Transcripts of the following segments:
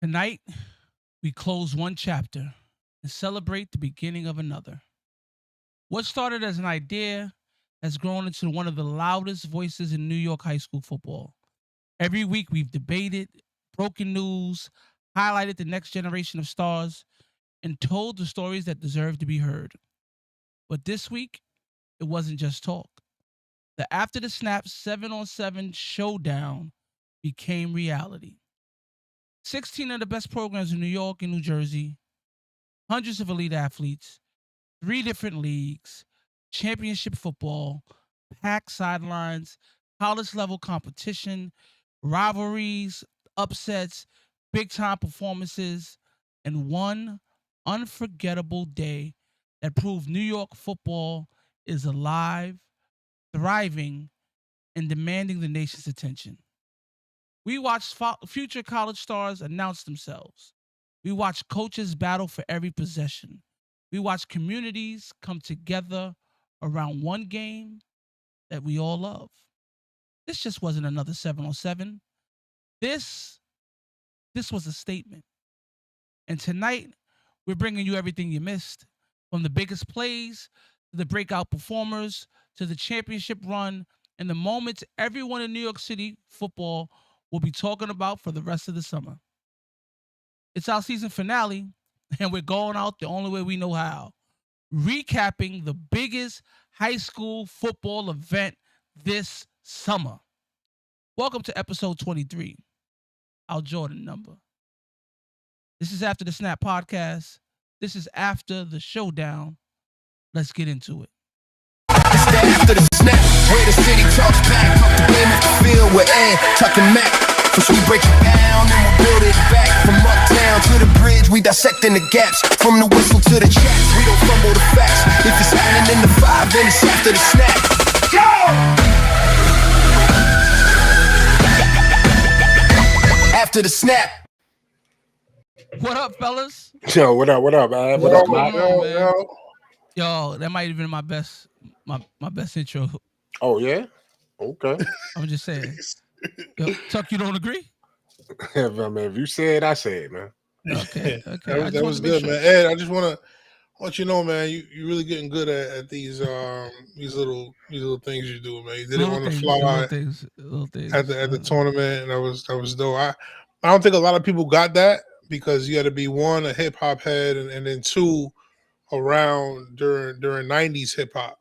Tonight, we close one chapter and celebrate the beginning of another. What started as an idea has grown into one of the loudest voices in New York high school football. Every week, we've debated, broken news, highlighted the next generation of stars, and told the stories that deserve to be heard. But this week, it wasn't just talk. The After the Snap 7-on-7 showdown became reality. 16 of the best programs in New York and New Jersey, hundreds of elite athletes, three different leagues, championship football, packed sidelines, college level competition, rivalries, upsets, big time performances, and one unforgettable day that proved New York football is alive, thriving, and demanding the nation's attention. We watched future college stars announce themselves. We watched coaches battle for every possession. We watched communities come together around one game that we all love. This just wasn't another 7-on-7. This this was a statement. And tonight, we're bringing you everything you missed, from the biggest plays to the breakout performers to the championship run and the moments everyone in New York City football will be talking about for the rest of the summer. It's our season finale, and we're going out the only way we know how, recapping the biggest high school football event this summer. Welcome to episode 23, our Jordan number. This is After the Snap podcast. This is After the Showdown. Let's get into it. It's the after the snap, where the city talks back. Up the game off the field with Ed, Tuck and Mac. First we break it down, then we'll build it back. From uptown to the bridge, we dissecting the gaps. From the whistle to the chats, we don't fumble the facts. If it's happening in the 5, then it's after the snap. Go! After the snap. What up, fellas? Yo, what up, man? What up, man? Yo, that might have been my best intro. Oh, yeah? Okay. I'm just saying. Yo, Tuck, you don't agree? I mean, if you say it, I say it, man. Okay. That was good, man. Ed, I just want you to know, man, you're really getting good at these little things you do, man. You did it on the fly little things. at the tournament, and that was dope. I don't think a lot of people got that because you got to be one, a hip hop head, and then two, around during 90s hip hop.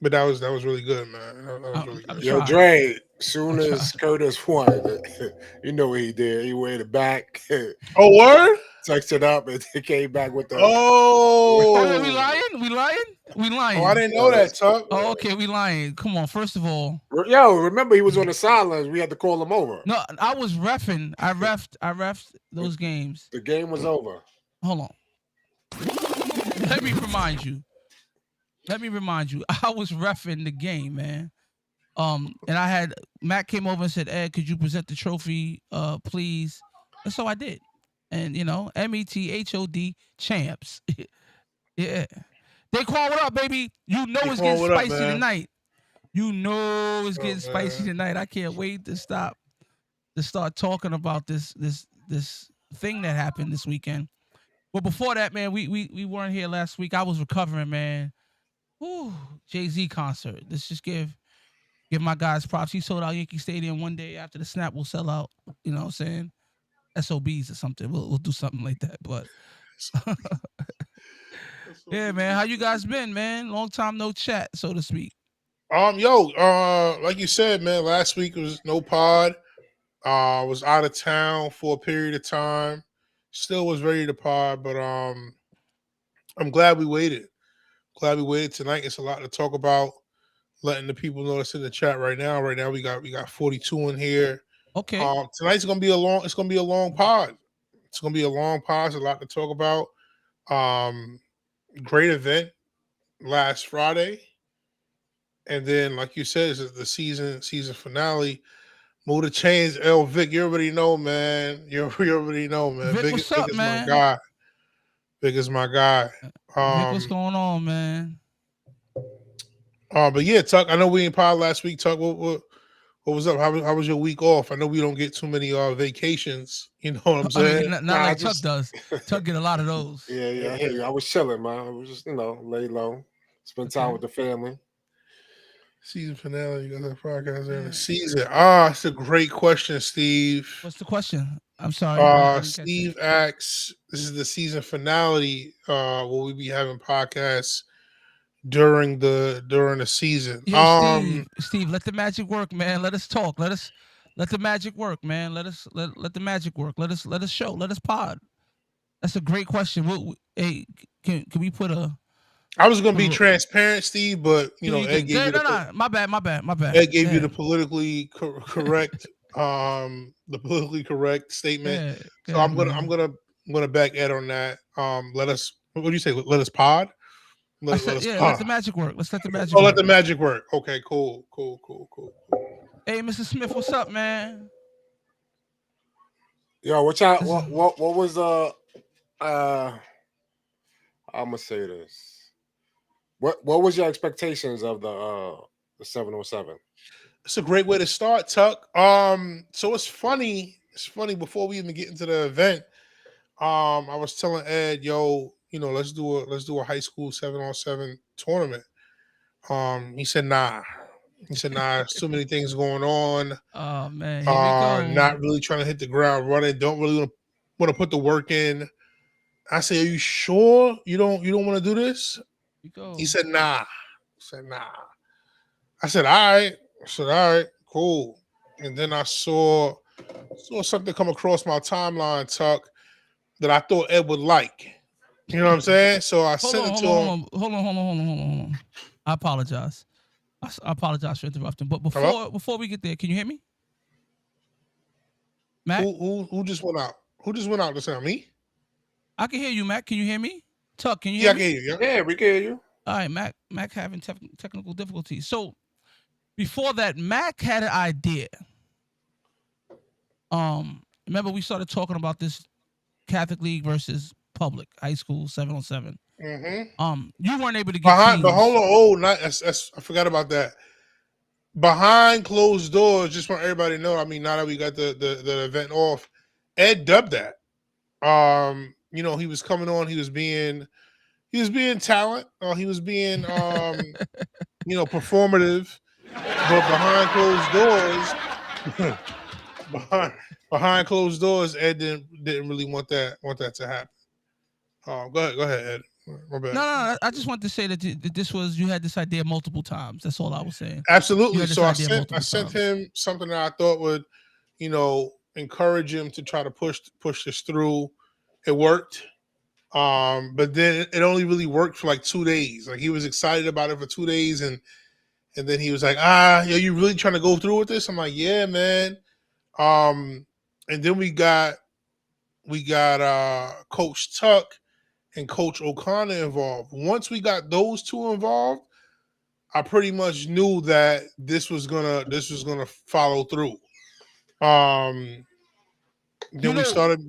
But that was really good, man. That was really good. Yo, Dre, soon as Curtis won, you know what he did? He went it back. Oh, word? Touched it up, and he came back with the. Oh, we lying. Oh, I didn't know that, Tuck. Oh, okay, we lying. Come on. First of all, yo, remember he was on the sidelines. We had to call him over. No, I was reffing. I refed those games. The game was over. Hold on. Let me remind you. I was reffing the game, man. And I had Matt came over and said, "Ed, could you present the trophy, please?" And so I did. And METHOD champs. Yeah. Daquan, what up, baby? You know it's getting spicy tonight. You know it's getting spicy tonight. I can't wait to start talking about this thing that happened this weekend. But before that, man, we weren't here last week. I was recovering, man. Whew, Jay-Z concert. Let's just give my guys props. He sold out Yankee Stadium one day. After the snap, we'll sell out. You know what I'm saying? SOBs or something. We'll do something like that. But yeah, man. How you guys been, man? Long time no chat, so to speak. Like you said, man, last week was no pod. Was out of town for a period of time. Still was ready to pod, but I'm glad we waited. Tonight. It's a lot to talk about. Letting the people know that's in the chat right now. Right now we got 42 in here. Okay. Tonight's gonna be a long pod. It's gonna be a long pod. It's a lot to talk about. Great event last Friday. And then, like you said, it's the season finale. Move the chains, L Vic. You already know, man. You already know, man. Vic, what's up, man? My guy. Vic is my guy. Vic, what's going on, man? But yeah, Tuck. I know we didn't pod last week. Tuck, what What was up? How was your week off? I know we don't get too many vacations. You know what I'm I mean, saying? not Nah, I like Tuck just does. Tuck get a lot of those. yeah, I hear you. I was chilling, man. I was just lay low, spend time Okay. with the family. Season finale. You got that podcast during the Yeah. season. Ah, it's a great question, Steve. What's the question? I'm sorry, I didn't catch it. Steve asks, this is the season finale. Will we be having podcasts during the season? Yo, Steve, let the magic work, man. Let us talk. Let the magic work, man. Let the magic work. Let us show. Let us pod. That's a great question. Hey, can we put a I was gonna put be a transparent, Steve, but do you Ed think? gave you No, no, my bad, Ed gave you Yeah, the politically correct statement. yeah, So good man. I'm gonna back Ed on that. Let us what do you say? Let us pod? I Let said, us yeah, let pod. the magic work. Let's let the magic Oh, let work. the magic work. Okay, cool. Hey, Mr. Smith, what's up, man? Yo, what y'all? This is, What was uh? I'm gonna say this. What was your expectations of the 707? It's a great way to start, Tuck. So it's funny. It's funny before we even get into the event. I was telling Ed, yo, let's do a high school 7-on-7 tournament. He said, nah. He said, nah, there's too many things going on. oh man, here we go. Not really trying to hit the ground running. Don't really want to put the work in. I said, are you sure you don't want to do this? Here we go. He said, nah. I said, all right. I said, all right, cool. And then I saw something come across my timeline, Tuck, that I thought Ed would like. You know what I'm saying? So I Hold sent on, it hold to on, him. hold on. I apologize. I apologize for interrupting. But Hello? before we get there, can you hear me, Mac? Who just went out? Who just went out to sound me? I can hear you, Mac. Can you hear me? Tuck, can you hear Yeah, I can me? hear you. Yeah. Yeah, we can hear you. All right, Mac having technical difficulties. So before that, Mac had an idea. Remember we started talking about this Catholic League versus public high school 7-on-7. Mm-hmm. You weren't able to get Behind, but hold teams. on. Oh, I forgot about that. Behind closed doors, just want everybody to know. I mean, now that we got the event off, Ed dubbed that. He was coming on. He was being talent. He was being performative. But behind closed doors, behind behind closed doors, Ed didn't really want that to happen. Go ahead, Ed. My bad. No. I just wanted to say that you had this idea multiple times. That's all I was saying. You Absolutely. had this So I idea sent I multiple sent times. him something that I thought would, encourage him to try to push this through. It worked. But then it only really worked for like 2 days. Like he was excited about it for 2 days, and then he was like, you really trying to go through with this? I'm like, yeah, man. And then we got Coach Tuck and Coach O'Connor involved. Once we got those two involved, I pretty much knew that this was gonna follow through. Um, You then we know, started.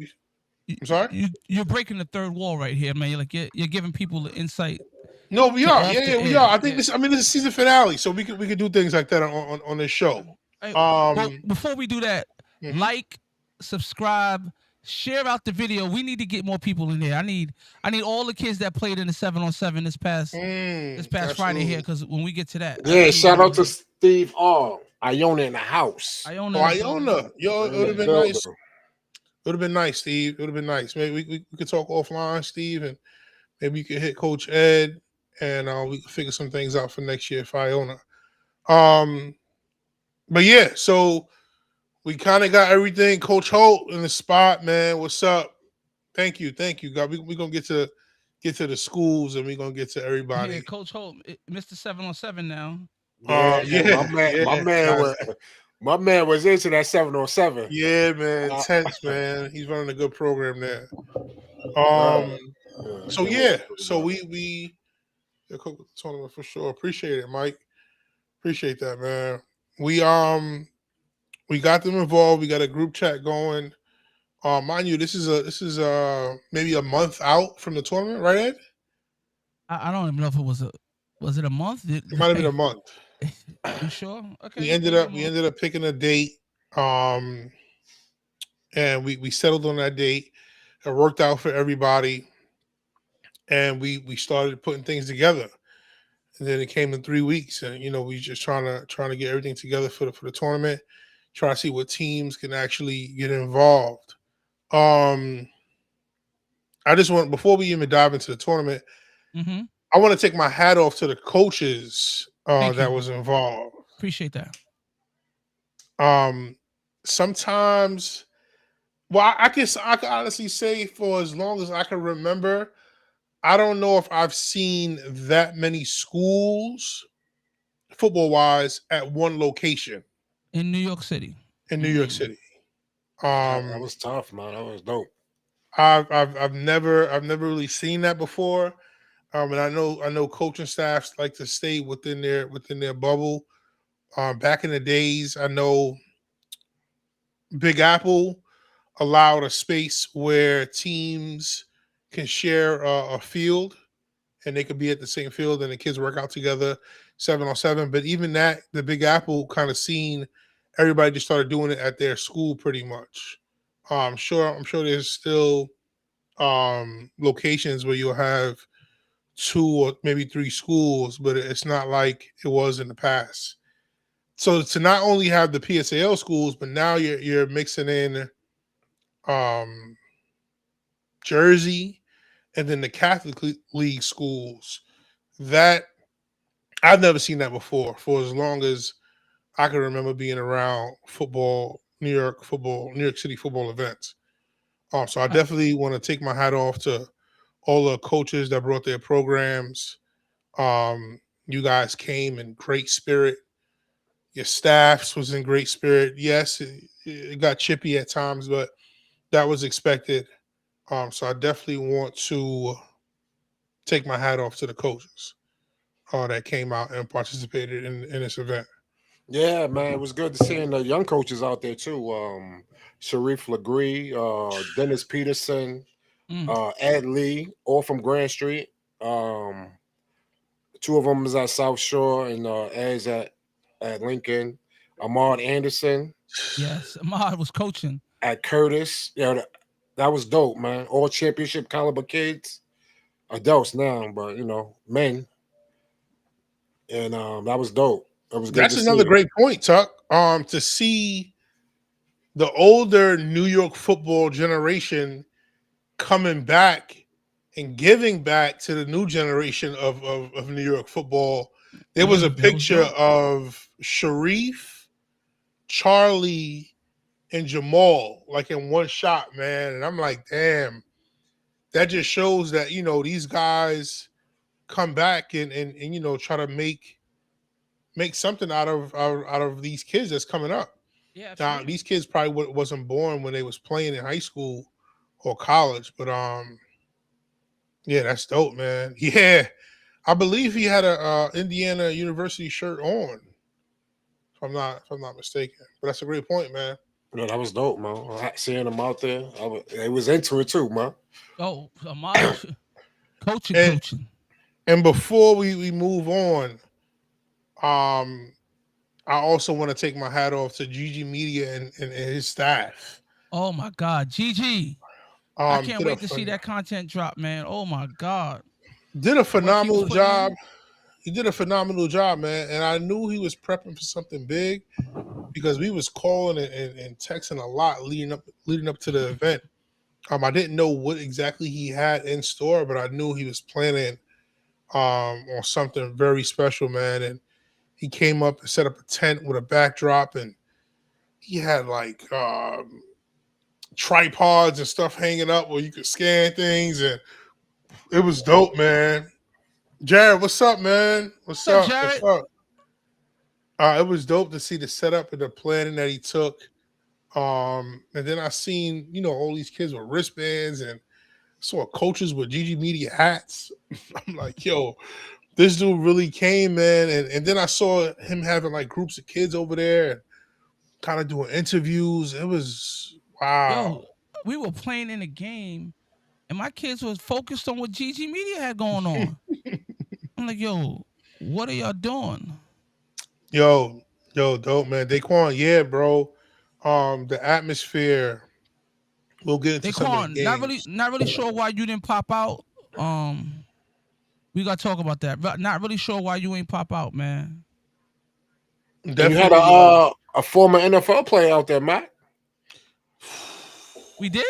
I'm sorry. you're breaking the third wall right here, man. You're giving people the insight No, we to are. off the We are. air. I think Yeah. this. I mean, this is season finale, so we could do things like that on this show. Hey, but Um, before we do that, mhm. like, subscribe, share out the video. We need to get more people in there. I need all the kids that played in the 7-on-7 this past Friday here, Absolutely. because when we get to that, Yeah, I need shout more out to people. Steve R. Iona in the house. Iona Oh, in the building. Iona, yo, it In would the have been building. nice. It would have been nice, Steve. It would have been nice. Maybe we could talk offline, Steve, and maybe you could hit Coach Ed, and we could figure some things out for next year for Iona. Um, but yeah, so we kind of got everything. Coach Holt in the spot, man. What's up? Thank you, God. We gonna get to the schools, and we gonna get to Yeah, everybody. Coach Holt, Mr. 7-on-7 now. Yeah, Yeah, yeah, guys. my man was into that 707. Yeah, man, Uh, intense, man. He's running a good program there. uh, Um, yeah, so good work, yeah, good so work. we yeah, cook the tournament for sure. Appreciate it, Mike. Appreciate that, man. We got them involved. We got a group chat going. Mind you, this is maybe a month out from the tournament, right, Ed? I don't even know if it was it a month? It might have been a month. You sure? we Okay, ended say no up we more. ended up picking a date, um, and we settled on that date. It worked out for everybody, and we started putting things together. And then it came in 3 weeks, and we just trying to get everything together for the tournament. Try to see what teams can actually get involved. Um, I just want before we even dive into the tournament, Mm-hmm. I want to take my hat off to the coaches Thank that you. was involved. Appreciate that. Um, sometimes, well, I can honestly say for as long as I can remember, I don't know if I've seen that many schools football wise at one location In New York City. in New York Mm. City. Yeah, that Um, was tough, man. That was dope. I've never really seen that before. And I know coaching staffs like to stay within their bubble. Back in the days, I know Big Apple allowed a space where teams can share a field and they could be at the same field and the kids work out together 7 on 7. But even that, the Big Apple kind of scene, everybody just started doing it at their school pretty much. I'm sure there's still locations where you'll have two or maybe three schools, but it's not like it was in the past. So to not only have the PSAL schools, but now you're mixing in um, Jersey and then the Catholic League schools. That I've never seen that before. For as long as I can remember being around football, New York City football events. So I Uh, definitely want to take my hat off to all the coaches that brought their programs. You guys came in great spirit. Your staffs was in great spirit. Yes, it got chippy at times, but that was expected. So I definitely want to take my hat off to the coaches that came out and participated in this event. Yeah, man, it was good to seeing the young coaches out there too. Sharif Legree, Dennis Peterson, mm. Ed Lee, all from Grand Street. Um, Two of them is at South Shore, and Ed's at Lincoln. Ahmad Anderson Yes. Ahmad was coaching. at Curtis. Yeah, that was dope, man. All championship caliber kids, adults now, but men, and that was dope. It was good That's to see another it. great point, Tuck. To see the older New York football generation coming back and giving back to the new generation of New York football. There was Yeah, a that was picture dope. of Sharif, Charlie, and Jamal like in one shot, man. And I'm like, damn, that just shows that, these guys come back and try to make something out of these kids that's coming up. Yeah, Now, absolutely. these kids probably wasn't born when they was playing in high school or college, but yeah, that's dope, man. Yeah, I believe he had a Indiana University shirt on, if I'm not mistaken. But that's a great point, man. That was dope, man. Seeing them out there, they was into it too, man. Oh, Ahmad was coaching, And coaching. and before we move on, um, I also want to take my hat off to GG Media and his staff. Oh my God, GG. I can't Did a wait to see that content drop, man. Oh my God, did a the work he was phenomenal putting job. in. He did a phenomenal job, man. And I knew he was prepping for something big because we was calling and texting a lot leading up to the event. I didn't know what exactly he had in store, but I knew he was planning on something very special, man. And he came up and set up a tent with a backdrop, and he had like tripods and stuff hanging up where you could scan things, and it was dope, man. Jared, what's up, man? What's What's up, up? What's Jared? up? It was dope to see the setup and the planning that he took. And then I seen, all these kids with wristbands and saw coaches with GG Media hats. I'm like, yo, this dude really came, man. And then I saw him having like groups of kids over there and kind of doing interviews. It was wow. Yo, we were playing in a game, and my kids was focused on what GG Media had going on. I'm like, yo, what are y'all doing? Yo, dope man. Daquan, yeah, bro. The atmosphere. We'll get into some of the Daquan, games. not really sure why you didn't pop out. Um, we gotta talk about that. Not really sure why you ain't pop out, man. And you had Definitely. a former NFL player out there, Mac. We did.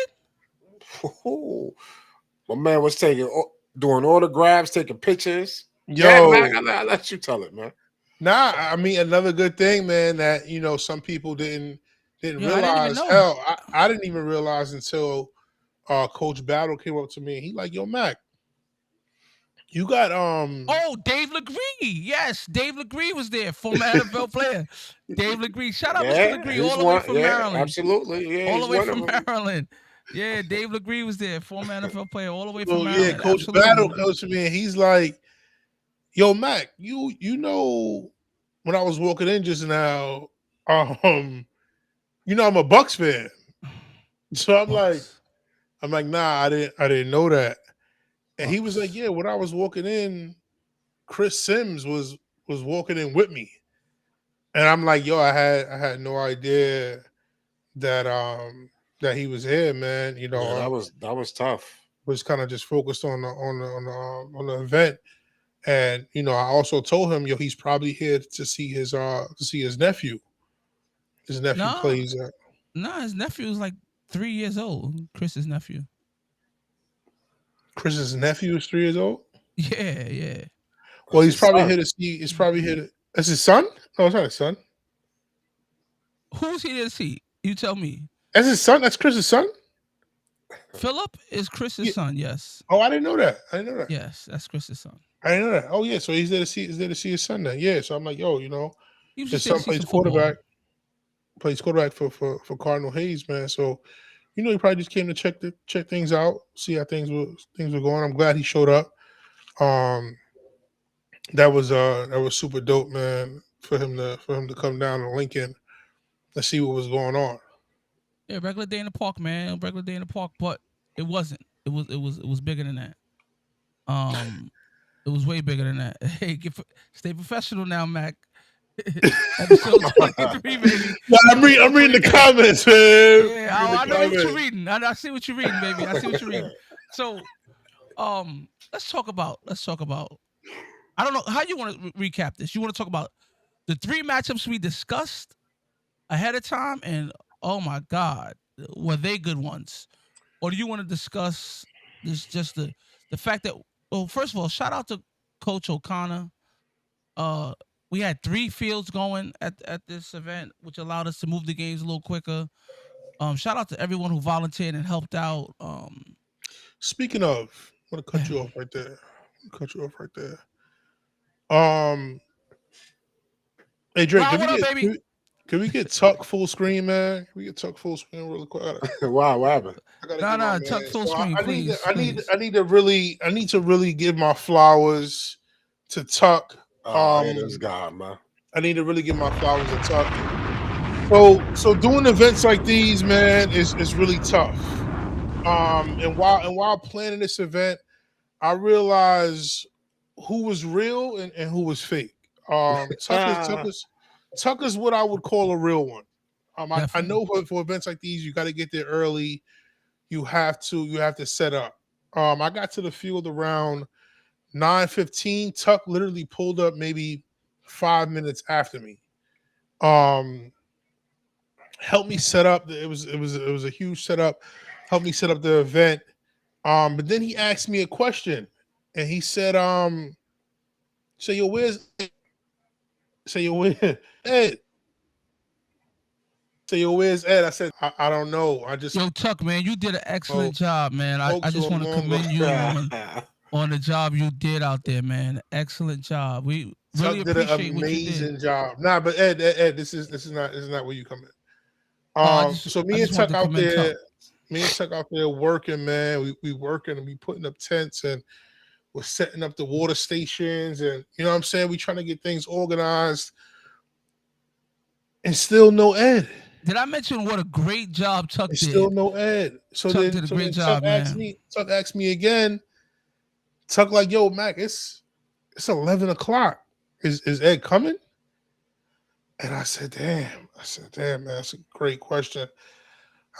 My man was doing autographs, taking pictures. Yeah, Yo, Mac, I'll let you tell it, man. nah. I mean, another good thing, man. That some people didn't Yo, I didn't even realize. know. Hell, I didn't even realize until Coach Battle came up to me. And he like, yo, Mac, you got Oh, Dave Legree. Yes, Dave Legree was there, former NFL player. Dave Legree. Shout out, Mr. Yeah, Legree, he's all the way one. from Yeah, Maryland. absolutely. Yeah, All the he's way one of from them. Maryland. Yeah, Dave Legree was there, former NFL player, all the way from So yeah, Maryland. Coach Battle Absolutely. comes to me and he's like, "Yo, Mac, you know when I was walking in just now, um, I'm a Bucks fan." So Bucks. I'm like, nah, I didn't know that. And he was like, Bucks. "Yeah, when I was walking in, Chris Sims was walking in with me." And I'm like, "Yo, I had no idea that that he was here, man. Yeah, that was tough. Was kind of just focused on on the event." And I also told him, yo, he's probably here to see his nephew. His nephew No, plays. no, his nephew is like 3 years old. Chris's nephew. Chris's nephew is 3 years old. Yeah, yeah. Well, That's he's his probably son. here to see. He's probably here to. That's his son. No, it's not his son. Who's he there to see? You tell me. That's his son. That's Chris's son. Philip is Chris's Yeah. son. Yes, Oh, I didn't know that. I didn't know that. yes, that's Chris's son. I didn't know that. Oh yeah, so he's there to see. He's there to see his son. Then yeah. So I'm like, yo, He was his just there to son see plays some football. quarterback. Plays quarterback for Cardinal Hayes, man. So he probably just came to check things out, see how things were going. I'm glad he showed up. Um, that was super dope, man, for him to come down to Lincoln and see what was going on. Yeah, regular day in the park, man. Regular day in the park, but it wasn't. It was bigger than that. Um, it was way bigger than that. Hey, stay professional now, Mac. Episode 23, baby. Nah, I'm Episode reading the 23. comments, man. Yeah, I'm reading I the know what you're comments. reading. I see what you're reading, baby. I see what you're reading. So, let's talk about. I don't know how you want to recap this. You want to talk about the three matchups we discussed ahead of time, and oh my God, were they good ones? Or do you want to discuss this just the fact that, well, first of all, shout out to Coach O'Connor. Uh, we had three fields going at this event, which allowed us to move the games a little quicker. Shout out to everyone who volunteered and helped out. Speaking of, I'm gonna cut you off right there. Um, hey Drake, Ron, what up, baby? can we get Tuck full screen, man? Can we get Tuck full screen really quick? Wow, what happened? I gotta No, get my no, man. tuck full So screen, please, please. I need to really give my flowers to Tuck. Oh, yeah, this guy, man. I need to really give my flowers to Tuck. So doing events like these, man, is really tough. And while planning this event, I realized who was real and who was fake. Tucker's what I would call a real one. I Definitely. know for events like these, you got to get there early. You have to set up. I got to the field around 9:15. Tuck literally pulled up maybe 5 minutes after me. Helped me set up. It was a huge setup. Helped me set up the event. But then he asked me a question, and he said, "Say yo, where's say yo, where Ed? Say yo, where's Ed?" I said, I don't know. I just Yo, Tuck, man, you did an excellent spoke, job, man. I spoke to just him want to longer. commend you on the job you did out there, man. Excellent job. We really Tuck did an appreciate what you did. amazing job. Nah, but Ed, this is not where you come in. Oh, So I me and just wanted Tuck to out commend Tuck. there working, man. We working and we putting up tents and we're setting up the water stations and you know what I'm saying? We trying to get things organized and still no Ed. Did I mention what a great job Tuck And still did? no Ed. Tuck did a great job, man. Tuck asked me again. Tuck like, yo, Mac, it's 11 o'clock. Is Ed coming? And I said, damn. Man, that's a great question.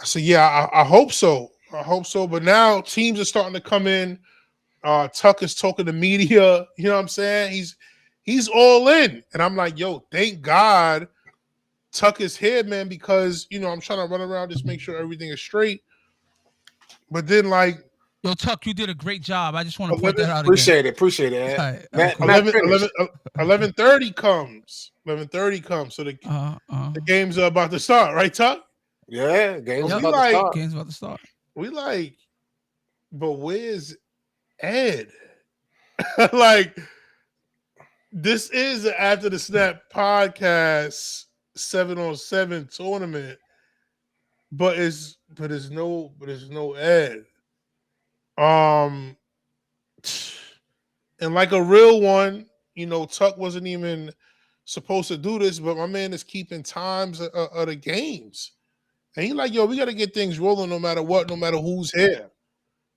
I said, yeah, I hope so. I hope so. But now teams are starting to come in. Tucker's talking to media. You know what I'm saying? He's all in. And I'm like, yo, thank God Tucker's here, man, because I'm trying to run around, just make sure everything is straight. But then like Yo, Tuck, you did a great job. I just want to point 11, that out again. Appreciate it. All Ed. right, all right, cool. Matt finished. 11:30 comes. 11:30 comes. So the games are about to start, right, Tuck? Yeah, game's So about to start. Game's about to start. We like, but where's Ed? Like, this is the After the Snap podcast 7-on-7 tournament, but it's no Ed. And like a real one, Tuck wasn't even supposed to do this, but my man is keeping times of the games. And he like, yo, we got to get things rolling no matter what, no matter who's here.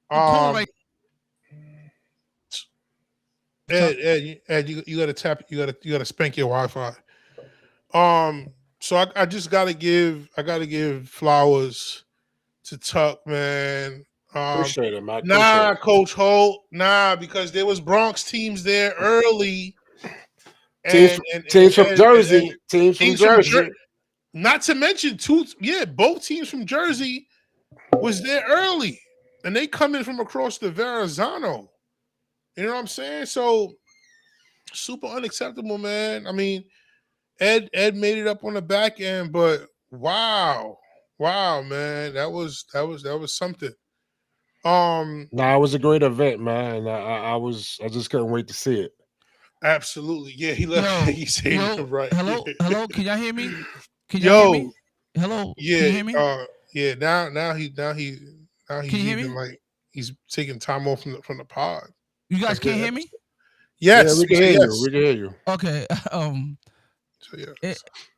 Ed, you gotta tap, you gotta spank your Wi-Fi. So I just gotta give flowers to Tuck, man. Appreciate it, Mike. Nah, Coach Holt, because there was Bronx teams there early. Teams from Jersey. Not to mention both teams from Jersey was there early, and they come in from across the Verrazano. You know what I'm saying? So super unacceptable, man. I mean, Ed made it up on the back end, but wow, man, that was something. It was a great event, man. I just couldn't wait to see it. Absolutely, yeah. He left. He said right. Hello. Can y'all hear me? Can y'all hear me? Hello. Yeah. Can you hear me? Yeah. Now he's even like he's taking time off from the pod. You guys can't hear me? Yes, yeah, we can hear you. We can hear you. Okay.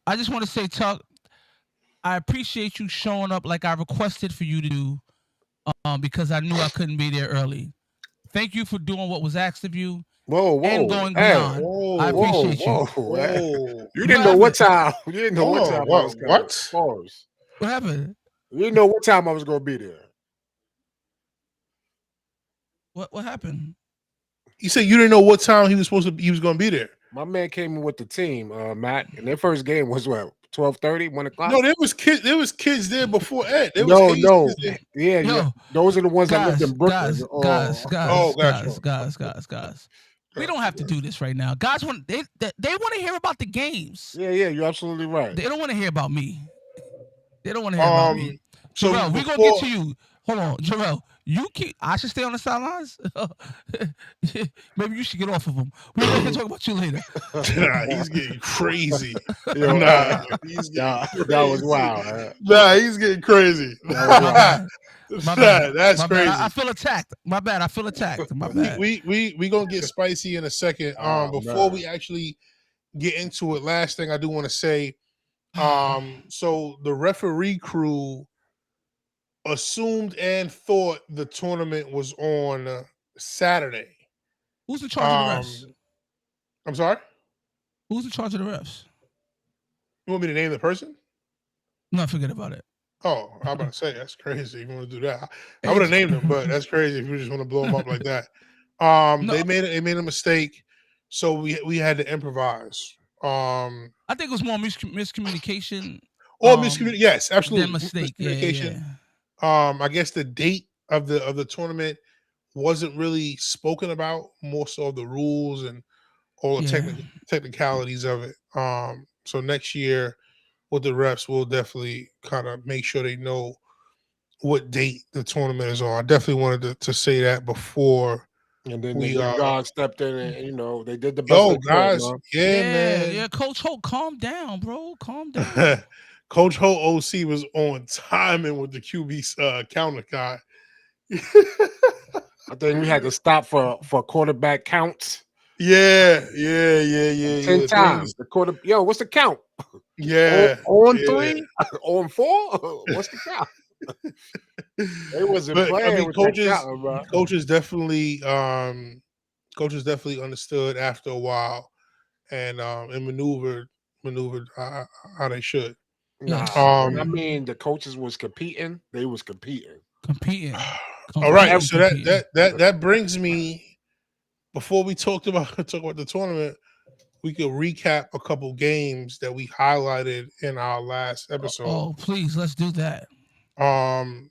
I just want to say, Tuck, I appreciate you showing up like I requested for you to do, because I knew I couldn't be there early. Thank you for doing what was asked of you. Whoa, and going beyond. I appreciate you. You didn't know what time. You didn't know what time I was going. What? Pause. What happened? You didn't know what time I was going to be there. What happened? You said you didn't know what time he was going to be there. My man came in with the team, Matt, and their first game was what, 12:30, 1 o'clock? No, there was kids there before Ed. No. Yeah, those are the ones that lived in Brooklyn. Guys. We don't have to do this right now. Guys want they want to hear about the games. Yeah, you're absolutely right. They don't want to hear about me. They don't want to hear about me. So Jarrell, we're gonna get to you. Hold on, Jarrell. I should stay on the sidelines. Maybe you should get off of him. We're gonna talk about you later. He's getting crazy. That was wild. He's getting crazy. That's crazy. I feel attacked. My bad. I feel attacked. My bad. We gonna get spicy in a second. Before we actually get into it, last thing I do want to say. So the referee crew assumed and thought the tournament was on Saturday. Who's in charge of the refs? I'm sorry? Who's in charge of the refs? You want me to name the person? No, forget about it. Oh, I'm about to say that's crazy. If you want to do that, I would have named him, but that's crazy if you just want to blow him up like that. No. They made a mistake, so we had to improvise. I think it was more miscommunication. Yes, absolutely. Than mistake. Miscommunication. Yeah. I guess the date of the tournament wasn't really spoken about, more so the rules and all the technicalities of it. So next year with the refs, we'll definitely kind of make sure they know what date the tournament is on. I definitely wanted to say that before. And then God stepped in and they did the best. Yo, guys, man. Yeah, Coach Holt, calm down, bro. Calm down. Coach Holt OC was on timing with the QB counter guy. I think we had to stop for quarterback counts. Yeah. 10 times. The quarter. Yo, what's the count? Yeah. On 3? On 4? What's the count? They wasn't playing. I mean, coaches definitely understood after a while and maneuvered maneuvered how they should. Yes, Nah, when I Um, mean the coaches was competing, they was competing. competing, all right, completely so that competing. that that that brings me before we talk about the tournament, we could recap a couple games that we highlighted in our last episode. Oh, please, let's do that. Um,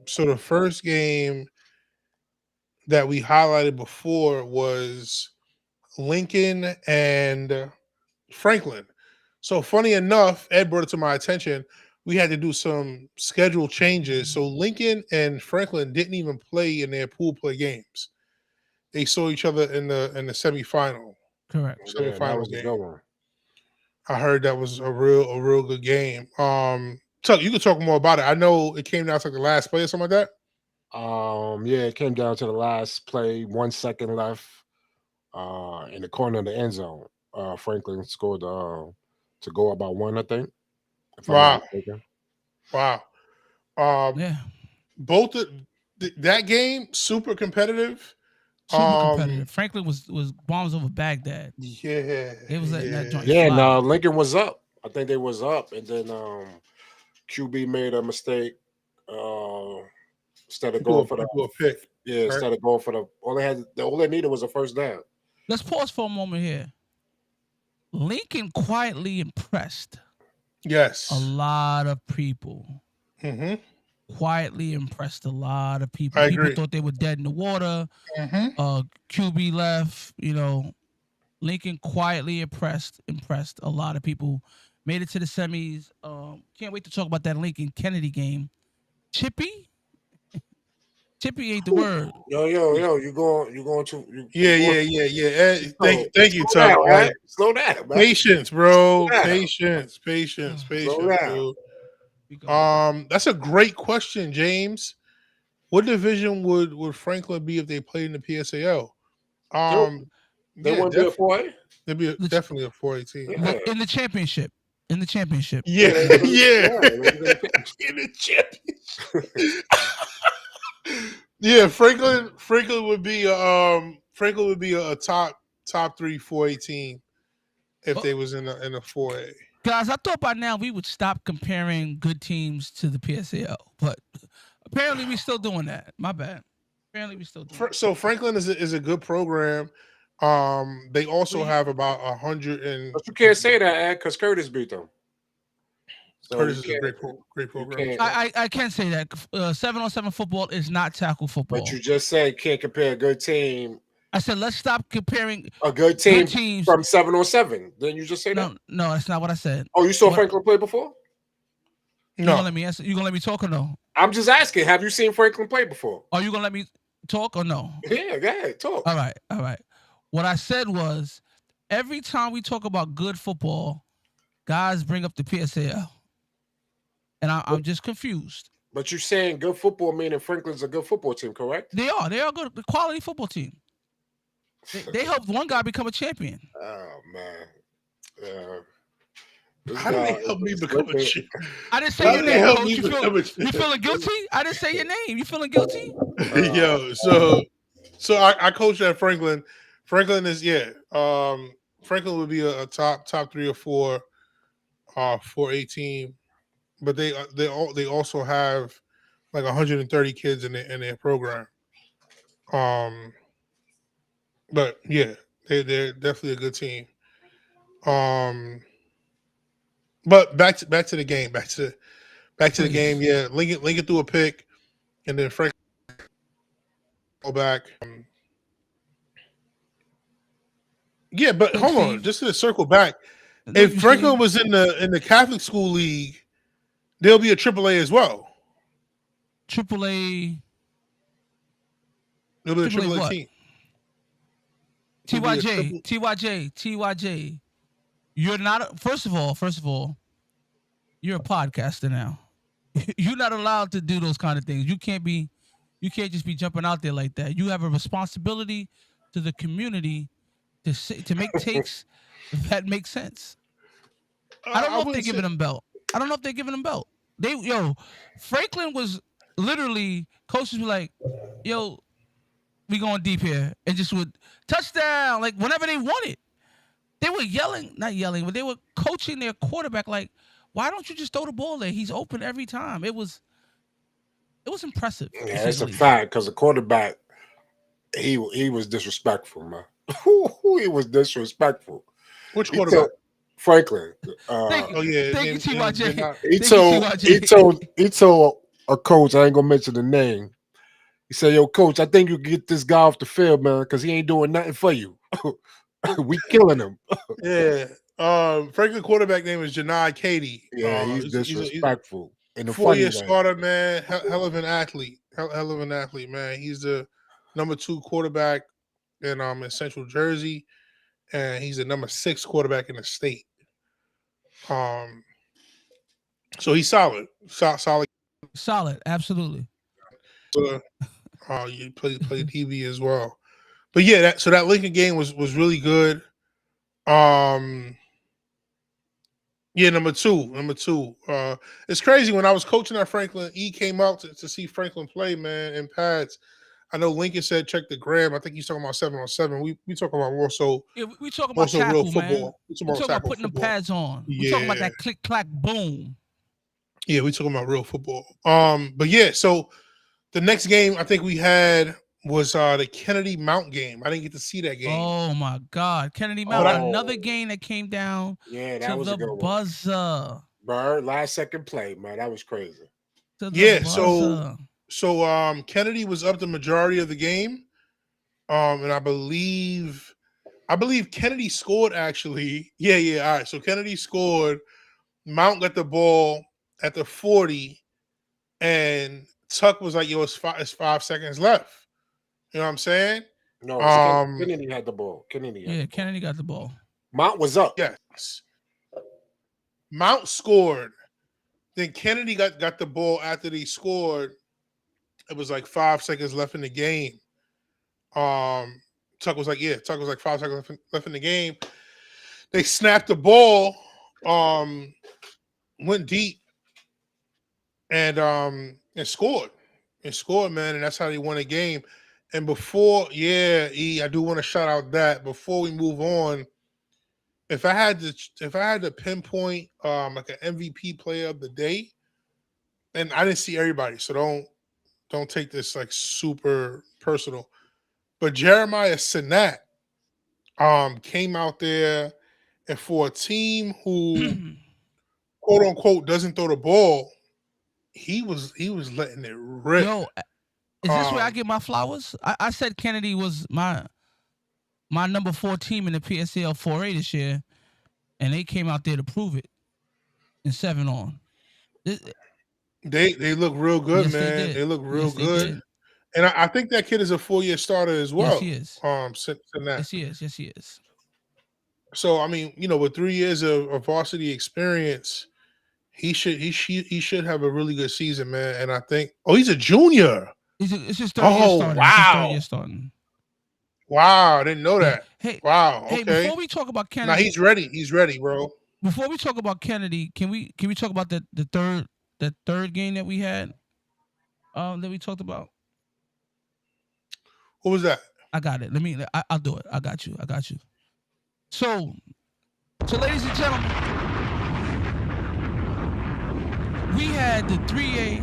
so the first game that we highlighted before was Lincoln and Franklin. So funny enough, Ed brought it to my attention. We had to do some schedule changes. So Lincoln and Franklin didn't even play in their pool play games. They saw each other in the semifinal Correct. Yeah, that semifinal was a game. good one. I heard that was a real good game. Chuck, you could talk more about it. I know it came down to like the last play or something like that. Yeah, it came down to the last play, 1 second left, in the corner of the end zone. Franklin scored to go about one, I think, if I'm not Wow, mistaken. wow. Um, Yeah, both that game super competitive. super Um, competitive. Franklin was bombs over Baghdad. yeah, They was letting that yeah. joint Yeah, and fly. Lincoln was up. I think they was up, and then QB made a mistake. Uh, instead of going for the Do a pick, yeah, right? instead of going for all they needed was a first down. Let's pause for a moment here. Lincoln quietly impressed a Yes. lot of people. Mm-hmm. Quietly impressed a lot of people. I People agree. thought they were dead in the water. Mm-hmm. QB left. Lincoln quietly impressed a lot of people. Made it to the semis. Can't wait to talk about that Lincoln Kennedy game. Chippy, Chippy ain't the word. Yo, you going to Yeah, you going yeah. Thank you, slow Tuck, down, man. man. Slow down, man. Patience, Slow bro. down. Slow Patience, down. dude. We go. That's a great question, James. What division would Franklin be if they played in the PSAL? They, Um, they yeah, wouldn't be a 4A. they'd be The ch- definitely a 418. Yeah, in the championship. In the championship. Yeah, yeah, they would. yeah. Yeah, they would be In the championship. Yeah, Franklin would be a top three 418 if Oh, they was in the 4A. guys, I thought by now we would stop comparing good teams to the PSAL, but apparently we still doing that. My bad. Apparently we still doing So Franklin is a good program. They also Well, have about 100 and but you can't say that, Ed, because Curtis beat them. So Curtis you is a can't. great You program as can't. well. I can say that 7-on-7 football is not tackle But football. you just said can't compare I said let's stop comparing a good good team teams. from 7-on-7. Didn't you just say that? No, that's not what I said. Oh, you saw What Franklin play before? you gonna No, let me answer? You gonna let me talk or no? I'm just asking. Have you seen Franklin play before? Are you gonna let me talk or no? Yeah, go ahead, talk. All right. What I said was every time we talk about good football, guys bring up the PSAL, and I'm just confused. But you're saying good football, meaning Franklin's a good football team, correct? They are good, the quality football team. They helped one guy become a champion. Oh man. This how do guy they help me is become a slipping. champ? I didn't say How your do they name, help coach. me You become a you feeling guilty? I didn't say your name. You feeling guilty? Yo, so I coached at Franklin. Franklin is Franklin would be a top 3 or 4 418, but they also have like 130 kids in their program. Um, but yeah, they're definitely a good team. Um, but back to the game, back to the Please. game. Yeah, Lincoln threw a pick, and then Franklin back. Yeah, but Thanks, hold on, Steve. just to circle back. No, If you Steve. Franklin was in the Catholic school league, there'll be a AAA as well. AAA. There'll be a AAA AAA what? team. There'll be a triple. TYJ. You're not. First of all, you're a podcaster now. You're not allowed to do those kind of things. You can't just be jumping out there like that. You have a responsibility to the community to make takes that make sense. I don't know if they're wouldn't say. giving him belt. I don't know if they're giving him belt. Franklin was literally coaches were like, we going deep here, and just would touchdown like whenever they wanted. they were yelling, not yelling, but they were coaching their quarterback like, why don't you just throw the ball there? He's open every time. It was impressive to Yeah, say it's the a least. fact because the quarterback he was disrespectful, man. He was disrespectful. Which He told quarterback? Franklin. Thank you, Oh yeah, thank you, in TYJ. He Thank you, told he TYJ. told he told a coach. I ain't gonna mention the name. He said, "Yo, coach, I think you can get this guy off the field, man, because he ain't doing nothing for you. We killing him." yeah. Franklin quarterback name is Janai Katie. Yeah, he's He's a disrespectful in a funny 4-year way. starter, man. Hell of an athlete. Hell of an athlete, man. He's the number 2 quarterback in Central Jersey, and he's the number 6 quarterback in the state. Um, so he's solid, solid. Solid, absolutely. You play TV as well, but yeah, that Lincoln game was really good. Um, yeah, number two. It's crazy when I was coaching at Franklin. E came out to see Franklin play, man, in pads. I know Lincoln said check the gram. I think he's talking about 7-on-7. We talking about Yeah, we talking more about so real tackle, man. football. We talking We about talking about tackle putting them football. pads on. We talking about Yeah, that click clack boom. yeah, we talking about real football. But yeah, so the next game I think we had was the Kennedy Mount game. I didn't get to see that game. Oh my God, Kennedy But Mount, I, another Oh, game that came down yeah, to that was a the good one. buzzer, Bird, last second play, man. That was crazy. to the yeah, so buzzer. Kennedy was up the majority of the game. And I believe Kennedy scored actually. Yeah, yeah. All right. So Kennedy scored. Mount got the ball at the 40, and Tuck was like, "Yo, it's 5 seconds left." You know what I'm saying? No, it's Um, Kennedy had the ball. Kennedy had Yeah, the ball. Kennedy got the ball. Mount was up. yes. Mount scored. Then Kennedy got the ball after they scored. It was like 5 seconds left in the game. Um, Tuck was like 5 seconds left in the game. They snapped the ball, went deep, and scored. And scored, man, and that's how they won a game. And I do want to shout out that before we move on, if I had to pinpoint like an MVP player of the day, and I didn't see everybody, so don't take this like super personal. But Jeremiah Sinat came out there, and for a team who quote unquote doesn't throw the ball, he was letting it rip. Yo, is this where I Um, get my flowers? I said Kennedy was my number 4 team in the PSL 4A this year, and they came out there to prove it in 7-on. they look real good, Yes, they man. did. They look real Yes, they good, did. and I think that kid is a 4-year starter as Yes, well. he is. Sinat. Yes, he is. Yes, he is. So I mean, with 3 years of varsity experience, he should have a really good season, man. And I think, he's a junior. It's his third year Oh starting. It's his third wow, year starting. wow, I didn't know Yeah. that. Hey, Wow, hey. okay. Before we talk about Now Kennedy, he's ready. He's ready, bro. before we talk about Kennedy, can we talk about the third game that we had? That we talked about. What was that? I got it. I'll do it. I got you. I got you. So, ladies and gentlemen, we had the 3A.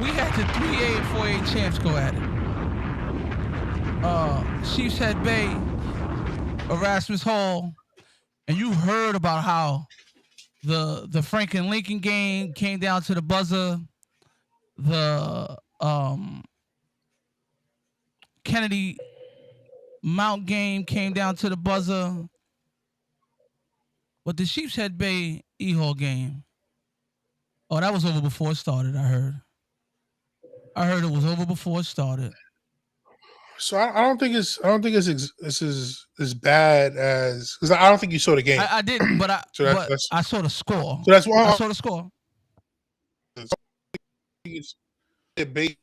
We had the 3A and 4A champs go at it. Chiefs Head Bay, Erasmus Hall, and you heard about how the Franklin Lincoln game came down to the buzzer. The Kennedy Mount game came down to the buzzer. But the Chiefs Head Bay E-Hall game, oh, that was over before it started. I heard it was over before it started. So I don't think this is as bad as, because I don't think you saw the game. I didn't, but So that's I saw the score. so that's I why saw the score. it's debate.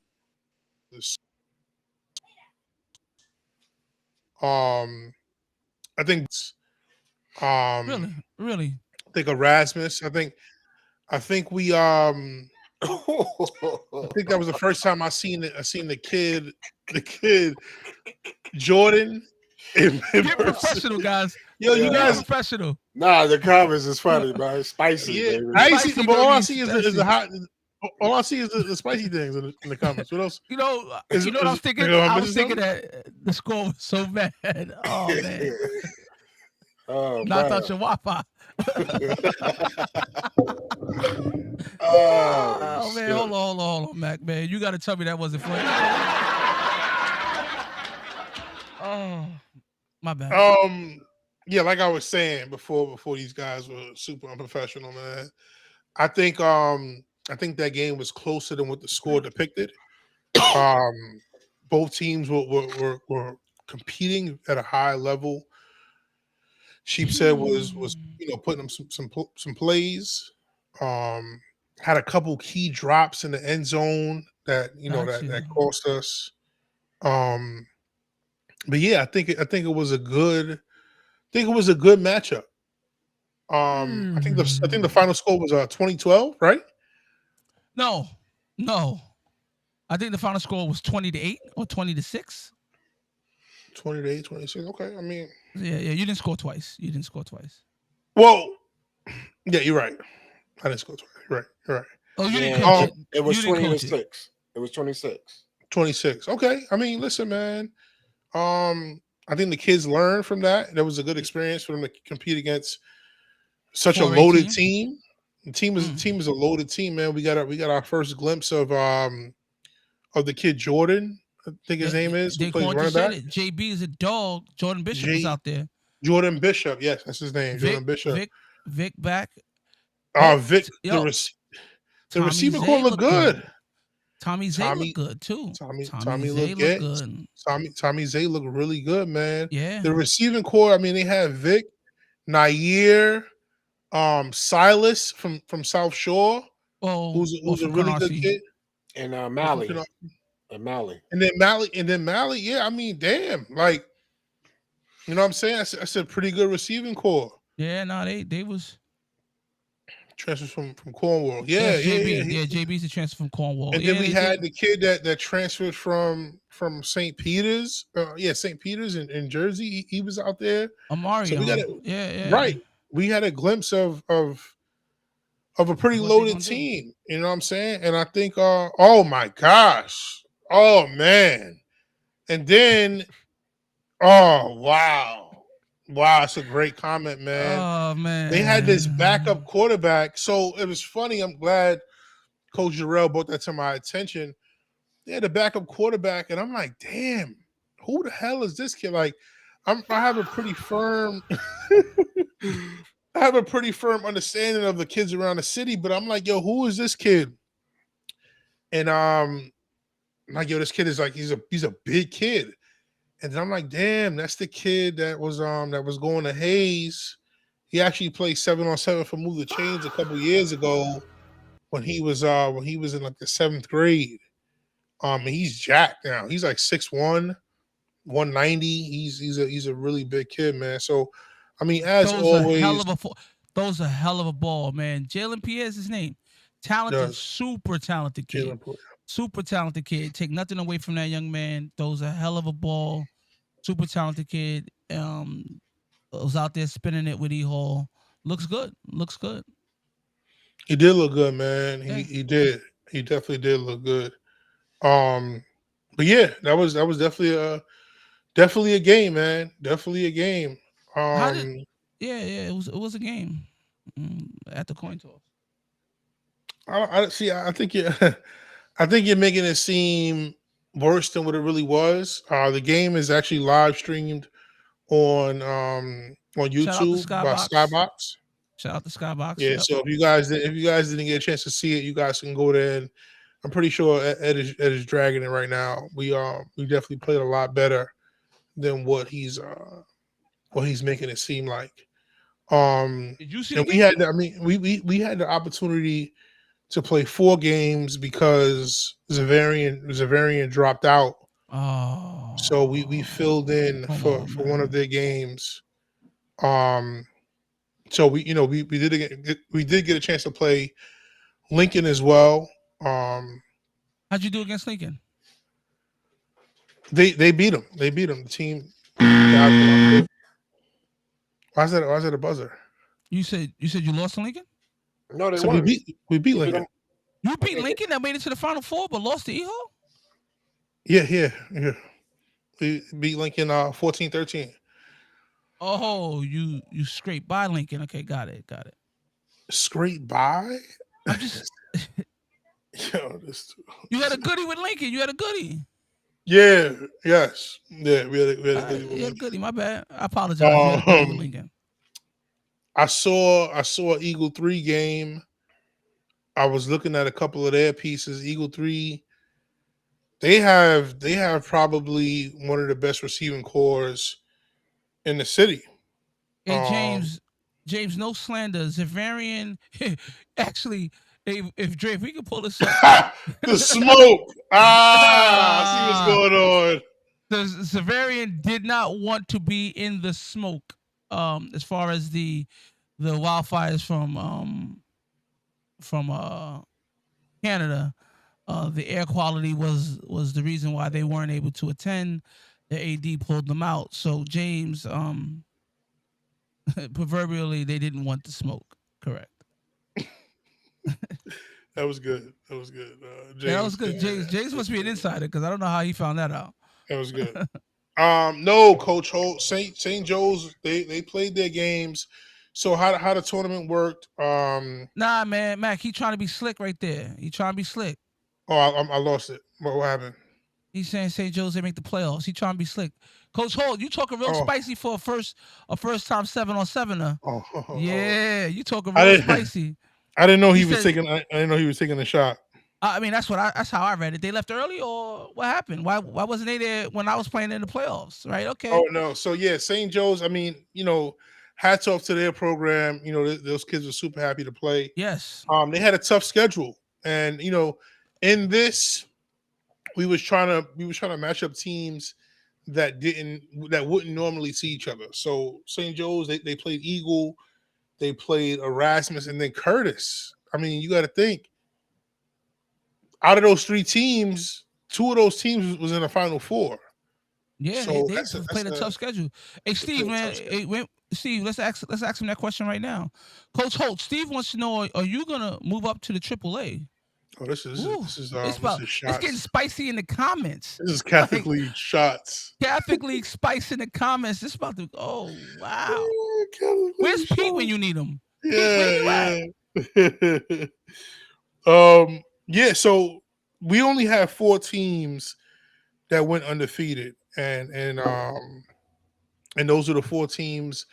I think um Really, really. I think Erasmus. I think we I think that was the first time I seen the kid Jordan. Get professional, guys. Yo, you Yeah. Get guys. professional. Nah, the comments is funny, man. It's spicy, Yeah, baby. I ain't see, Spicy, but all I baby, see is the spicy. hot. All I see is the spicy things in the comments. What else? You know, Is, you know what I was thinking? am I was missing thinking something? that the score was so bad. Oh man, Oh, knocked man. out your Wi-Fi. Oh, Oh man, shit. hold on, Mac. Man, you got to tell me that wasn't funny. Oh, my bad. Yeah, like I was saying before these guys were super unprofessional, man. I think that game was closer than what the score depicted. Both teams were competing at a high level. Sheepshead was putting them some plays. Had a couple key drops in the end zone that Got you. that cost us. But yeah, I think it was a good matchup. I think the final score was 2012, right? No. I think the final score was 20-8 or 20-6. 20-8, 26. Okay, I mean, Yeah. You didn't score twice. well, yeah, you're right. I didn't score twice. You're right. Oh, you didn't Yeah, coach it. it was You didn't coach 26. It was 26. 26. Okay. I mean, listen, man. I think the kids learned from that. That was a good experience for them to compete against such a 4A loaded team? team. The team is a loaded team, man. We got our first glimpse of the kid Jordan. I think his name is, who They plays called you running said back. it. JB is a dog. Jordan Bishop was out there. Jordan Bishop. Yes, that's his name. Jordan Bishop. Vic back. Oh, Vic. yo, The Tommy receiver Zay core looked good. Tommy Zay looked good too. Tommy Zay looked good. Tommy Zay looked really good, man. Yeah. The receiving core. I mean, they had Vic, Nair, Silas from South Shore, who's a from really good RC. kid, And Mally. and then Mally. Yeah, I mean, damn, like, you know what I'm saying? I said pretty good receiving core. Yeah, no, they was transfers from Cornwall. Yeah, JB. yeah. JB's a transfer from Cornwall. And then we had the kid that transferred from St. Peter's. St. Peter's in Jersey. He was out there. Amari. So we got right. We had a glimpse of a pretty loaded team. You know what I'm saying? And I think, oh my gosh, oh man, and then, oh wow, it's a great comment, man. Oh man, they had this backup quarterback. So it was funny. I'm glad Coach Jarrell brought that to my attention. They had a backup quarterback, and I'm like, damn, who the hell is this kid? Like, I have a pretty firm understanding of the kids around the city, but I'm like, yo, who is this kid? And I'm like, yo, this kid is like, he's a big kid. And then I'm like, damn, that's the kid that was going to Hayes. He actually played 7-on-7 for Move the Chains a couple years ago when he was in like the 7th grade. And he's jacked now. He's like 6'1", 190. He's a really big kid, man. So, I mean, as always, those a hell of a ball, man. Jalen Pierre's his name. Talented, super talented kid. Super talented kid. Take nothing away from that young man. Those a hell of a ball. Super talented kid. Was out there spinning it with E Hall. Looks good. He did look good, man. He did. He definitely did look good. But yeah, that was definitely a game, man. Definitely a game. It was a game at the coin toss. I think you're making it seem worse than what it really was. The game is actually live streamed on YouTube by Skybox. Shout out to Skybox. Yeah, so if you guys didn't get a chance to see it, you guys can go there, and I'm pretty sure Ed is dragging it right now. We definitely played a lot better than what he's making it seem like. Did you see? We had the opportunity to play 4 games because Zavarian dropped out. Oh, so we filled in for one of their games. So we did get a chance to play Lincoln as well. How'd you do against Lincoln? They beat them. The team Why is that? Why is that a buzzer? You said you lost to Lincoln. No, they So won. we beat They beat Lincoln. them. You I beat think. Lincoln that made it to the Final Four, but lost to Eho. Yeah. We beat Lincoln 14-13. Oh, you scraped by Lincoln. Okay, got it. Scrape by. I'm just Yo, this. you had a goodie with Lincoln. You had a goodie. Yeah. Yes. Yeah. We had a good with You had a Lincoln. goodie. My bad. I apologize. You had a goodie with Lincoln. I saw Eagle 3 game. I was looking at a couple of their pieces. Eagle 3, they have probably one of the best receiving cores in the city. Hey James, no slander. Zavarian, actually, if Dre, if we could pull this up. The smoke. I see what's Ah, going on. the Zavarian did not want to be in the smoke. As far as the wildfires from Canada, the air quality was the reason why they weren't able to attend. The AD pulled them out. So James, proverbially, they didn't want the smoke. Correct. That was good. That was good. Yeah, that was James. good. James must be an insider because I don't know how he found that out. That was good. No, Coach Holt, St. Joe's, they played their games. So how the tournament worked? Nah, man, Mac, he trying to be slick right there. He trying to be slick. Oh, I lost it. What happened? He's saying St. Joe's they make the playoffs. He trying to be slick. Coach Holt, you talking real Oh, spicy for a first time 7-on-7er. oh. Yeah, you talking I real didn't. spicy. I didn't know He he was said, taking. I didn't know he was taking a shot. I mean, that's how I read it. They left early, or what happened? Why wasn't they there when I was playing in the playoffs? Right? Okay. Oh no. So yeah, St. Joe's. I mean, hats off to their program. Those kids were super happy to play. Yes. They had a tough schedule, and in this, we was trying to match up teams that wouldn't normally see each other. So St. Joe's, they played Eagle, they played Erasmus, and then Curtis. I mean, you got to think, out of those three teams, two of those teams was in the Final Four. Yeah, So they that's played a tough schedule. Hey, they played Steve, a man, tough schedule. Steve, let's ask him that question right now. Coach Holt, Steve wants to know: are you gonna move up to the AAA? Oh, this is Ooh, this is it's this about is it's getting shots. spicy in the comments. This is Catholic Like League shots. Catholic League spice in the comments. It's about to. Oh wow, Catholic where's League Pete when shots. you need him? Pete, where you at? Yeah. Yeah. So we only have four teams that went undefeated, and those are the four teams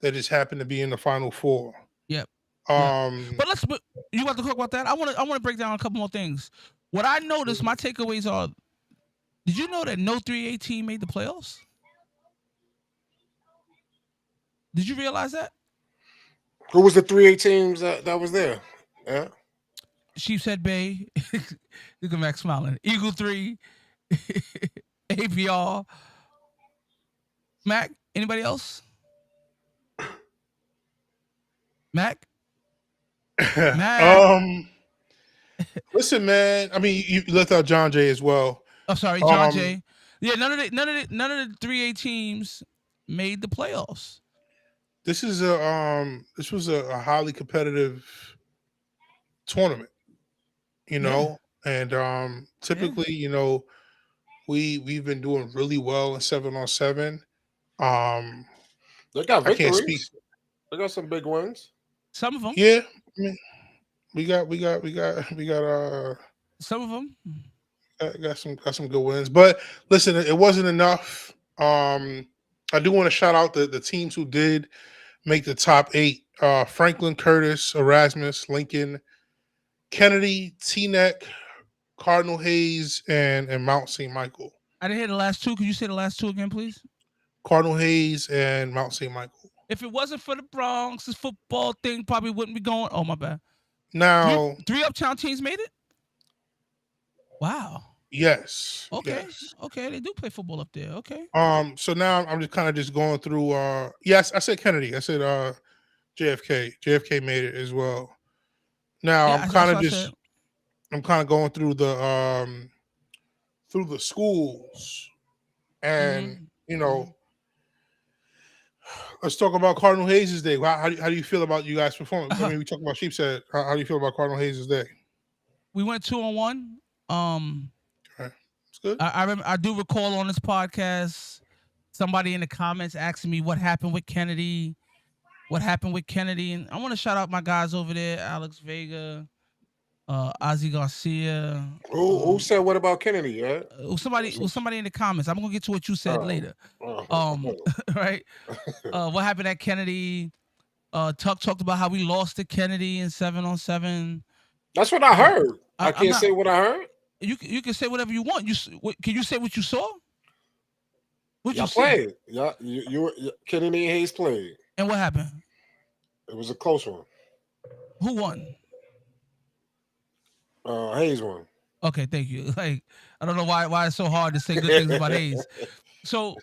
that just happened to be in the Final Four. Yep, yep. Um, But you want to talk about that? I want to break down a couple more things. What I noticed, my takeaways are: did you know that no 3A team made the playoffs? Did you realize that? Who was the 3A teams that was there? Yeah. Sheepshead Bay. Look at Max smiling. Eagle 3, APR. Mac, anybody else? Mac? Mac. um, listen, man. I mean, you left out John Jay as well. Oh, sorry, John Um, Jay. Yeah, none of the 3A teams made the playoffs. this was a highly competitive tournament, Yeah, and yeah. typically, we've been doing really well in 7-on-7. Um, They got I can't speak. victories. They got some big wins. Some of them. Yeah, I mean, we got Some of them. got some good wins, but listen, it wasn't enough. I do want to shout out the teams who did make the top eight: Franklin, Curtis, Erasmus, Lincoln, Kennedy, Teaneck, Cardinal Hayes, and Mount St. Michael. I didn't hear the last two. Could you say the last two again, please? Cardinal Hayes and Mount St. Michael. If it wasn't for the Bronx, this football thing probably wouldn't be going. Oh, my bad. Three, Now, three uptown teams made it? Wow. yes, Okay. yes. Okay. They do play football up there. Okay. So now I'm just kind of just going through. Yes, I said Kennedy. I said JFK. JFK made it as well. Now Yeah, that's what I said. I'm kind of going through the schools, and Mhm. Mhm. Let's talk about Cardinal Hayes' day. How do you feel about you guys' performance? I mean, we talked about Sheepshead. How do you feel about Cardinal Hayes' day? We went 2-1. Okay. It's good. I do recall on this podcast somebody in the comments asking me what happened with Kennedy. What happened with Kennedy? And I want to shout out my guys over there, Alex Vega, Ozzy Garcia. Who said what about Kennedy? Yeah. Somebody in the comments. I'm gonna get to what you said later. Oh. Right. What happened at Kennedy? Tuck talked about how we lost to Kennedy in 7-on-7. That's what I heard. I can't not, say what I heard. You can say whatever you want. Can you say what you saw? What Y'all you see? played. Yeah, you Kennedy and Hayes played. And what happened? It was a close one. Who won? Hayes won. Okay, thank you. Like, I don't know why it's so hard to say good things about Hayes. So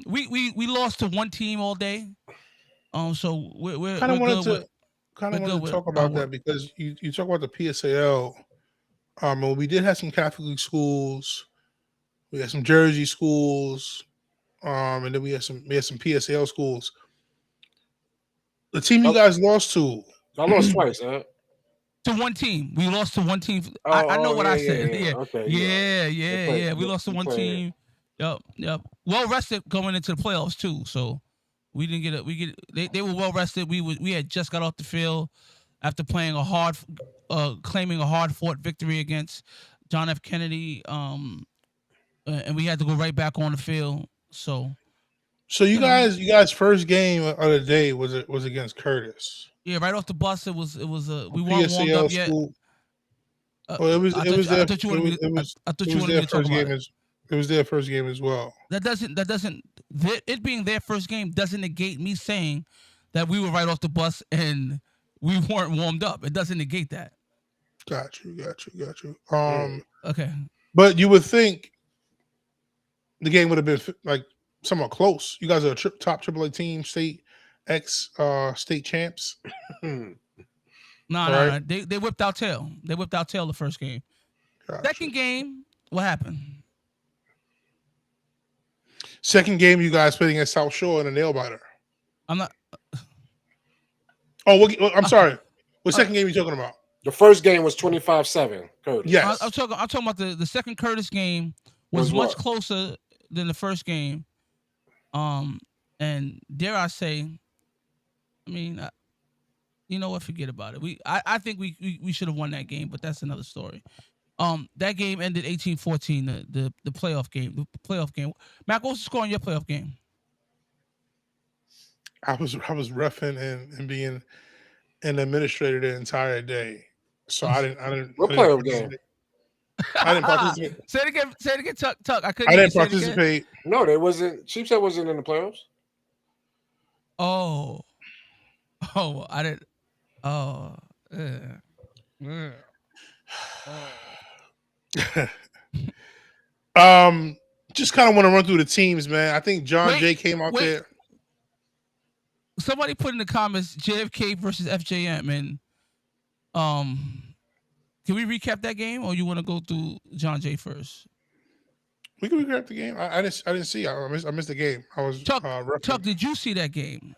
we lost to one team all day. So we're kind of wanted good to talk about that because you talk about the PSAL. And we did have some Catholic schools, we had some Jersey schools, and then we had some PSAL schools. The team you guys lost to, I lost twice, huh? To one team. We lost to one team. I know what I said. Yeah. Okay. Yeah. We lost to one team. Yep. Well rested going into the playoffs too. So we didn't get it. They were well rested. We had just got off the field after playing claiming a hard fought victory against John F. Kennedy. And we had to go right back on the field. So you guys' first game of the day was against Curtis. Yeah, right off the bus, it was we weren't warmed up yet. Well, it was their first game. It was their first game as well. It being their first game doesn't negate me saying that we were right off the bus and we weren't warmed up. It doesn't negate that. Got you. Okay. But you would think the game would have been like somewhat close. You guys are a top AAA team, state champs. No. They whipped out tail. They whipped out tail the first game. Gotcha. Second game, what happened? Second game, you guys playing against South Shore in a nail biter. I'm not. I'm sorry. What second game are you talking about? The first game was 25-7. Curtis. Yes. I'm talking about the second Curtis game was much closer than the first game. And dare I say, I mean, you know what? Forget about it. I think we should have won that game, but that's another story. That game ended 18-14. The playoff game. Mac, what was the score in your playoff game? I was roughing and being an administrator the entire day, so I didn't. What playoff game? I didn't participate. Say it again, Tuck. I couldn't. I didn't participate. No, there wasn't. Sheepshead wasn't in the playoffs. Oh, I didn't. Oh, yeah. Just kind of want to run through the teams, man. I think John Jay came out there. Somebody put in the comments JFK versus FJM, and can we recap that game, or you want to go through John Jay first? We can recap the game. I didn't see. I missed the game. I was Chuck. Did you see that game?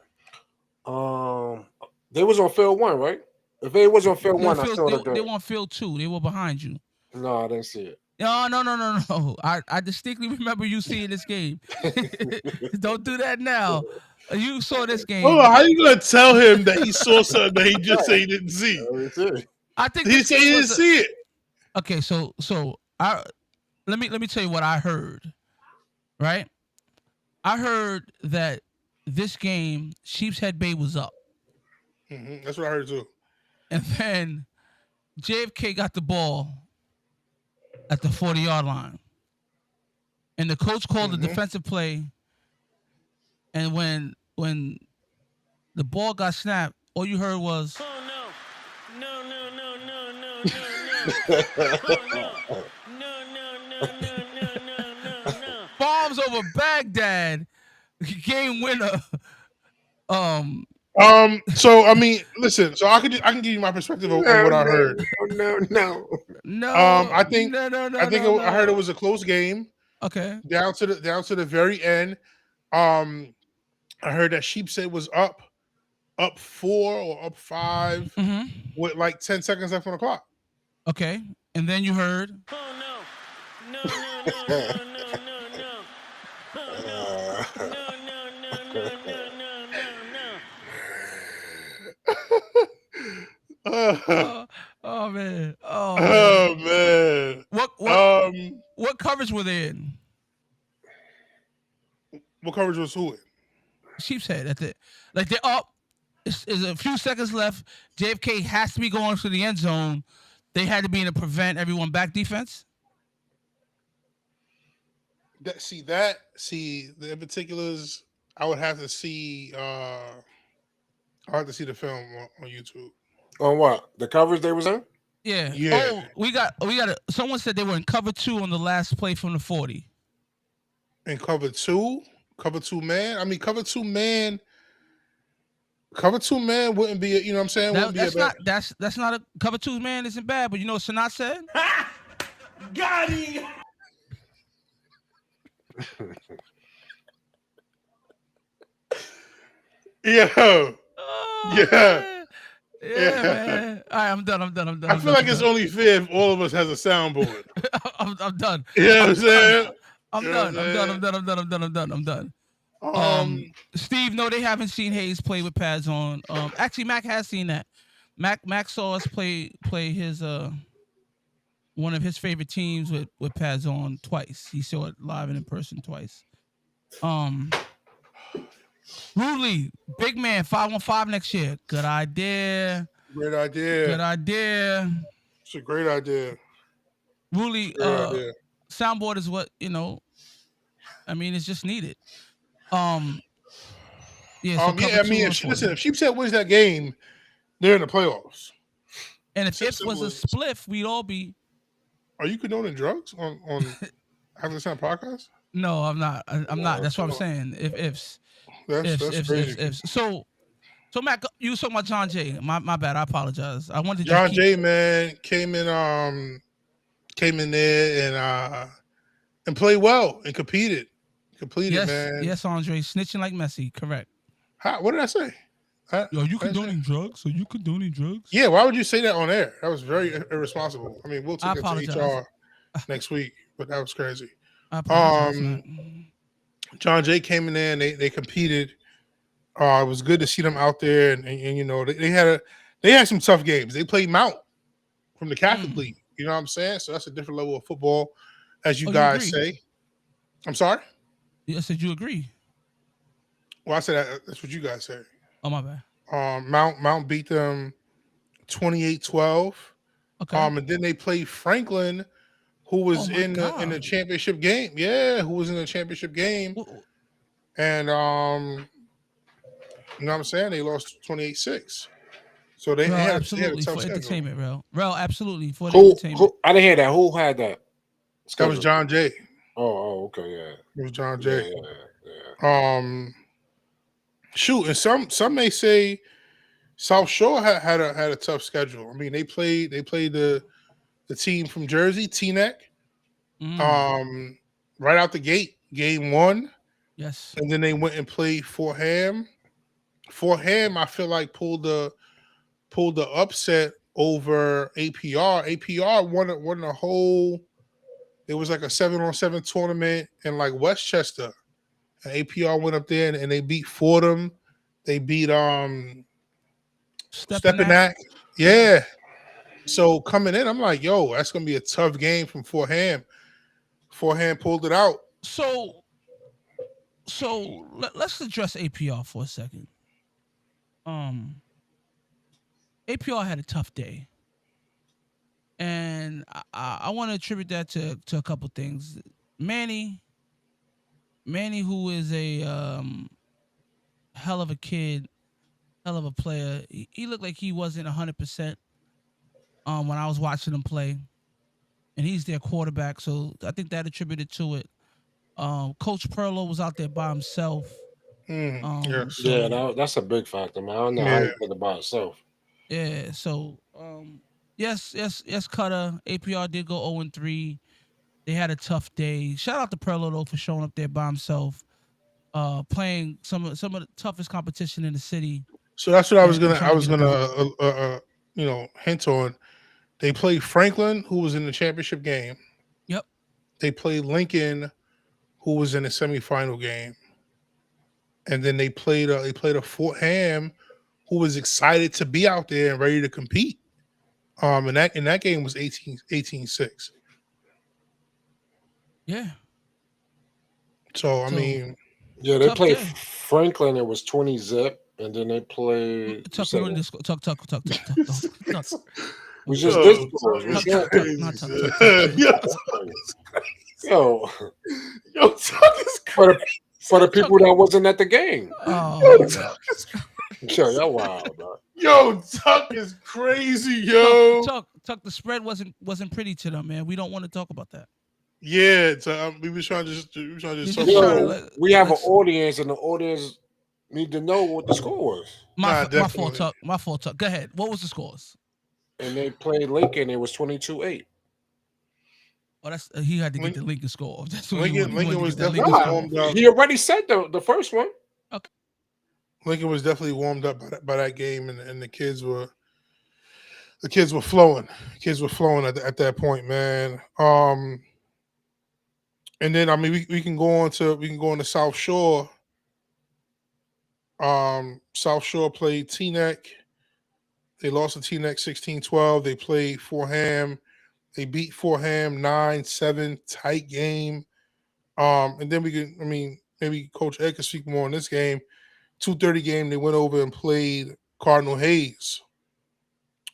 They was on field 1, right? If they was on field 1, I saw it. They were on field 2. They were behind you. No, I didn't see it. No. I distinctly remember you seeing this game. Don't do that now. You saw this game. Oh, how are you gonna tell him that he saw something that he just said he didn't see? I think he said he didn't see it. Okay, so let me tell you what I heard. Right, I heard that this game Sheepshead Bay was up. Mm-hmm. That's what I heard too. And then JFK got the ball at the 40-yard line, and the coach called the defensive play. And when the ball got snapped, all you heard was, "Oh no. Bombs over Baghdad, game winner." So I mean, listen. So I can give you my perspective of what I heard. No. I think I heard it was a close game. Okay. Down to the very end. I heard that Sheepshead was up 4 or up 5 Mm-hmm. with like 10 seconds left on the clock. Okay. And then you heard. Oh no. No, no, no, no, no, no, no. Oh no. No, no, no, no, no, no, no, no. uh, Oh, oh man. Oh man. oh man. What what Um, what coverage were they in? what coverage was who in? Sheep's head. That's it. Like they're up. It's a few seconds left. JFK has to be going to the end zone. They had to be in a prevent everyone back defense. See the particulars. I would have to see. I have to see the film on YouTube. On what? The coverage they was in? Yeah. Yeah. Oh, we got someone said they were in cover 2 on the last play from the 40. And cover two man. I mean, cover two man wouldn't be. You know what I'm saying? Wouldn't be a That's bad. not that's not a cover 2 man isn't bad, but you know what Sanat said? Got him. Yeah. Oh, Yeah. man. Yeah, Yeah. man. All right, I'm done. I feel like it's only fair if all of us has a soundboard. I'm done. You know what I'm saying? I'm You know done. what I'm done. Um, Steve, no, they haven't seen Hayes play with pads on. Actually, Mac has seen that. Mac saw us play his one of his favorite teams with pads on twice. He saw it live and in person twice. Rudely, big man, 515 next year. Good idea. great idea. Good idea. It's a great idea. Rudely, Great idea. soundboard is what I mean, it's just needed. Yeah. So Yeah. I mean, if Sheepshead wins that game, they're in the playoffs. and if It's it was a spliff, we'd all be. Are you condoning drugs on After the Sound podcast? No, I'm not. I'm not. That's what I'm oh. saying. If That's crazy. so Mac, you was talking about John Jay. My bad. I apologize. I wanted to John Jay, man, came in there and played well and competed. Completed, yes, man. yes, Andre, snitching like Messi. Correct. What did I say? Yo, you condoning drugs? Are you condoning drugs? Yeah, why would you say that on air? That was very irresponsible. I mean, we'll I take it apologize. to HR next week, but that was crazy. I apologize. Mac. John Jay came in there and they competed. It was good to see them out there, and you know they had some tough games. They played Mount from the Catholic League. You know what I'm saying? So that's a different level of football, as you guys agree? say. I'm sorry. I said you agree. Well, I said that's what you guys say. Oh my bad. Mount beat them 28-12. Okay. And then they played Franklin, who was in the championship game. Yeah, who was in the championship game. And you know what I'm saying? They lost 28-6. So they had a tough for schedule. entertainment, Rel, absolutely for Who, entertainment. I didn't hear that. Who had that? That was John Jay. Oh, okay, yeah. It was John Jay. Yeah. Shoot, and some may say South Shore had a tough schedule. I mean, they played the team from Jersey, Teaneck. Right out the gate, game 1. Yes. And then they went and played Fort Ham. Fort Ham, I feel like pulled the upset over APR. APR won a whole. It was like a 7-on-7 tournament in like Westchester. And APR went up there and they beat Fordham. They beat Stepinac. Yeah. So coming in, I'm like, yo, that's gonna be a tough game from Fort Ham. Fort Ham pulled it out. So let's address APR for a second. APR had a tough day, and I want to attribute that to a couple things. Manny, who is a hell of a kid, hell of a player. He looked like he wasn't 100% when I was watching him play, and he's their quarterback. So I think that attributed to it. Coach Perlo was out there by himself. Yes. Yeah, that's a big factor, man. I don't know how he put it by himself. Yeah, so yes, Cutter. APR did go 0-3. They had a tough day. Shout out to Perlo though for showing up there by himself. playing some of the toughest competition in the city So that's what I was and gonna trying to get it done. hint on. They played Franklin, who was in the championship game. Yep. They played Lincoln, who was in the semifinal game, and then they played a Fort Ham, who was excited to be out there and ready to compete. And that game was 18-6. Yeah. So I So mean, Yeah, they tough played game. Franklin. It was 20 zip, and then they played. You Tuck, we said don't need what? to tuck. We Don't- just did yo, scores. Tuck We is Tuck, said tuck, tuck, not crazy. tuck, tuck, tuck, tuck, Yo, tuck. Tuck is crazy. yo Yo, Tuck is for the crazy. for the Tuck, people that wasn't at the game. oh Yo, my god. Tuck is crazy. Yo, y'all wild, dog. Yo, Tuck is crazy, Tuck, yo. tuck. The spread wasn't pretty to them, man. We don't want to talk about that. Yeah, we were trying to just You're talk just trying to about. Yo, we have an let's. audience, and the audience need to know what the score was. Nah, My fault, definitely. Tuck. My fault, Tuck. Go ahead. What was the scores? And they played Lincoln. It was 22-8. Oh, that's he had to get Link, the Lincoln score. That's what he wanted. Lincoln, He wanted Lincoln to was get that definitely Lincoln score. warmed up. He already said the first one. Okay. Lincoln was definitely warmed up by that game, and the kids were flowing. Kids were flowing at that point, man. And then I mean we can go on to South Shore. South Shore played Teaneck. They lost to Teaneck 16-12. They played Forham. They beat Forham 9-7. Tight game. And then maybe Coach Ed can speak more on this game. 2:30 game. They went over and played Cardinal Hayes.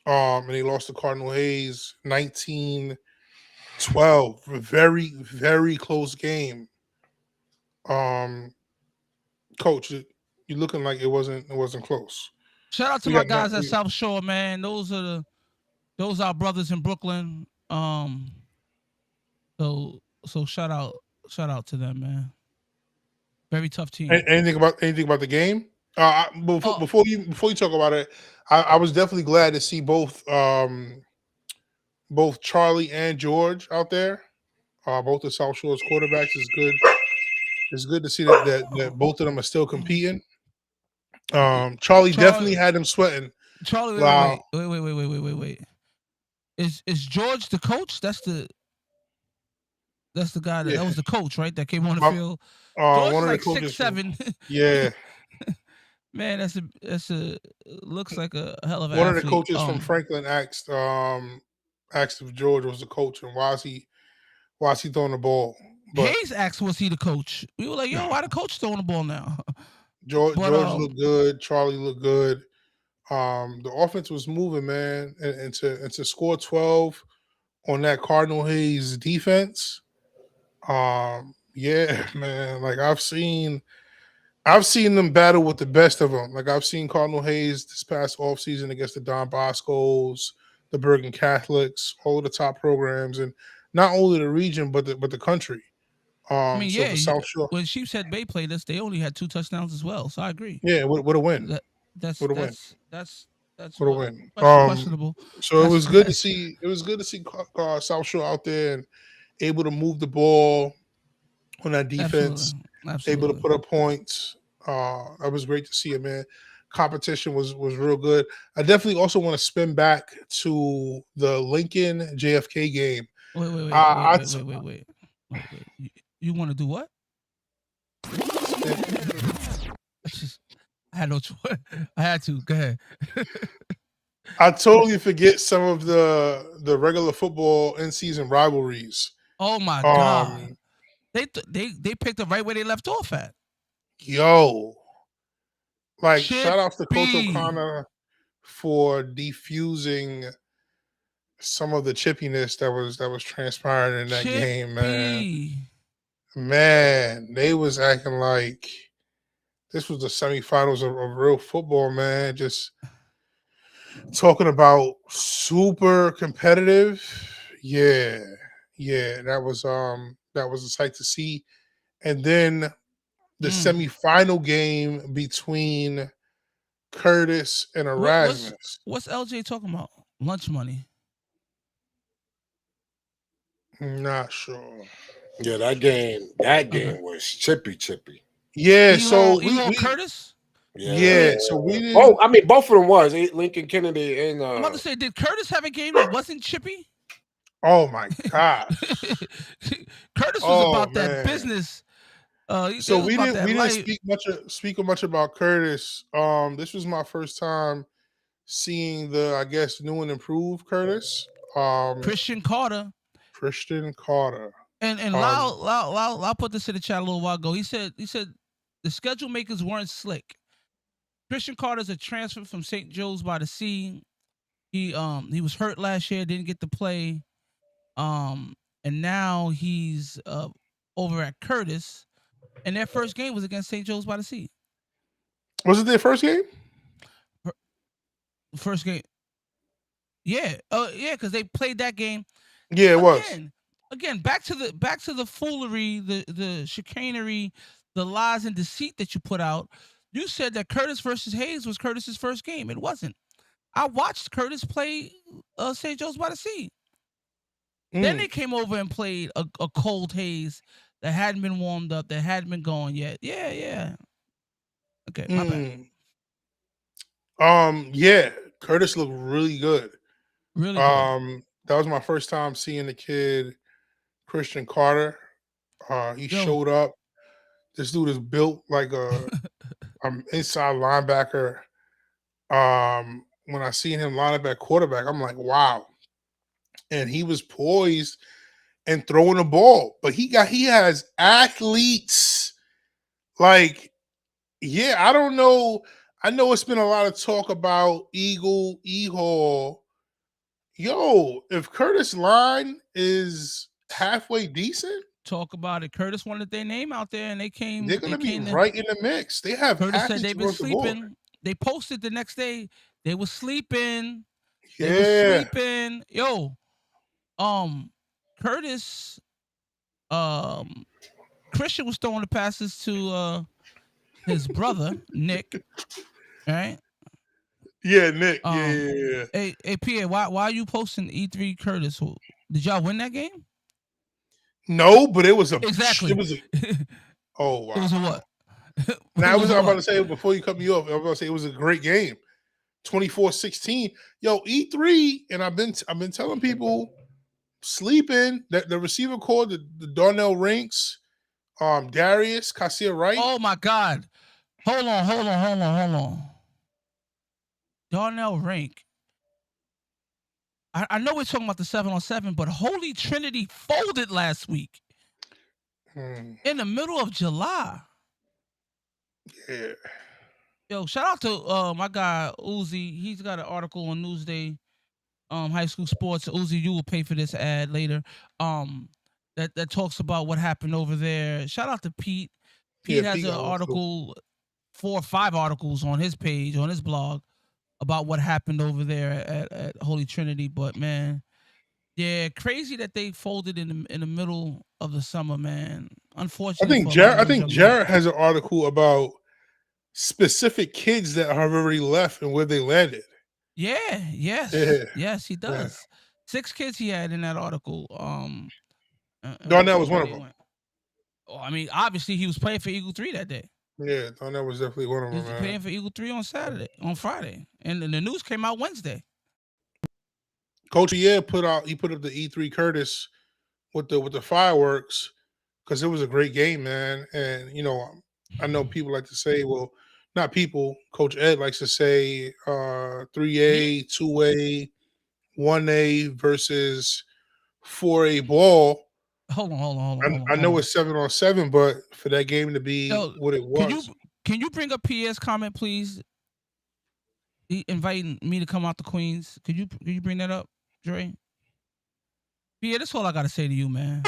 And they lost to Cardinal Hayes 19-12. Very, very close game. Um, Coach, you're looking like it wasn't close. Shout out to We my got guys at South Shore, man. Those are our brothers in Brooklyn. So shout out to them, man. Very tough team. anything about the game. Before, Oh, before you talk about it, I was definitely glad to see both Charlie and George out there. Both the South Shore's quarterbacks is good. It's good to see that both of them are still competing. Charlie Charlie, definitely had him sweating. Charlie, Wow. wait. Is George the coach? That's the guy that Yeah. was the coach, right? That came on the My- field. George One is of the like coaches. 6'7". Yeah. Man, that's a looks like a hell of an One of the athlete. coaches from Franklin asked if George was the coach and why is he throwing the ball. But Hayes asked, was he the coach? We were like, yo, why the coach throwing the ball now? George But looked good. Charlie looked good. The offense was moving, man, and to score 12 on that Cardinal Hayes defense. Yeah, man. Like I've seen them battle with the best of them. Like I've seen Cardinal Hayes this past offseason against the Don Boscos, the Bergen Catholics, all of the top programs, and not only the region but the country. I mean, So yeah, for South Shore, when Sheepshead Bay played us, they only had 2 touchdowns as well. So I agree. yeah, what a win. That that's What a win. that's that's that's What a win. questionable. So it That's was good to see. It was good to see South Shore out there and able to move the ball on that defense, able to absolutely. put up points. That was great to see it, man. Competition was real good. I definitely also want to spin back to the Lincoln JFK game. I Wait. You want to do what? I had no choice. I had to. Go ahead. I totally forget some of the regular football in season rivalries. Oh my god. They picked up right where they left off at. Yo, like shout out to Coach Chippy. O'Connor for defusing some of the chippiness that was transpiring in that game, man. Chippy. Man, they was acting like this was the semifinals of real football, man. Just talking about super competitive. Yeah, that was a sight to see. And then the semifinal game between Curtis and Erasmus. What's LJ talking about? Lunch money. Not sure. Yeah, that game was chippy. Yeah, so Elon we Curtis. Yeah. yeah, Did so we Oh, didn't. I mean, both of them was Lincoln Kennedy and I'm about to say, did Curtis have a game that wasn't chippy? Oh my gosh. Curtis was Oh about that man. business. So It was about that we didn't life. speak much about Curtis. This was my first time seeing the, I guess, new and improved Curtis. Um, Christian Carter. Christian Carter. And Um, Lau put this in the chat a little while ago. He said the schedule makers weren't slick. Christian Carter's a transfer from St. Joe's by the Sea. He was hurt last year, didn't get to play. Um and now he's over at Curtis. And their first game was against St. Joe's by the Sea. was it their first game? First game. Yeah. Yeah, because they played that game Yeah, it was. again, back to the foolery, the chicanery, the lies and deceit that you put out. You said that Curtis versus Hayes was Curtis's first game. It wasn't. I watched Curtis play St. Joe's by the Sea. Then they came over and played a cold Hayes that hadn't been warmed up, that hadn't been going yet. Yeah, yeah. Okay, my bad. Yeah, Curtis looked really good. Really good. That was my first time seeing the kid Christian Carter. He Yo, showed up. This dude is built like a inside linebacker. When I seen him line up at quarterback, I'm like, wow. And he was poised and throwing the ball, but he has athletes. Like, yeah, I don't know. I know it's been a lot of talk about Eagle, E-Hall. Yo, if Curtis Line is halfway decent, talk about it. Curtis wanted their name out there, and they came. they're They gonna be came to right in the mix. They have Curtis said athletes they've been across the board. sleeping. They posted the next day. They were sleeping. They were Yeah. sleeping. Yo, Curtis, Christian was throwing the passes to his brother Nick. Right? Yeah, Nick. Yeah. Hey, Pierre, why are you posting E3 Curtis? Did y'all win that game? No, but it was a Exactly. It was a oh wow. It was a what? Now I was about to say before you cut me off, I was about to say it was a great game. 24-16. Yo, E3, and I've been telling people sleeping that the receiver called the Darnell Rinks, Darius Kasia Wright. Oh my God. Hold on. Darnell Rink. I know we're talking about the 7-on-7, but Holy Trinity folded last week in the middle of July. Yeah. Yo, shout out to my guy Uzi. He's got an article on Newsday, High School Sports. Uzi, you will pay for this ad later. That talks about what happened over there. Shout out to Pete. Pete has an article, 4 or 5 articles on his page, on his blog, about what happened over there at Holy Trinity. But man, yeah, crazy that they folded in the middle of the summer, man. Unfortunately, I think Jared has an article about specific kids that have already left and where they landed. Yes, he does. 6 kids he had in that article. Darnell was one of them. Oh, I mean, obviously he was playing for Eagle 3 that day. Yeah, Darnell was definitely one of them. He was playing for Eagle 3 on Friday, and the news came out Wednesday. Coach put up the E3 Curtis with the fireworks because it was a great game, man. And I know people like to say, well, not people. Coach Ed likes to say 3A, 2A, 1A versus 4A ball. Hold on. I know it's 7-on-7, but for that game to be what it was. Can you bring up P.S. comment, please? He inviting me to come out to Queens. Could you bring that up, Dre? Yeah, that's all I gotta say to you, man.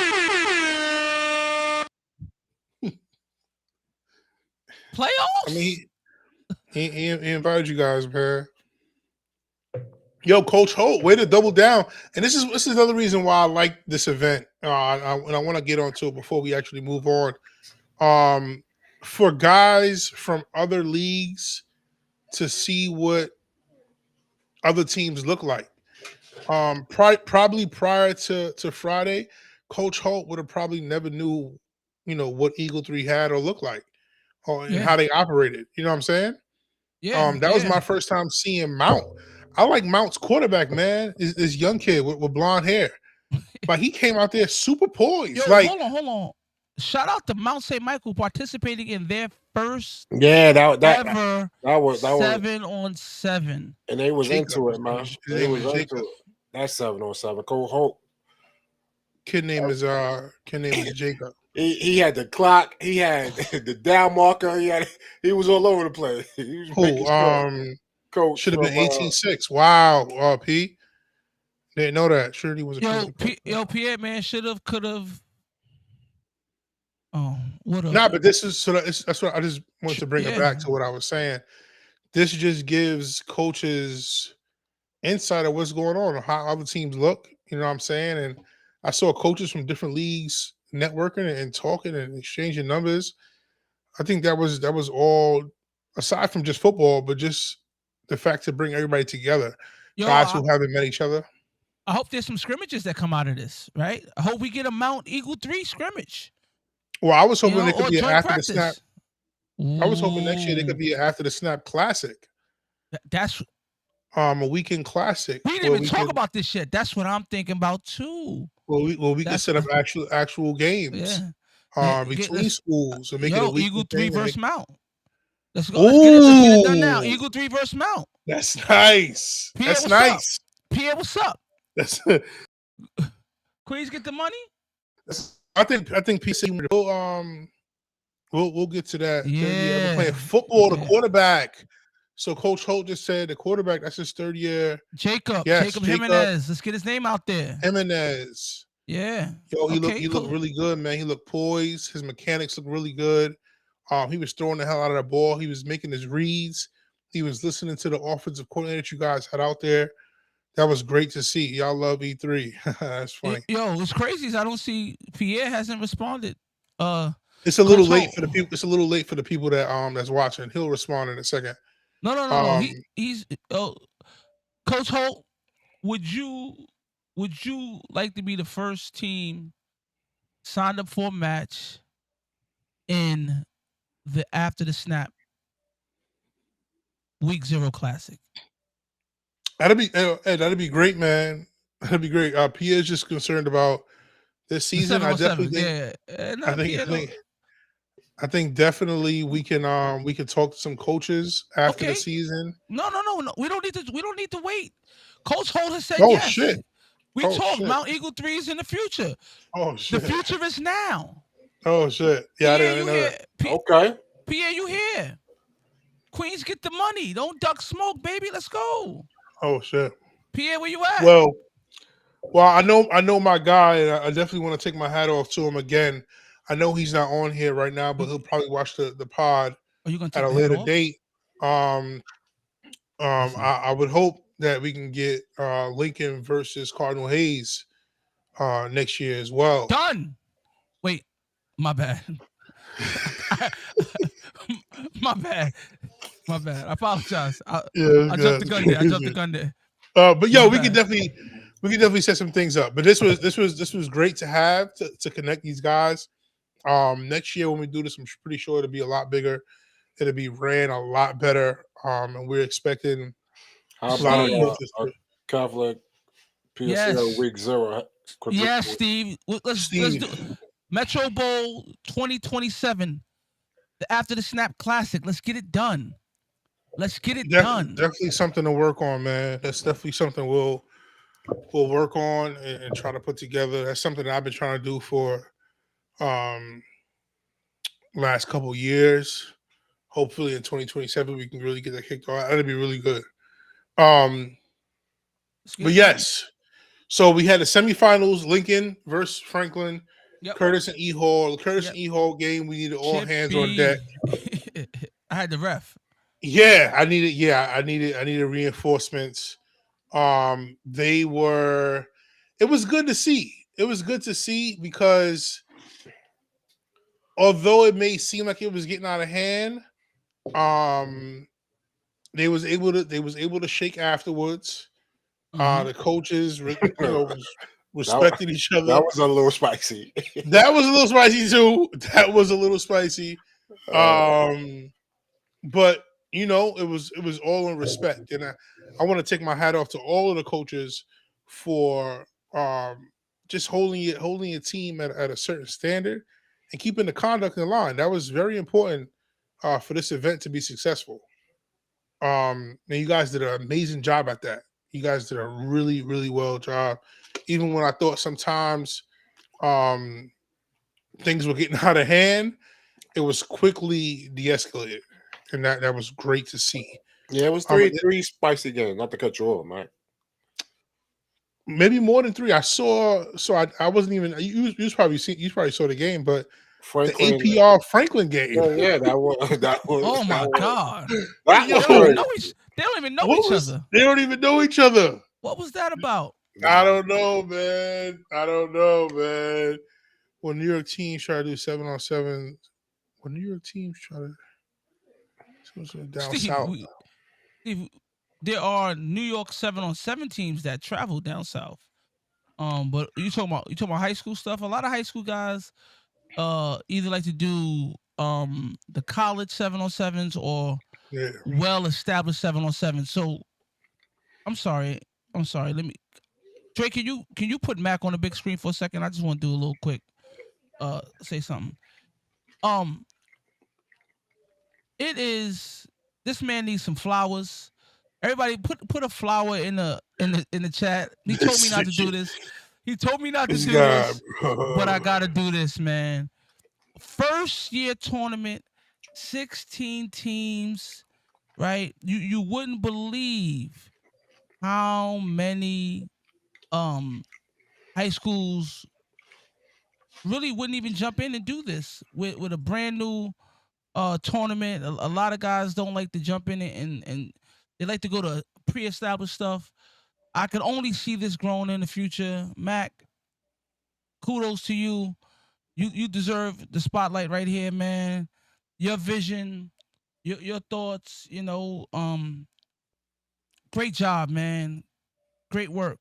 Playoffs? I mean, he invited you guys, man. Yo, Coach Holt, way to double down. And this is another reason why I like this event. And I want to get onto it before we actually move on. For guys from other leagues to see what other teams look like. Probably prior to Friday, Coach Holt would have probably never knew, what Eagle 3 had or looked like. and Yeah. how they operated. You know what I'm saying? Yeah. That was my first time seeing Mount. I like Mount's quarterback, man. This young kid with blonde hair. Like he came out there super poised. Yo, Like hold on. Shout out to Mount St. Michael participating in their first Yeah, that ever was 7-on-7. and they was Jacob. into it, man. His They name was is into Jacob. it. That's 7-on-7. Cole Holt. Kid name is Jacob. He had the clock. He had the down marker. He was all over the place. He was making sure. Who Coach should have been from, 18-6. Wow, P. Didn't know that. Sure, he was a physical player. Pierre, man, should have, could have. Oh, what up? Nah, but this is that's what I just wanted to bring it back Yeah. to what I was saying. This just gives coaches insight of what's going on, how other teams look. You know what I'm saying? And I saw coaches from different leagues networking and talking and exchanging numbers. I think that was all aside from just football, but just the fact to bring everybody together, Yo, guys who haven't met each other. I hope there's some scrimmages that come out of this, right? I hope we get a Mount Eagle 3 scrimmage. Well, I was hoping You know, it could or be an joint after practice. the snap. I was hoping next year they Ooh. could be an after the snap classic, That's a weekend classic. we didn't even talk about this shit. That's what I'm thinking about too. Well, we can That's- set up actual games Yeah. between schools and make it a weekend Eagle 3 thing. versus Mount. Let's go. Let's get it done now. Eagle 3 versus Mount. That's nice. Pierre, That's what's nice. Pierre, what's up? That's. Queens get the money? I think PC we'll get to that. Yeah. We're playing football. The Yeah. quarterback. So Coach Holt just said the quarterback. That's his third year. Jacob Jacob Jimenez. Let's get his name out there. Jimenez. Yeah. Yo, he Okay, looked really good, man. He looked poised. His mechanics looked really good. He was throwing the hell out of the ball. He was making his reads. He was listening to the offensive coordinator that you guys had out there. That was great to see. Y'all love E3. That's funny. Yo, what's crazy is I don't see Pierre hasn't responded. It's a little Coach late Holt. for the people. It's a little late for the people that that's watching. He'll respond in a second. No. He's Coach Holt. Would you like to be the first team signed up for a match in the after the snap week 0 classic? That'd be great, man. That'd be great. Pierre's just concerned about this season. I definitely think. I think definitely we can talk to some coaches after the season. No. We don't need to wait. Coach Holt has said Oh yes. shit. We talk Mount Eagle 3s in the future. Oh shit. The future is now. Oh shit. Yeah, I Pierre, didn't you know here? that. Okay. Pierre, you here? Queens get the money. Don't duck smoke, baby. Let's go. Oh shit. Pierre, where you at? Well, I know my guy, and I definitely want to take my hat off to him again. I know he's not on here right now, but he'll probably watch the pod Are you gonna at take a the hat later off? date. I would hope that we can get Lincoln versus Cardinal Hayes next year as well. Done. Wait, my bad. my bad. I apologize. I jumped the gun there. But yo, we can definitely set some things up. But this was great to have to connect these guys. Next year when we do this, I'm pretty sure it'll be a lot bigger. It'll be ran a lot better. And we're expecting How about a Catholic PSL week 0? Yes, Steve. Let's do Metro Bowl 2027. The After the Snap Classic. Let's get it done. Done. Definitely something to work on, man. That's definitely something we'll work on and try to put together. That's something that I've been trying to do for last couple years. Hopefully in 2027 we can really get that kicked off. That'd be really good. But yes. So we had the semifinals, Lincoln versus Franklin, Curtis and E Hall. The Curtis and E Hall game, we needed all hands on deck. I had the ref. Yeah, I needed reinforcements. It was good to see. It was good to see because although it may seem like it was getting out of hand, they was able to shake afterwards. The coaches, respected each other. That was a little spicy. That was a little spicy too. But it was all in respect, and I want to take my hat off to all of the coaches for just holding a team at a certain standard and keeping the conduct in line. That was very important for this event to be successful. And you guys did an amazing job at that. You guys did a really, really well job. Even when I thought sometimes um, things were getting out of hand, it was quickly de-escalated, and that was great to see. Yeah, it was Um, three spicy games. Not to cut you off, man. maybe more than three. I saw. So I wasn't even. You probably saw the game, but the Franklin. APR Franklin game. Yeah, that was that was. Oh that my was, God. that Yo, was crazy. They don't even know what each was? other. They don't even know each other. What was that about? I Nah. don't know, man. I don't know, man. When New York teams try to do 7-on-7, when New York teams try to down Steve, south. Steve, there are New York 7-on-7 teams that travel down south. But you talking about high school stuff? A lot of high school guys either like to do the college 7-on-7s or Yeah. well established 7-on-7. So I'm sorry. Let me Drake, can you put Mac on the big screen for a second? I just want to do a little quick say something. Um it is this man needs some flowers. Everybody put a flower in the chat. He told me not to do this. He told me not to This do guy, this, but I gotta do this, man. First year tournament, 16 teams, right? You wouldn't believe how many high schools really wouldn't even jump in and do this with a brand new tournament. A lot of guys don't like to jump in and they like to go to pre-established stuff. I could only see this growing in the future. Mac, kudos to you. You deserve the spotlight right here, man. Your vision, your thoughts, great job, man. Great work.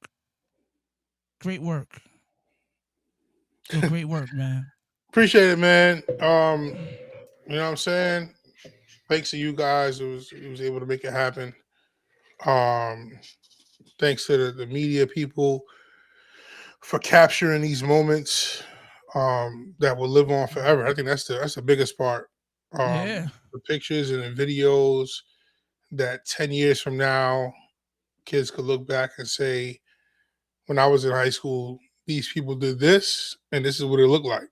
Great work. Great work, man. appreciate it, man. You know what I'm saying? Thanks to you guys, it was able to make it happen. Um, thanks to the media people for capturing these moments that will live on forever. I think that's the biggest part. Yeah. The pictures and the videos that 10 years from now, kids could look back and say, when I was in high school, these people did this, and this is what it looked like.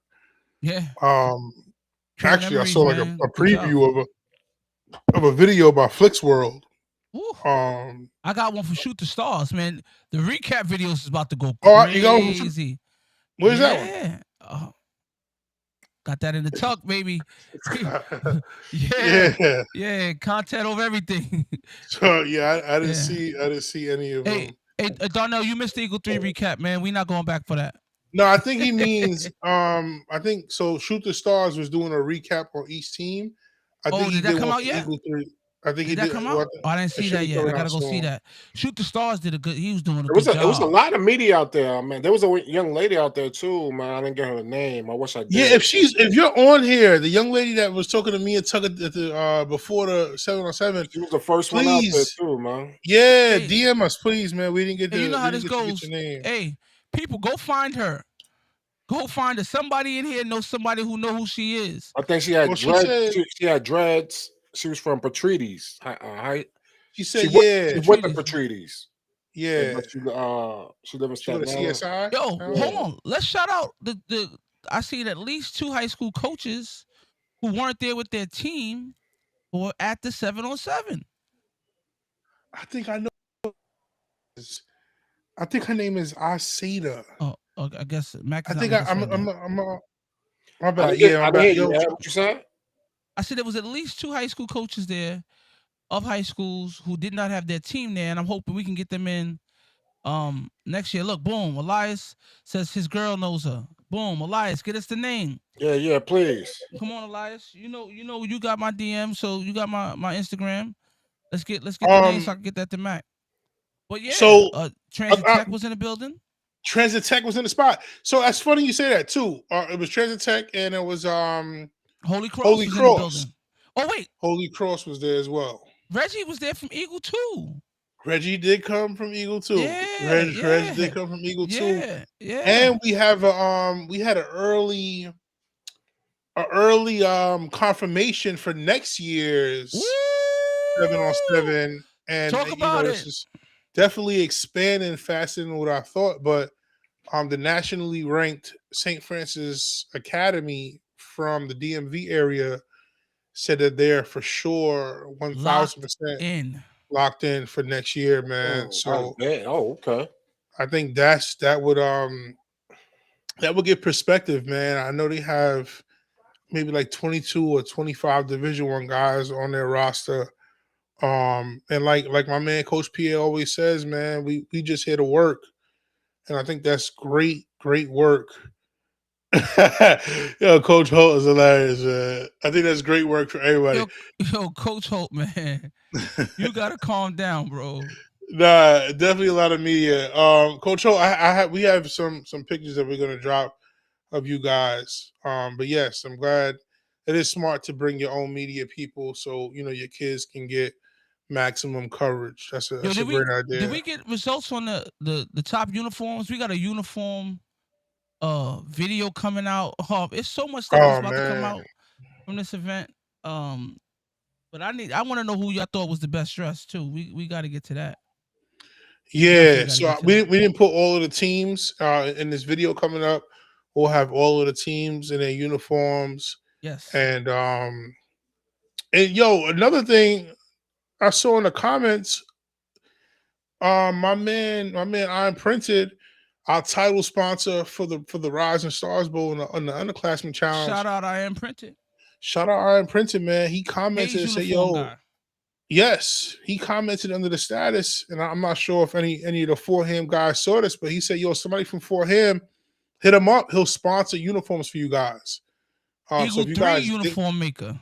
Yeah. Um, Create actually, I memories, saw like man. a Good job. preview of a video by Flicks World. Woo. Um, I got one for Shoot the Stars, man. The recap videos is about to go oh, you got one crazy. where's that one? Yeah. Got that in the tuck, baby. Yeah. Yeah. Content over everything. So yeah, I didn't Yeah. see any of Hey, them. hey, Darnell, you missed the Eagle 3 recap, man. We not going back for that. No, I think he means I think so. Shoot the Stars was doing a recap on each team. I think he Did that did come one out for yet? Eagle 3. I think he Did that did. come well, out? Oh, I didn't see should that be yet. I coming gotta out go see soon. that. Shoot the Stars did a good. He was doing a It good was job. a lot of media out there, man. There was a young lady out there too, man. I didn't get her name. I wish I did. Yeah, if you're on here, the young lady that was talking to me and Tuck at the before the 7-on-7, She was the first one out there please, too, man. yeah, Hey. DM us, please, man. We didn't get Hey, you know how to this get goes. your name. Hey, people, go find her. Go find her. Somebody in here knows somebody who know who she is. I think she had Well, she dreads. said- She had dreads. She was from Patrides. She said, She yeah, went to Patrides. yeah. But she live in She go to Staten Island. CSI. Yo, Oh. hold on. Let's shout out the. I seen at least 2 high school coaches who weren't there with their team who were at the 7-on-7. I think I know. I think her name is Asada. Oh, okay, I guess Mac. I Is think not I'm. looking for it. My I bad. didn't Yeah, my bad. hear Yo, you. What you said? I said there was at least 2 high school coaches there of high schools who did not have their team there, and I'm hoping we can get them in next year. Look, boom, Elias says his girl knows her. Boom, Elias, get us the name. Yeah, please. Come on, Elias. You know you got my DM, so you got my Instagram. Let's get the name so I can get that to Mac. But yeah, So, Transit Tech was in the building. Transit Tech was in the spot. So that's funny you say that too. It was Transit Tech and it was Holy Cross Holy was in the Cross. building. Oh wait, Holy Cross was there as well. Reggie was there from Eagle too. Reggie did come from Eagle too. Yeah, Reg did yeah, come from Eagle too. yeah, yeah. And we had an early confirmation for next Woo! year's 7-on-7, and Talk about this it. is definitely expanding faster than what I thought. But the nationally ranked St. Francis Academy from the DMV area said that they're for sure Locked 1,000% in. locked in for next year, man. Oh, that's So bad. Oh, okay. I think that would give perspective, man. I know they have maybe like 22 or 25 Division 1 guys on their roster. And like my man Coach Pierre always says, man, we just here to work. And I think that's great work. Yo, Coach Holt is hilarious, man. I think that's great work for everybody. Yo, yo, Coach Hope, man. You gotta calm down, bro. Nah, definitely a lot of media. Coach Holt, we have some pictures that we're gonna drop of you guys. But yes, I'm glad it is smart to bring your own media people so your kids can get maximum coverage. That's a Yo, that's a great did idea. we get results on the top uniforms? We got a uniform video coming out. Oh, it's so much stuff that's Oh about to come man. out from this event. Um, but I want to know who y'all thought was the best dressed too. We got to get to that. We definitely Yeah, got to so get to we that. we didn't put all of the teams in this video coming up. We'll have all of the teams in their uniforms, Yes. and yo, another thing I saw in the comments, my man Iron Printed, our title sponsor for the Rising Stars Bowl on the Underclassmen Shout Challenge. out I Am Printed. Shout out Iron Printed, man. He commented Hayes and said, uniform "Yo, guy. yes." He commented under the status, and I'm not sure if any of the Fordham guys saw this, but he said, "Yo, somebody from Fordham, hit him up. He'll sponsor uniforms for you guys." So Eagle if you 3 guys, uniform maker.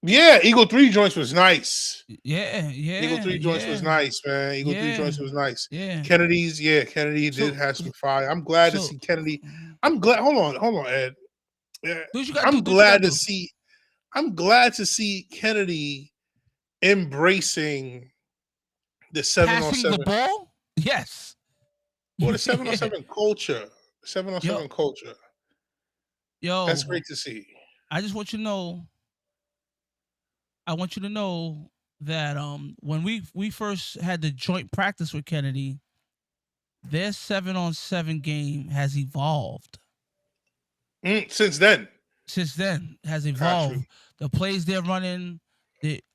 yeah, Eagle 3 joints was nice. Yeah, Eagle yeah, 3 joints was yeah, nice, man. Eagle 3 yeah, joints was nice. yeah. Kennedy did So have some fire. I'm glad to so see Kennedy. I'm glad. Hold on, Ed. Yeah, do what you gotta do, I'm do what you gotta glad to do. see. I'm glad to see Kennedy embracing the seven on Passing the seven ball? Yes. or the seven on Yeah. seven culture. Seven on Yo, seven culture. That's yo, great to see. I just want you to know, I want you to know that when we first had the joint practice with Kennedy, their 7-on-7 game has evolved. Since then, Since then, has evolved. actually, The plays they're running,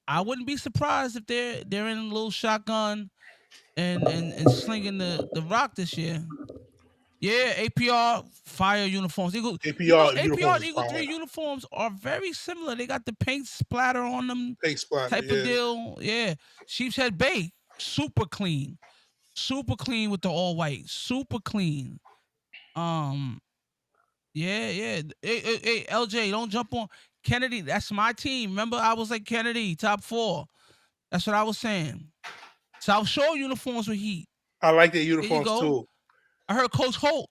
I wouldn't be surprised if they're in a little shotgun and slinging the rock this year. Yeah, APR fire uniforms. Eagle, APR APR uniforms and is Eagle fire. 3 uniforms are very similar. They got the paint splatter on them Fake splatter, type of yeah. deal. Yeah. Sheepshead Bay, super clean. Super clean with the all white. Super clean. Um, yeah, yeah. Hey, LJ, don't jump on Kennedy. That's my team. Remember, I was like Kennedy, top 4. That's what I was saying. South Shore uniforms with heat. I like their There you uniforms go. too. I heard Coach Holt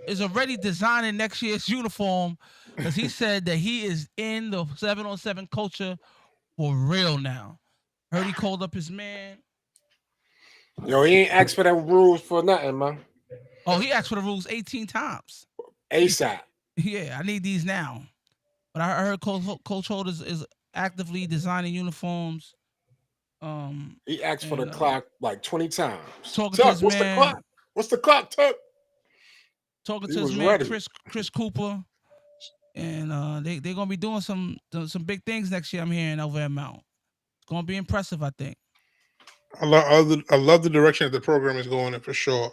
is already designing next year's uniform because he said that he is in the 7-on-7 culture for real now. Heard he called up his man. Yo, he ain't asked for them rules for nothing, man. Oh, he asked for the rules 18 times. ASAP. Yeah, I need these now. But I heard Coach Holt is actively designing uniforms. He asked for the And clock like 20 times. talking to Tuck, his what's the man, clock? What's the clock, Tuck? talking He to his was man ready. Chris Cooper, and they're gonna be doing some big things next year. I'm hearing over at Mount. It's gonna be impressive, I think. I love the direction that the program is going in for sure.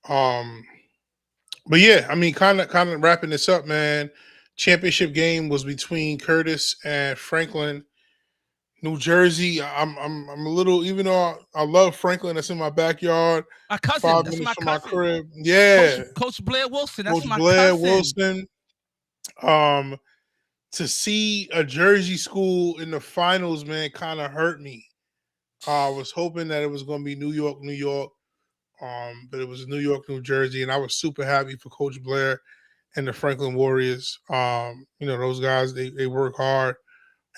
Um, but yeah, I mean, kind of wrapping this up, man. Championship game was between Curtis and Franklin, New Jersey. I'm a little, even though I love Franklin, that's in my backyard, My cousin, 5 that's minutes my from my cousin. crib. Yeah, Coach Blair Wilson, that's Coach my Blair cousin. Wilson. Um, to see a Jersey school in the finals, man, kind of hurt me. I was hoping that it was going to be New York, But it was New York, New Jersey, and I was super happy for Coach Blair and the Franklin Warriors. Those guys they work hard.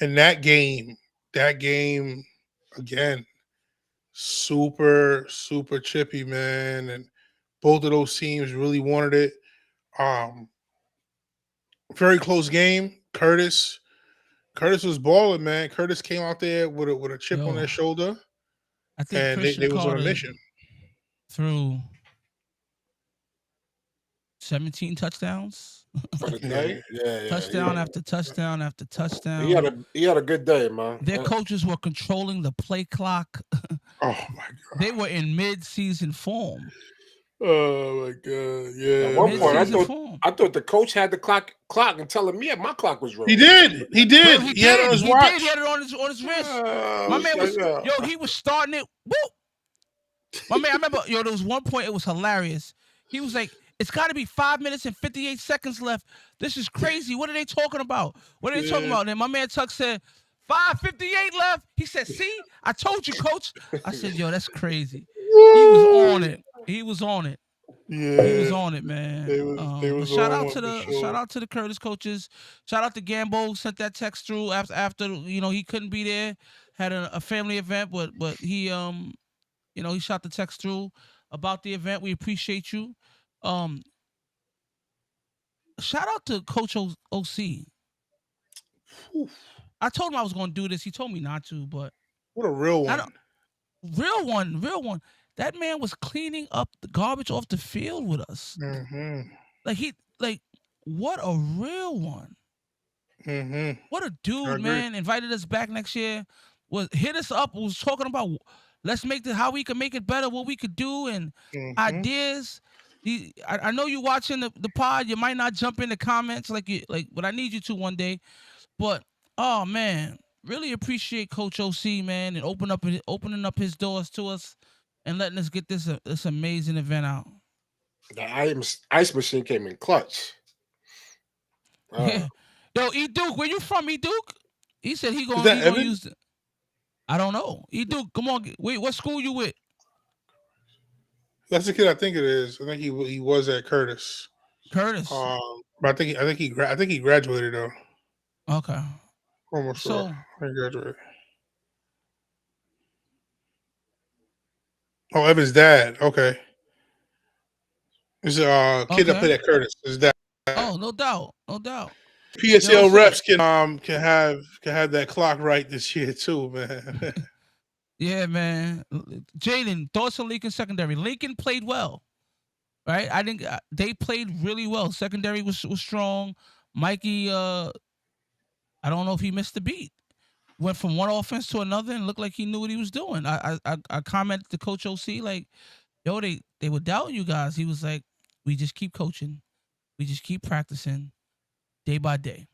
And that game again, super, super chippy, man. And both of those teams really wanted it. Um, Very close game. Curtis was balling, man. Curtis came out there with a chip on Yo, their shoulder, I think and they Christian was on a Carter mission. threw 17 touchdowns, For the Yeah, day. Yeah, yeah. touchdown after touchdown after He had touchdown. a good day, man. Their coaches were controlling the play clock. oh my They were in mid-season form. Oh my god, At yeah, one point, man. Mid-season form. I thought the coach had the clock and telling me my clock was He wrong. did. He did. Bro, he He had it on did. his He did. He watch. had it on his wrist. My It's man like, was he was starting it. Woo! My man, I remember, there was one point, it was hilarious. He was like, it's got to be 5 minutes and 58 seconds left. This is crazy. What are they talking about? What are they talking Yeah. about? And then my man Tuck said, 5:58 left. He said, see, I told you, coach. I said, yo, that's crazy. He was on it. He was on it. Yeah, He was on it, man. they But was shout on out one to for the sure. Curtis coaches. Shout out to Gambo. Sent that text through after he couldn't be there. Had a family event, but he shot the text through about the event. We appreciate you. Um, Shout out to Coach OC. Whew, I told him I was going to do this. He told me not to, but what a real I don't. one. Real one. That man was cleaning up the garbage off the field with us. Mm-hmm. Like what a real one. Mm-hmm. What a I dude, agree. man. Invited us back next year. Was hit us up. Was talking about let's make this how we can make it better, what we could do, and Mm-hmm. ideas. I know you watching the pod. You might not jump in the comments but I need you to one day. But oh man, really appreciate Coach OC, man, and opening up his doors to us and letting us get this amazing event out. the ice machine came in clutch. Yeah. Yo, E Duke, where you from, E Duke? He said Is that he gonna Evan? use the, I don't know. E Duke, come on. Wait, what school you with? That's the kid I think it is. I think he was at Curtis. Curtis. But I think he graduated though. Okay. Almost sure. So I think he graduated. Oh, Evan's dad. Okay. It's a kid that okay. played at Curtis. His dad. Oh, no doubt. No doubt. Yo, PSL so reps can have that clock right this year too, man. yeah, man. Jaden, thoughts on Lincoln secondary. Lincoln played well. Right? I think they played really well. Secondary was strong. Mikey, I don't know if he missed the beat. Went from one offense to another and looked like he knew what he was doing. I commented to Coach OC like, yo, they were doubting you guys. He was like, we just keep coaching, we just keep practicing, day by day.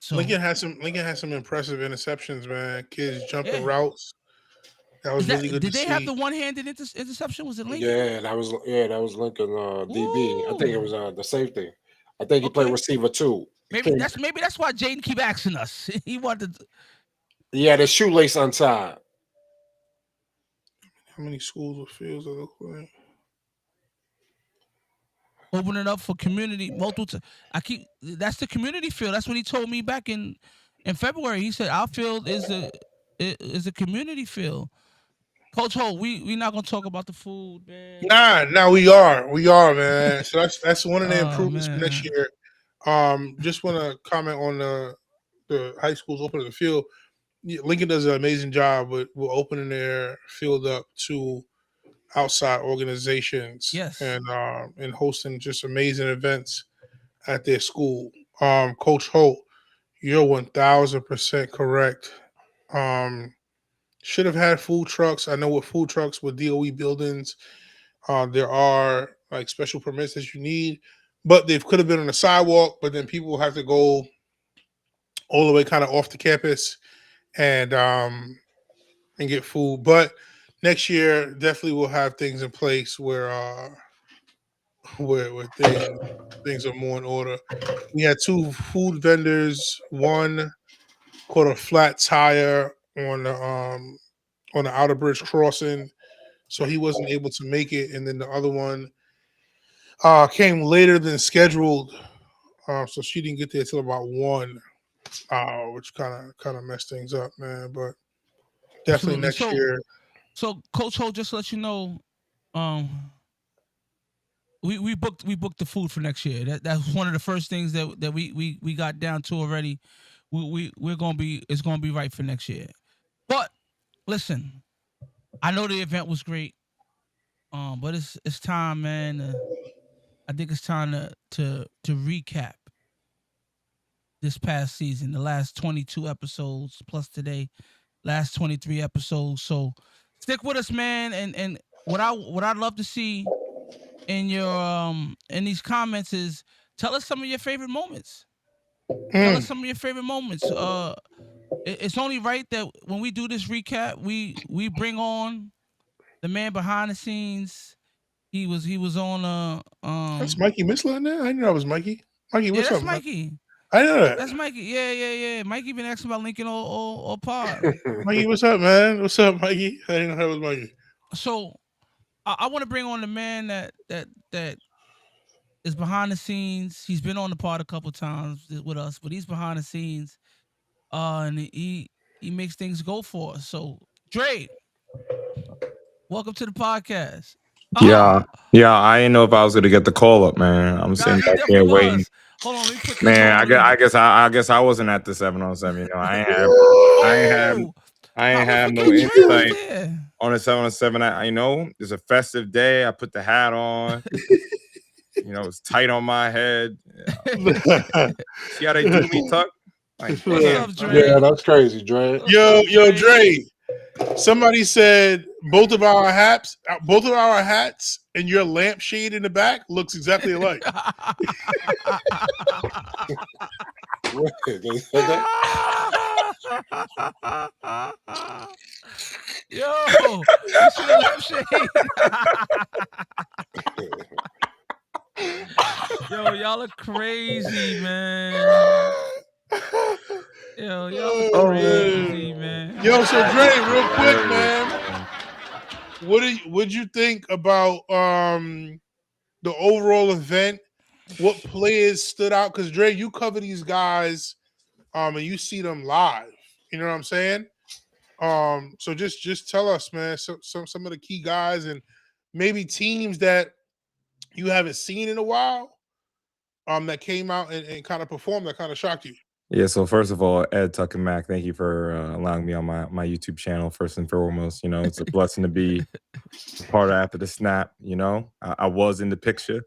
So Lincoln has some impressive interceptions, man. Kids jumping yeah, routes. That was really good to did they have see. the one-handed interception? Was it Lincoln? Yeah, that was Lincoln DB. I think it Ooh, was the safety. I think he played okay. receiver too. He Maybe came. that's why Jaden keep asking us. He wanted to He had his shoelace untied. How many schools or fields that look like? open it up for community multiple. That's the community field. That's what he told me back in February. He said our field is a community field. Coach Holt, we not gonna talk about the food, man. Nah, we are, man. So that's one of the Oh improvements for next man, year. Just want to comment on the high schools opening the field. Lincoln does an amazing job with opening their field up to outside organizations yes, and hosting just amazing events at their school. Coach Holt, you're 1,000% correct. Um, should have had food trucks. I know with food trucks with DOE buildings, there are like special permits that you need, but they could have been on the sidewalk. But then people have to go all the way kind of off the campus and get food. But next year, definitely we'll have things in place where things are more in order. We had two food vendors. One caught a flat tire on the Outer Bridge crossing, so he wasn't able to make it. And then the other one came later than scheduled So she didn't get there till about 1, which kind of messed things up, man. But definitely Absolutely. next year. So Coach Ho, just to let you know, um, we booked the food for next year. That's one of the first things that we got down to already. We're gonna be it's gonna be right for next year. But listen, I know the event was great. But it's time, man. I think it's time to recap this past season, the last 22 episodes plus today, last 23 episodes. So stick with us, man. And what I'd love to see in your in these comments is tell us some of your favorite moments. Tell us Mm. some of your favorite moments. It's only right that when we do this recap, we bring on the man behind the scenes. He was on That's Mikey Missler in there. I didn't know that was Mikey. Mikey, yeah, what's that's up, man? Mikey. I didn't know that. That's Mikey. Yeah. Mikey been asking about Lincoln or Pod. Mikey, what's up, man? What's up, Mikey? I didn't know that was Mikey. So I want to bring on the man that is behind the scenes. He's been on the pod a couple times with us, but he's behind the scenes. And he makes things go for us. So Dre, welcome to the podcast. Yeah, Ah, yeah. I didn't know if I was gonna get the call up, man. I'm nah, sitting he back definitely here waiting, was. Hold on, let me put this man. I on. guess, Let me. I guess, I, I guess I wasn't at the 7-on-7. You know, I ain't have, Oh, I how ain't we have no forget Dre was insight there? on the 7-on-7. You know, it's a festive day. I put the hat on. You know, it's tight on my head. See how they do me, Tuck? Like, What's damn, up, son. Dre? Yeah, that's crazy, Dre. What's Yo, up, yo, Dre. Somebody said both of our hats and your lampshade in the back looks exactly alike. What? They said that? Yo, you see the lampshade? Yo, y'all are crazy, man. Yo, y'all are Oh, crazy, man. man. Yo, so Dre, real quick, Hilarious, man. What'd you think about the overall event? What players stood out? Because Dre, you cover these guys, and you see them live. You know what I'm saying? So just tell us, man, some of the key guys and maybe teams that you haven't seen in a while, that came out and kind of performed that kind of shocked you. Yeah, so first of all, Ed, Tuck, and Mac, thank you for allowing me on my YouTube channel. First and foremost, you know, it's a blessing to be a part of After the Snap. You know, I was in the picture.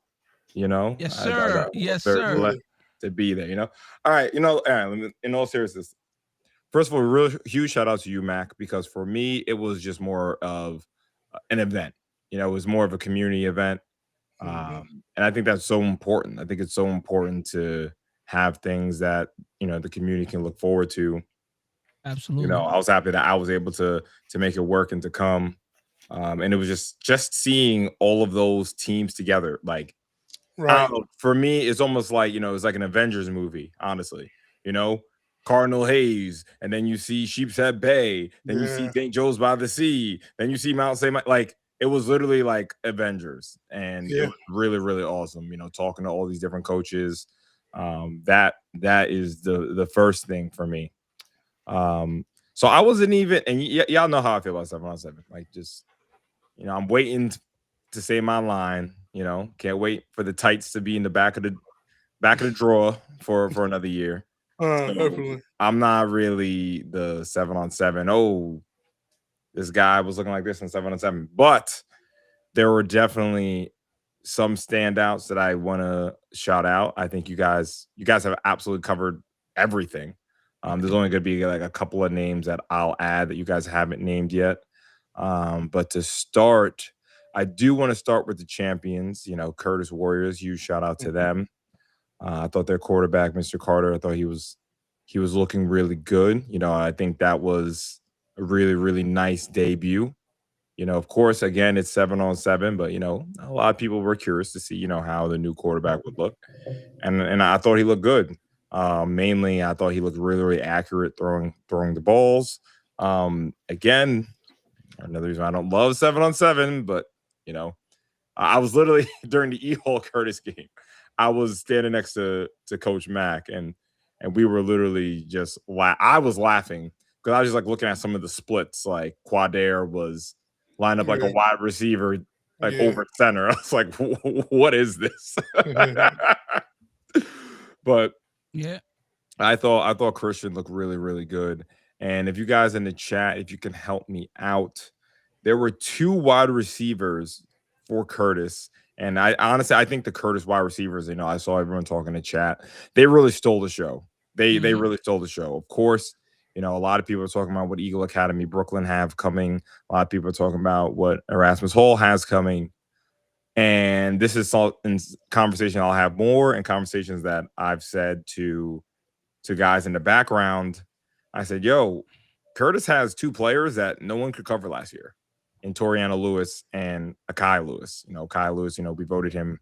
You know, Yes, I sir. got Yes, very sir. blessed to be there. You know, all right. You know, Aaron, in all seriousness, first of all, a real huge shout out to you, Mac, because for me, it was just more of an event. You know, it was more of a community event. And I think that's so important. I think it's so important to have things that, you know, the community can look forward to. You know, Absolutely. I was happy that I was able to make it work and to come. And it was just seeing all of those teams together. Like, I Right. don't know, for me, it's almost like, you know, it's like an Avengers movie, honestly. You know, Cardinal Hayes, and then you see Sheepshead Bay, then you see Yeah. St. Joe's by the Sea, then you see Mount St. Like, it was literally like Avengers, and it Yeah. was really, really awesome. You know, talking to all these different coaches. That is the first thing for me. So I wasn't even, and y'all know how I feel about 7-on-7. Like, just, you know, I'm waiting to say my line. You know, can't wait for the tights to be in the back of the drawer for another year. So Definitely. I'm not really the 7-on-7. Oh, this guy was looking like this in 7-on-7, but there were definitely some standouts that I want to shout out. I think you guys have absolutely covered everything. There's only going to be like a couple of names that I'll add that you guys haven't named yet. But to start, I do want to start with the champions. You know, Curtis Warriors. Huge shout out to them. I thought their quarterback, Mr. Carter, I thought he was looking really good. You know, I think that was a really, really nice debut. You know, of course, again, it's 7-on-7, but you know, a lot of people were curious to see, you know, how the new quarterback would look. And I thought he looked good. Mainly, I thought he looked really, really accurate throwing the balls. Again, another reason I don't love 7-on-7, but you know, I was literally during the E-Hall Curtis game. I was standing next to Coach Mack, and we were literally just I was laughing because I was just like looking at some of the splits. Like Quadair was lined up like a Yeah. wide receiver, like Yeah. over center. I was like, what is this? But Yeah. I thought Christian looked really, really good. And if you guys in the chat, if you can help me out, there were 2 wide receivers for Curtis. And I honestly, I think the Curtis wide receivers, I saw everyone talking in chat. They really stole the show. They really stole the show. Of course, a lot of people are talking about what Eagle Academy Brooklyn have coming. A lot of people are talking about what Erasmus Hall has coming. And this is in conversation I'll have more, and conversations that I've said to guys in the background. I said, yo, Curtis has 2 players that no one could cover last year in Toriano Lewis and Akai Lewis. Akai Lewis, we voted him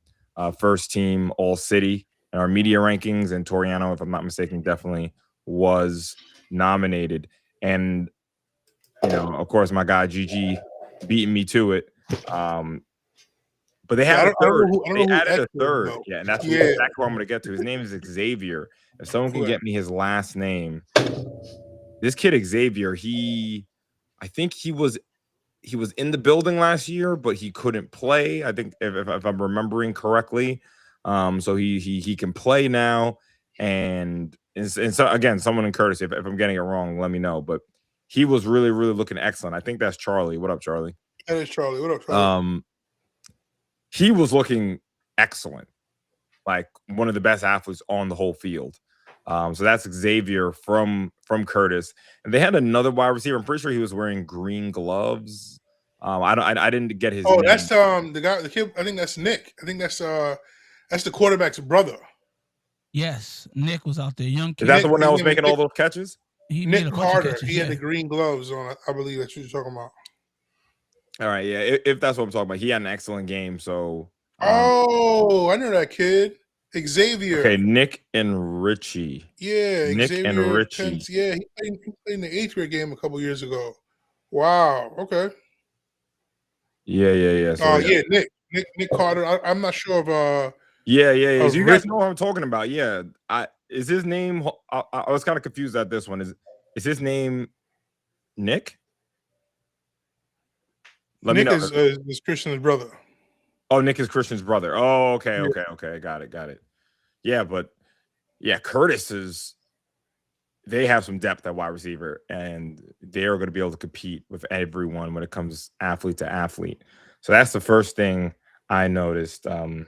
first team all city in our media rankings, and Toriano, if I'm not mistaken, definitely was nominated. And, of course, my guy GG beating me to it. But they had a third. They added a third. Yeah, and that's exactly what I'm going to get to. His name is Xavier. If someone can get me his last name, this kid Xavier, I think he was in the building last year, but he couldn't play. I think if I'm remembering correctly, so he can play now. And so again, someone in Curtis, if I'm getting it wrong, let me know. But he was really, really looking excellent. I think that's Charlie. What up, Charlie? That is Charlie. What up, Charlie? He was looking excellent, like one of the best athletes on the whole field. So that's Xavier from Curtis, and they had another wide receiver. I'm pretty sure he was wearing green gloves. I didn't get his. Oh, name. That's the kid. I think that's Nick. I think that's the quarterback's brother. Yes, Nick was out there, young kid. Is that the one that was making all those catches? Nick Carter. Catches, he had the green gloves on. I believe that's what you're talking about. All right, yeah. If that's what I'm talking about, he had an excellent game. So. I know that kid. Xavier. Okay, Nick and Richie. Yeah, Nick Xavier and Richie. Pence. Yeah, he played in the 8th grade game a couple years ago. Wow. Okay. Yeah. So, Nick Carter. I'm not sure of. Yeah. You guys know what I'm talking about. Yeah. Is his name? I was kind of confused at this one. Is his name Nick? Nick is Christian's brother. Oh, Nick is Christian's brother. Oh, okay. Got it. Yeah, but yeah, Curtis they have some depth at wide receiver, and they are going to be able to compete with everyone when it comes athlete to athlete. So that's the first thing I noticed. And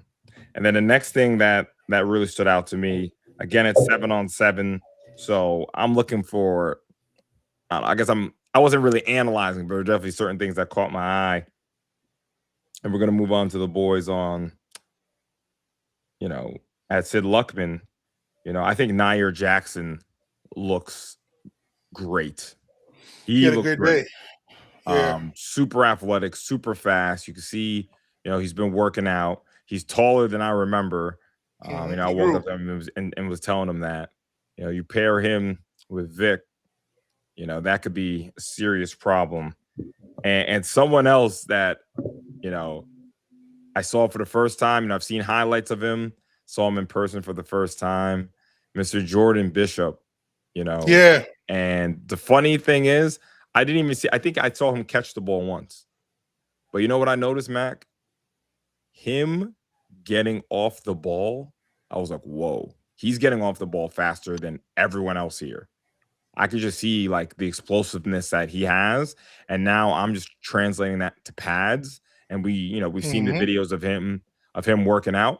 then the next thing that really stood out to me, again, it's 7-on-7. So I'm looking for, I wasn't really analyzing, but there were definitely certain things that caught my eye. And we're going to move on to the boys on, at Sid Luckman. I think Nair Jackson looks great. He had a looks good great. day. Yeah. Super athletic, super fast. You can see, he's been working out. He's taller than I remember. I walked up to him and was telling him that, you pair him with Vic, that could be a serious problem. And someone else that, I saw for the first time, and I've seen highlights of him, saw him in person for the first time, Mr. Jordan Bishop, Yeah. And the funny thing is, I didn't even see, I think I saw him catch the ball once. But you know what I noticed, Mac? Him getting off the ball, I was like, whoa, he's getting off the ball faster than everyone else here. I could just see like the explosiveness that he has. And now I'm just translating that to pads. And we've seen the videos of him working out.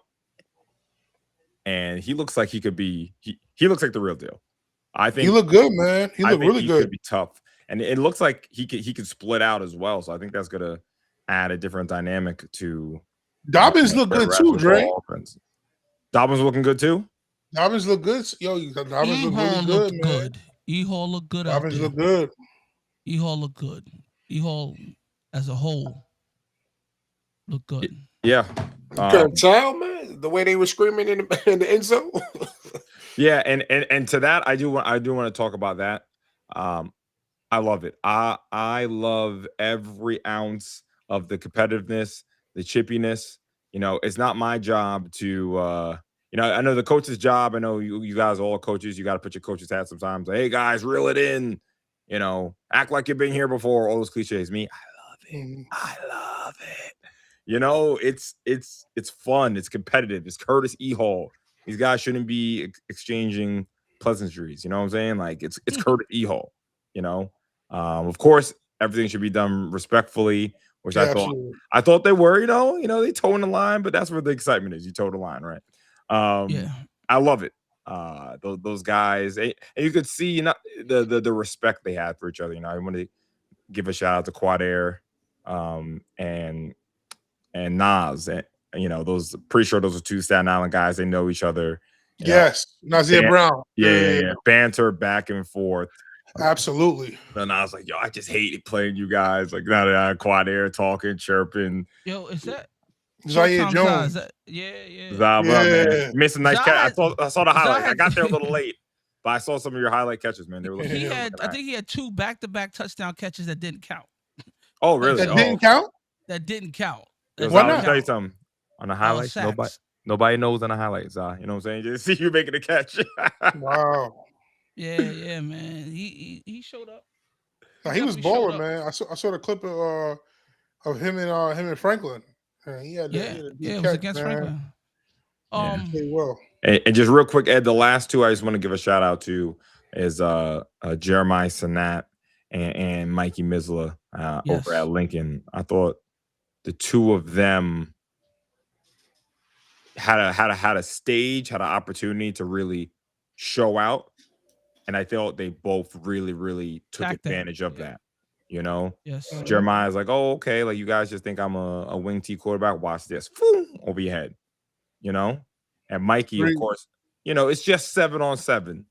And he looks like he could be, he looks like the real deal. I think he looked good, man. He looked really good. Could be tough. And it looks like he could split out as well. So I think that's gonna add a different dynamic to Dobbins looked good too, Dre. Dobbins looking good too? Dobbins look good. Dobbins look really good, man. Good. E-Hall looked good out there. Dobbins look good. E-Hall looked good. E-Hall as a whole looked good. Yeah. You couldn't tell, man, the way they were screaming in the end zone. Yeah, and to that, I do want to talk about that. I love it. I love every ounce of the competitiveness the chippiness. You know, it's not my job to I know the coach's job. I know you guys are all coaches. You got to put your coach's hat sometimes. Like, hey guys, reel it in. You know, act like you've been here before. All those cliches. Me, I love it. Mhm. I love it. You know, it's fun. It's competitive. It's Curtis E. Hall. These guys shouldn't be exchanging pleasantries. You know what I'm saying? Like it's Curtis E. Hall. You know, of course, everything should be done respectfully, which Yeah, absolutely. I thought they were. You know, they toeing the line, but that's where the excitement is. You toe the line, right? Yeah. I love it. Those guys, and you could see, you know, the respect they had for each other. You know, I want to give a shout out to Quad Air, and Nas, and you know, those pretty sure those are two Staten Island guys. They know each other. You know, Yes, Nazir Brown. yeah, banter back and forth. Absolutely. And I was like, yo, I just hated playing you guys. Like now they're on Quad Air talking, chirping. Yo, is that Zaire Showtime Jones. Zah? Yeah. Zaba, man. Yeah. Missed a nice Zah catch. had- I saw the Zah highlight. I had- got there a little late, but I saw some of your highlight catches, man. They were looking. He they were had, looking I nice. think he had 2 back-to-back touchdown catches that didn't count. Oh, really? That didn't count? That didn't count. Yo, That Why Zah, let me not? tell you something. On the highlights, sacks. nobody knows on the highlights, Zah. You know what I'm saying? Just see you making a catch. Wow. Yeah, man. He showed up. Now, he was Definitely showed balling, up. man. I saw the clip of him and Franklin. He had Yeah, a yeah. It was catch, against man. Franklin. Yeah. Played well. And just real quick, Ed, the last two I just want to give a shout out to is Jeremiah Sanat and Mikey Misla Yes. over at Lincoln. I thought the two of them had a stage, had an opportunity to really show out, and I thought they both really took Attacked that. advantage of Yeah. that. You know, Yes. Jeremiah's like, oh, okay, like you guys just think I'm a wing T quarterback. Watch this, boom, over your head. You know, and Mikey, of Agreed. course, you know, it's just 7-on-7.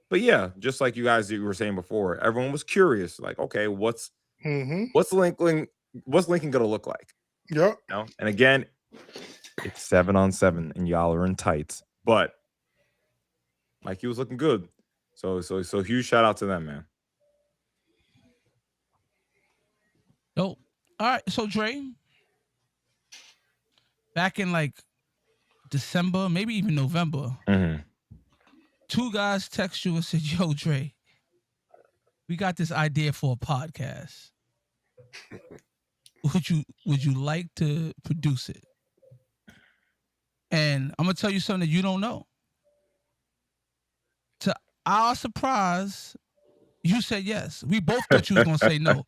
But yeah, just like you guys were saying before, everyone was curious, like, okay, what's Lincoln gonna look like? Yep. You know? And again, it's 7-on-7, and y'all are in tights. But Mikey was looking good. So huge shout out to them, man. Dope. All right. So Dre, back in like December, maybe even November, Mhm. 2 guys text you and said, "Yo, Dre, we got this idea for a podcast. Would you like to produce it?" And I'm gonna tell you something that you don't know. To our surprise, you said yes. We both thought you was gonna say no.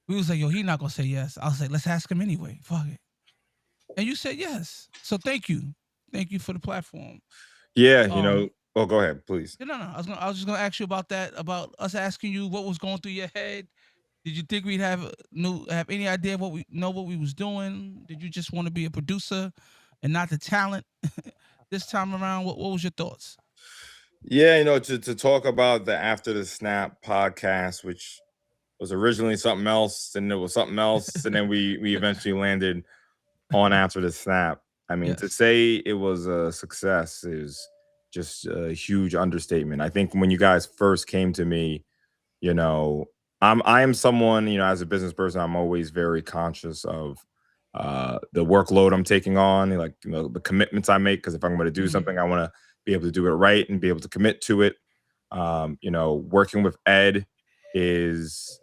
We was like, "Yo, he not gonna say yes." I was like, "Let's ask him anyway. Fuck it." And you said yes. So thank you for the platform. Yeah, you know. Oh, go ahead, please. No. I was just gonna ask you about that. About us asking you what was going through your head. Did you think we'd have any idea what we was doing? Did you just want to be a producer and not the talent this time around? What was your thoughts? Yeah, you know, to talk about the After the Snap podcast, which was originally something else, and it was something else, and then we eventually landed on After the Snap. I mean, to Yes. say it was a success is just a huge understatement. I think when you guys first came to me, you know, I am someone, you know, as a business person, I'm always very conscious of the workload I'm taking on, like, you know, the commitments I make. Because if I'm going to do Mhm. something, I want to be able to do it right and be able to commit to it. You know, working with Ed is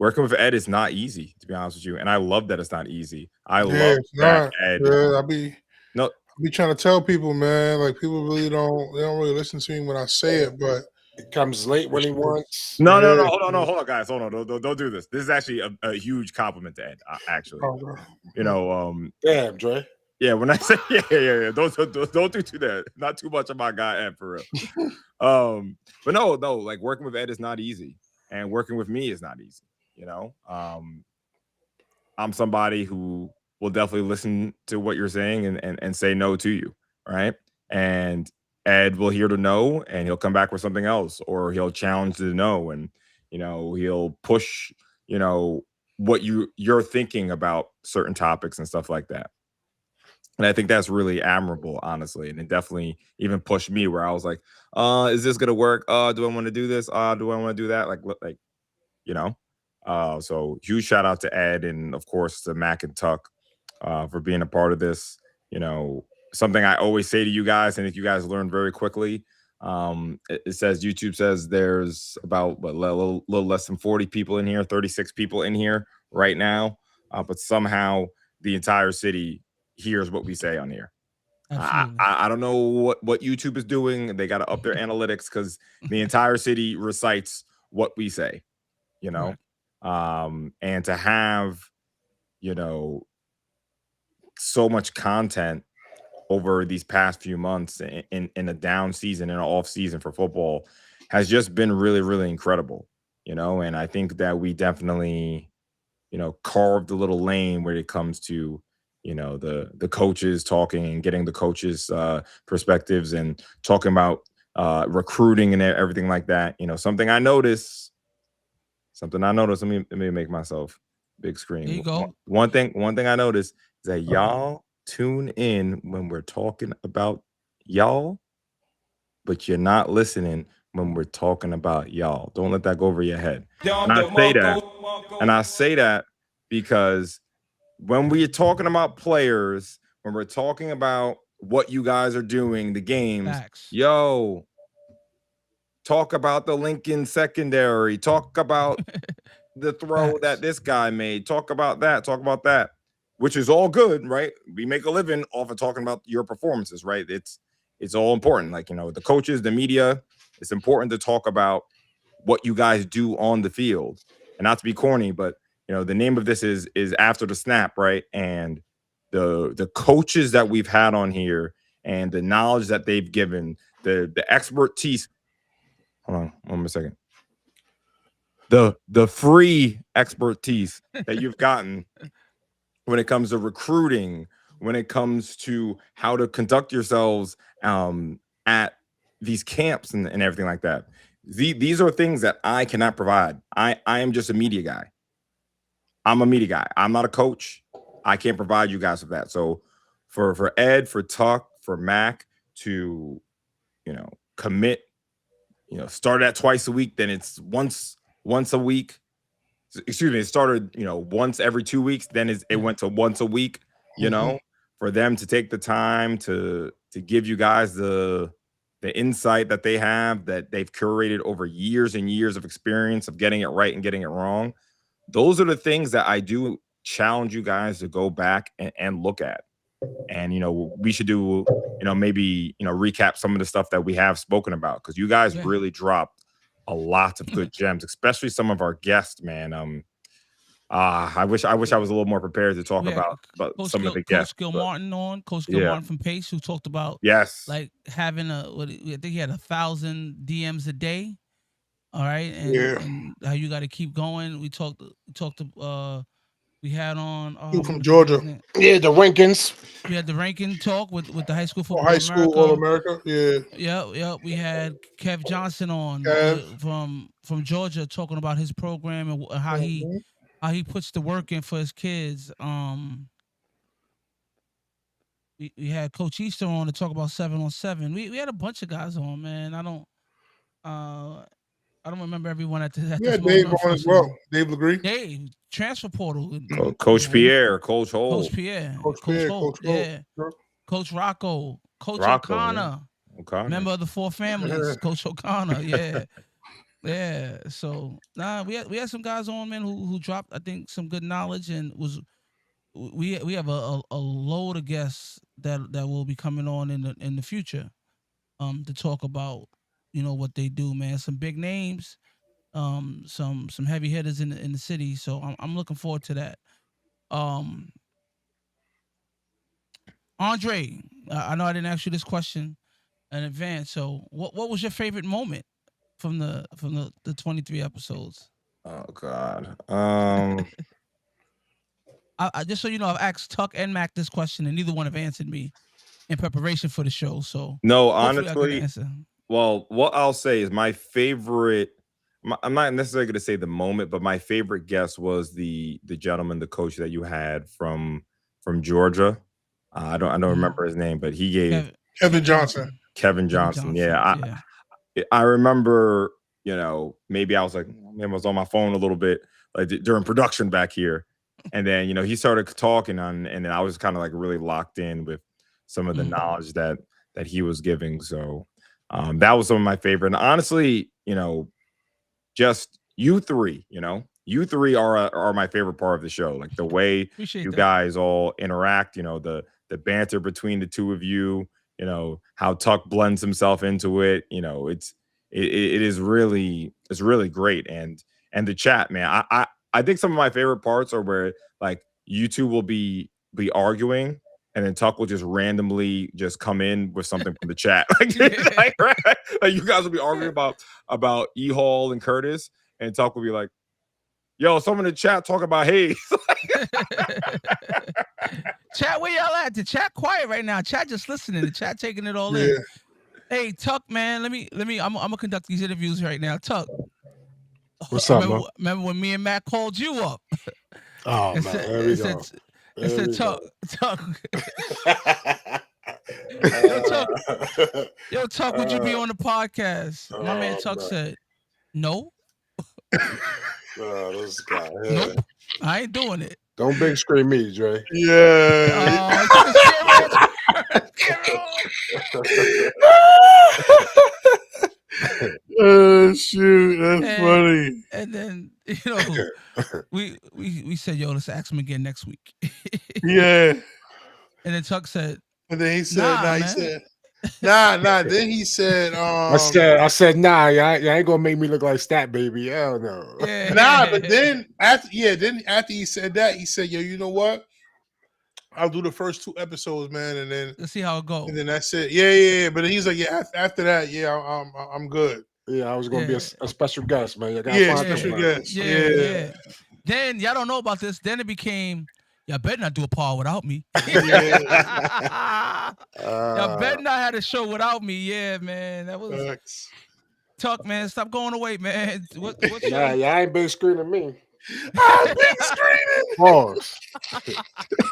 not easy, to be honest with you. And I love that it's not easy. I love it's that not. Ed. Yeah, I No, be trying to tell people, man. Like people really don't really listen to me when I say it, but It comes late when he wants. no. Yeah. Hold on, guys. Hold on. Don't do this. This is actually a huge compliment to Ed, actually. Oh, bro. You know, Damn, Dre. yeah, when I say yeah. Don't do too that. Not too much of my guy Ed, for real. But no, like working with Ed is not easy, and working with me is not easy. You know, I'm somebody who will definitely listen to what you're saying and say no to you, right? And Ed will hear the no, and he'll come back with something else, or he'll challenge the no, and you know, he'll push, you know, what you're thinking about certain topics and stuff like that. And I think that's really admirable, honestly. And it definitely even pushed me where I was like, is this gonna work? Do I want to do this? Do I want to do that? Like, you know, So huge shout out to Ed and of course to Mac and Tuck for being a part of this. You know, something I always say to you guys, and if you guys learn very quickly, it says YouTube says there's about a little less than 40 people in here, 36 people in here right now, but somehow the entire city hears what we say on here. Absolutely. I don't know what YouTube is doing. They got to up their analytics because the entire city recites what we say, you know. And to have, you know, so much content over these past few months in a down season and an off season for football has just been really, really incredible, you know. And I think that we definitely, you know, carved a little lane when it comes to, you know, the coaches talking and getting the coaches perspectives and talking about recruiting and everything like that. You know, something I noticed. Let me make myself big screen. There you go. One thing I noticed is that y'all tune in when we're talking about y'all, but you're not listening when we're talking about y'all. Don't let that go over your head. And I say that because when we're talking about players, when we're talking about what you guys are doing, the games, Facts. yo, talk about the Lincoln secondary, talk about the throw Facts. that this guy made, talk about that, which is all good, right? We make a living off of talking about your performances, right? It's all important. Like, you know, the coaches, the media, it's important to talk about what you guys do on the field. And not to be corny, but you know, the name of this is After the Snap, right? And the coaches that we've had on here and the knowledge that they've given, the expertise. Hold on, 1 more second. The free expertise that you've gotten when it comes to recruiting, when it comes to how to conduct yourselves at these camps and everything like that. These are things that I cannot provide. I am just a media guy. I'm a media guy. I'm not a coach. I can't provide you guys with that. So for Ed, for Tuck, for Mac to, you know, commit, you know, start at twice a week, then it's once a week. Excuse me, it started, you know, once every 2 weeks, then it went to once a week, you know, for them to take the time to give you guys the insight that they have, that they've curated over years and years of experience of getting it right and getting it wrong. Those are the things that I do challenge you guys to go back and look at. And, you know, we should do, you know, maybe, you know, recap some of the stuff that we have spoken about, because you guys really dropped a lot of good gems, especially some of our guests, man. I wish I was a little more prepared to talk about some of the guests. Coach Gilmartin on, Coach Gilmartin from Pace, who talked about like having I think he had 1,000 DMs a day. All right, and how you got to keep going. We talked we had on from Georgia. Yeah, the rankings. We had the ranking talk with the high school football high school All America. Yeah. We had Kev Johnson on from Georgia talking about his program and how he puts the work in for his kids. We had Coach Easter on to talk about 7-on-7. We had a bunch of guys on, man. I don't remember everyone at this. Yeah, Dave on as well. Dave LeGree. Dave, transfer portal. Coach Pierre, Coach Hole. Coach Pierre. Coach Holt. Yeah. Coach Rocco. Coach O'Connor. Yeah. Member of the Four Families. Coach O'Connor. Yeah. Yeah. So we had some guys on, man, who dropped, I think, some good knowledge, and we have a load of guests that will be coming on in the future to talk about, you know, what they do, man. Some big names, some heavy hitters in the city. So I'm looking forward to that. Andre, I know I didn't ask you this question in advance. So what was your favorite moment from the 23 episodes? Oh God. I just so you know, I've asked Tuck and Mac this question, and neither one have answered me in preparation for the show. So no, honestly, well, what I'll say is my favorite. I'm not necessarily going to say the moment, but my favorite guest was the gentleman, the coach that you had from Georgia. I don't remember his name, but he gave Kevin Johnson. Kevin Johnson. I remember, you know, maybe I was on my phone a little bit, like during production back here. And then, you know, he started talking on, and then I was kind of like really locked in with some of the knowledge that he was giving. So that was some of my favorite. And honestly, you know, just you three, you three are my favorite part of the show. Like the way Appreciate you that. guys all interact, the banter between the two of you, how Tuck blends himself into it. It is really great. And the chat, man, I think some of my favorite parts are where like you two will be arguing, and then Tuck will just randomly just come in with something from the chat. Like you guys will be arguing about E Hall and Curtis, and Tuck will be like, "Yo, someone in the chat talk about Hayes." Chat, where y'all at? The chat quiet right now. Chat just listening. The chat taking it all Yeah. in. Hey, Tuck, man, let me. I'm gonna conduct these interviews right now. Tuck, What's up, man? remember when me and Matt called you up? Oh, man, here we go. It said, Tuck. Yo, Tuck, would you be on the podcast? My man Tuck said, no. This guy. Nope, I ain't doing it. Don't big screen me, Dre. Yeah. Oh shoot, that's funny. And then we said, yo, let's ask him again next week. Yeah. And then Tuck said, and then he said, nah. He said, nah. Then he said, I said, nah, y'all ain't gonna make me look like Stat Baby. Hell no. Yeah. Nah, but then after he said that, he said, yo, you know what? I'll do the first 2 episodes, man, and then let's see how it goes. And then that's it. Yeah. But he's like, yeah, after that, yeah, I'm good. Yeah, I was gonna be a special guest, man. Special guest. Yeah. Then y'all don't know about this. Then it became, y'all better not do a pod without me. Y'all better not have a show without me. Yeah, man. That was Tuck, man. Stop going away, man. What's y'all ain't big screening me. I've been screaming. Pause.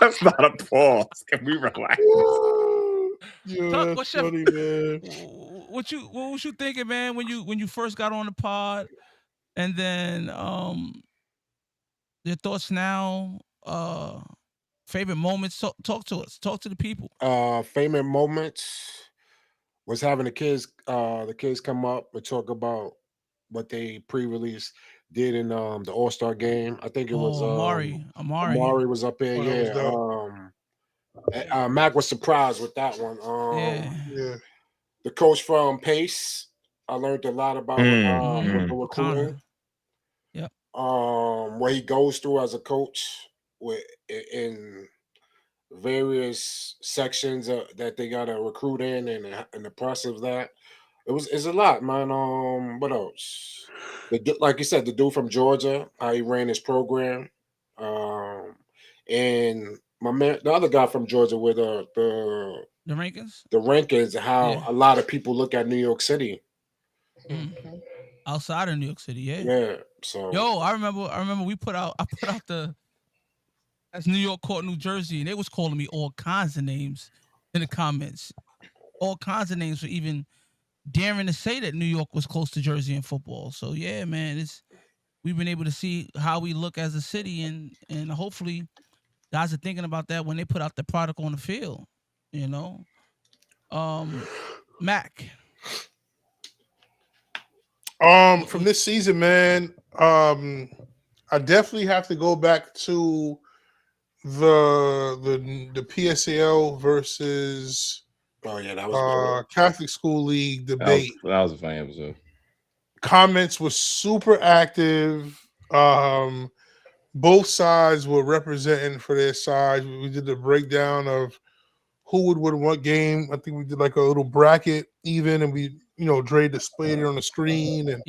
That's not a pause. Can we relax? Tuck, what's funny, man. What was you thinking, man, when you first got on the pod, and then your thoughts now, favorite moments? Talk to us. Talk to the people. Favorite moments was having the kids come up and talk about what they pre-release did in the All-Star game. I think it was Amari was up there. Mac was surprised with that one. The coach from Pace, I learned a lot about the recruiting. Yep. What he goes through as a coach in various sections that they got to recruit in, and the process of that. It's a lot, man. What else? Like you said, the dude from Georgia, how he ran his program, and my man, the other guy from Georgia with the rankings, how a lot of people look at New York City. Outside of New York City, yeah. So I remember I put out as New York Court, New Jersey, and they was calling me all kinds of names in the comments, all kinds of names for even daring to say that New York was close to Jersey in football. So yeah, man, we've been able to see how we look as a city, and hopefully guys are thinking about that when they put out the product on the field. Mac. From this season, man, I definitely have to go back to the PSAL versus that was Catholic School League debate. That was a fun episode. Comments were super active. Both sides were representing for their sides. We did the breakdown of who would win what game. I think we did like a little bracket even, and we, Dre displayed it on the screen, and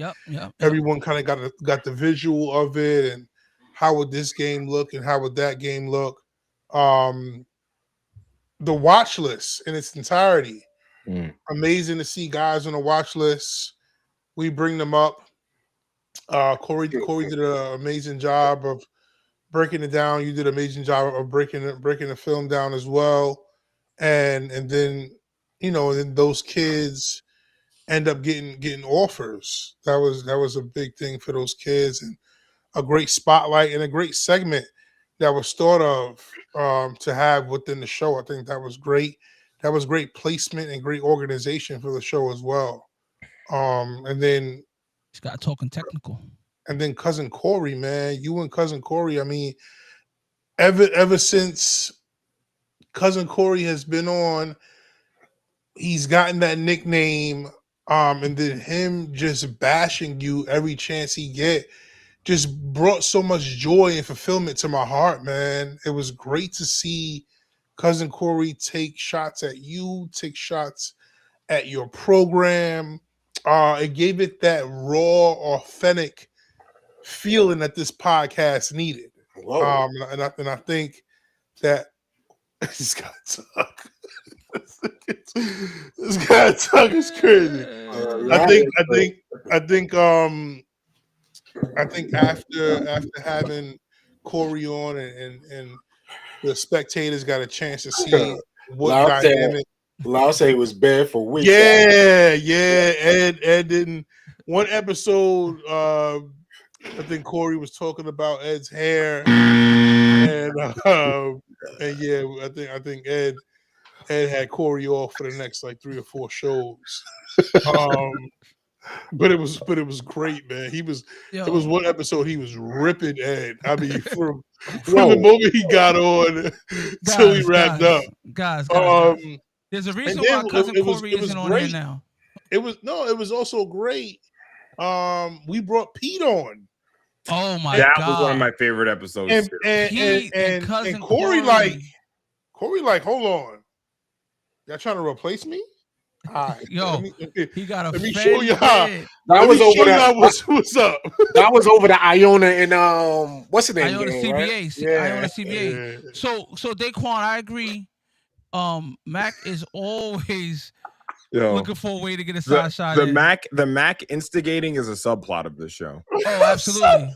everyone kind of got the visual of it, and how would this game look and how would that game look. The watch list in its entirety. Amazing to see guys on the watch list. We bring them up. Corey did an amazing job of breaking it down. You did an amazing job of breaking the film down as well. And then, then those kids end up getting offers. That was a big thing for those kids. And a great spotlight and a great segment that was thought of to have within the show. I think that was great. That was great placement and great organization for the show as well. And then He's got talking technical. cousin Corey, man, you and cousin Corey. I mean, ever since cousin Corey has been on, he's gotten that nickname. And then him just bashing you every chance he get just brought so much joy and fulfillment to my heart, man. It was great to see cousin Corey take shots at you, take shots at your program. It gave it that raw, authentic feeling that this podcast needed. Whoa. And I think that this guy talk. This guy talk is crazy. I think after having Corey on and the spectators got a chance to see what dynamic. Loud say was bad for weeks. Yeah. Ed didn't. One episode, I think Corey was talking about Ed's hair, and yeah, I think Ed had Corey off for the next like 3 or 4 shows. But it was great, man. It was one episode he was ripping Ed. I mean, from the moment he got on till he wrapped up. Guys. There's a reason why cousin Corey isn't on here now. It was also great. We brought Pete on. Oh my god. God. That was one of my favorite episodes. And Corey like, hold on. Y'all trying to replace me? All right. Yo, he got a let me show y'all. That was over there. What's up? That was over the Iona and what's the name? Iona game, CBA. Right? Yeah. Iona CBA. Yeah. So Daquan, I agree. Mac is always looking for a way to get a side shot. The Mac instigating is a subplot of this show. Oh, absolutely.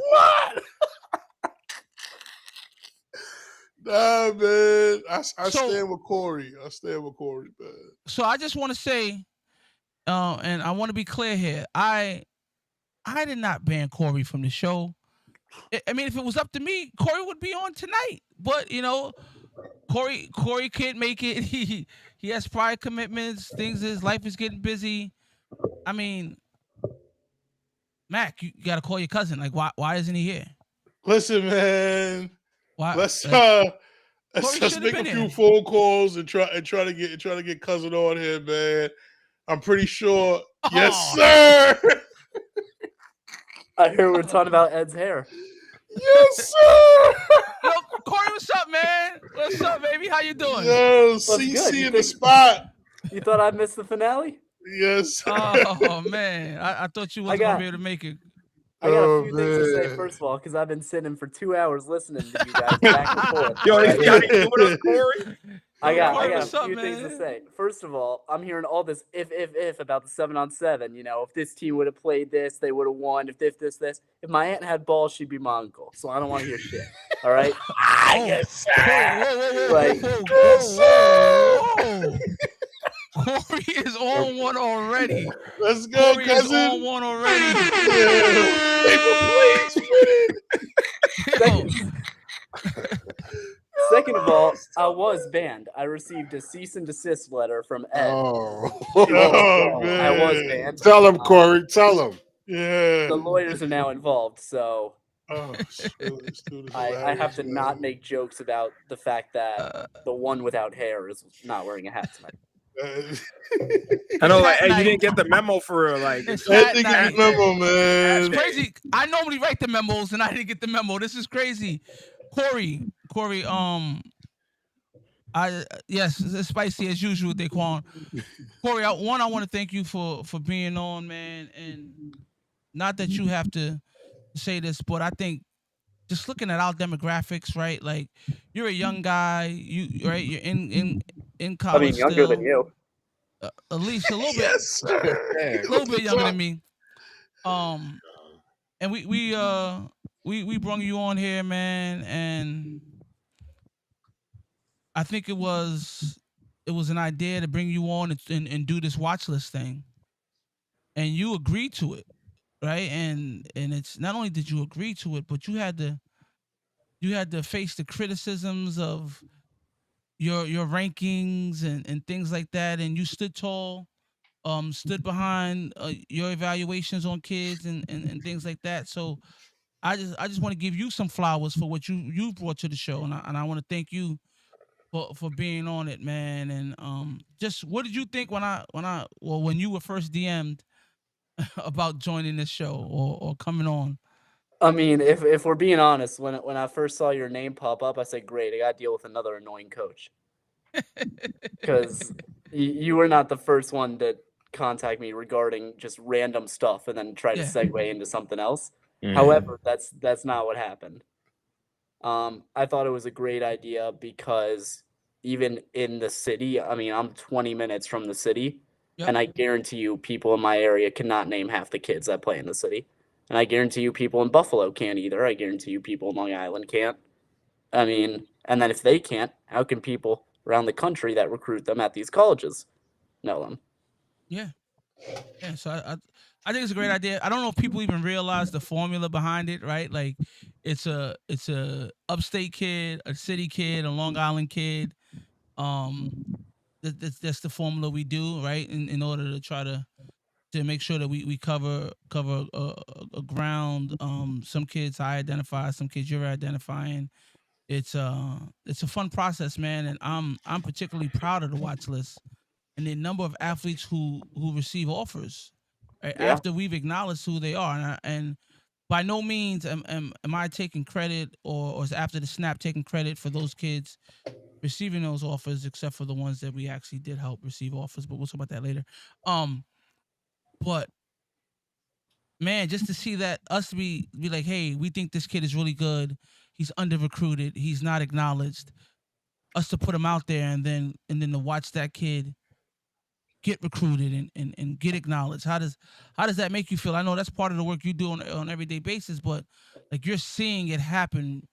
Nah, man. I stand with Corey. Man. So I just want to say, and I want to be clear here. I did not ban Corey from the show. I mean, if it was up to me, Corey would be on tonight. But Corey can't make it. He has prior commitments. His life is getting busy. I mean, Mac, you gotta call your cousin. Like, why isn't he here? Listen, man. Why? Let's make a few phone calls and try to get cousin on here, man. I'm pretty sure. Oh. Yes, sir. I hear we're talking about Ed's hair. Yes, sir. Yo, Corey, what's up, man? What's up, baby? How you doing? Yo, CC in the spot. You thought I missed the finale? Yes. Oh man, I thought you wasn't gonna be able to make it. I got a few things to say, first of all, because I've been sitting for 2 hours listening to you guys back and forth. Yo, he's got it with us, Corey. I got a few things to say. First of all, I'm hearing all this if about the 7-on-7. If this team would have played this, they would have won. If this. If my aunt had balls, she'd be my uncle. So I don't want to hear shit. All right? Yes, sir. Whoa. Corey is on one already. Let's go, Corey cousin. is on one already. Second of all, I was banned. I received a cease and desist letter from Ed. Man. I was banned. Tell him, Corey. Tell him. Yeah. The lawyers are now involved, so I have to not make jokes about the fact that the one without hair is not wearing a hat tonight. I know, like, hey, you didn't get the memo for I didn't get the memo, man. That's crazy. I normally write the memos, and I didn't get the memo. This is crazy. Corey, yes, it's spicy as usual, Daquan. Corey, I want to thank you for being on, man, and not that you have to say this, but I think just looking at our demographics, right? Like, you're a young guy, you're in college. I mean, younger still, than you. At least a little bit, Yes, a little bit younger than me. And we brought you on here, man, and I think it was an idea to bring you on and do this watch list thing, and you agreed to it. right? And it's not only did you agree to it, but you had to face the criticisms of your rankings and things like that, and you stood tall, stood behind your evaluations on kids and things like that. So I just want to give you some flowers for what you brought to the show, and I want to thank you for being on it, man. And just what did you think when you were first DM'd about joining this show or coming on? I mean, if we're being honest, when I first saw your name pop up, I said, "Great, I got to deal with another annoying coach." Because you were not the first one to contact me regarding just random stuff and then try to Yeah. segue into something else. Mhm. However, that's not what happened. I thought it was a great idea because even in the city, I mean, I'm 20 minutes from the city, Yep. and I guarantee you people in my area cannot name half the kids that play in the city. And I guarantee you people in Buffalo can't either. I guarantee you people in Long Island can't. I mean, and then if they can't, how can people around the country that recruit them at these colleges know them? Yeah. Yeah. So I think it's a great idea. I don't know if people even realize the formula behind it, right? Like it's a upstate kid, a city kid, a Long Island kid. Um that's the formula we do, right? In order to try to make sure that we cover a ground. Some kids I identify, some kids you're identifying. It's a fun process, man, and I'm particularly proud of the watch list and the number of athletes who receive offers right, Yeah. after we've acknowledged who they are, and by no means am I taking credit or is after the snap taking credit for those kids receiving those offers, except for the ones that we actually did help receive offers. But we'll talk about that later. But man, just to see that us be like, hey, we think this kid is really good. He's under recruited. He's not acknowledged. Us to put him out there and then to watch that kid get recruited and get acknowledged. How does that make you feel? I know that's part of the work you do on everyday basis, but like you're seeing it happen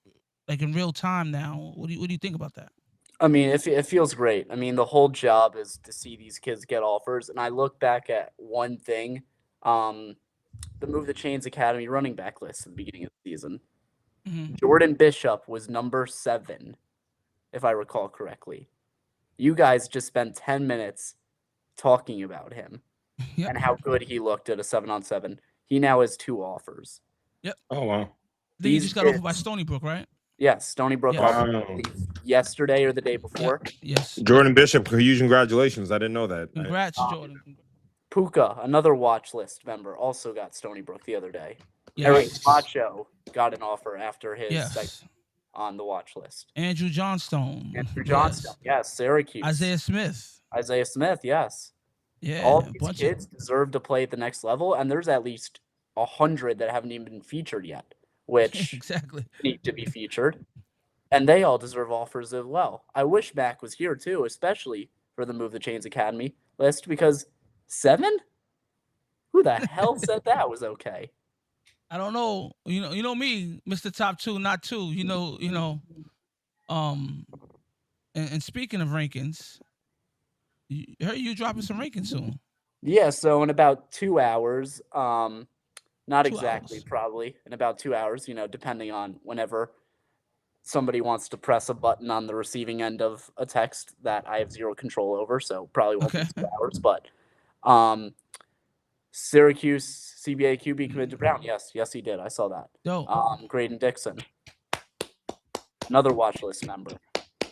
like in real time now. What do you think about that? I mean, it feels great. I mean, the whole job is to see these kids get offers. And I look back at one thing, the Move the Chains Academy running back list at the beginning of the season. Mm-hmm. Jordan Bishop was number 7, if I recall correctly. You guys just spent 10 minutes talking about him Yep. and how good he looked at a 7-on-7. He now has 2 offers. Oh wow. Then you These just got offered by kids- Stony Brook, right? Yes, Stony Brook Yes. offered Wow. yesterday or the day before. Yes. Jordan Bishop, huge congratulations. I didn't know that. Congrats, Jordan. Puka, another watch list member, also got Stony Brook the other day. Yes. Eric Macho got an offer after his Yes. segment on the watch list. Andrew Johnstone. Andrew Johnstone, yes. Syracuse. Isaiah Smith. Isaiah Smith, yes. Yeah. All a these bunch kids deserve to play at the next level, and there's at least 100 that haven't even been featured yet, which exactly. need to be featured. And they all deserve offers as well. I wish Mac was here too, especially for the Move the Chains Academy list, because 7? Who the hell said that was okay? I don't know. You know me, Mr. Top 2, not 2. And speaking of rankings, I heard you dropping some rankings soon. Yeah, so in about 2 hours, not 2 exactly, hours. probably in about 2 hours, depending on whenever somebody wants to press a button on the receiving end of a text that I have zero control over, so probably won't Okay. be 2 hours. But Syracuse CBA QB committed to Brown. Yes, he did. I saw that. Dope. Graydon Dixon, another watch list member.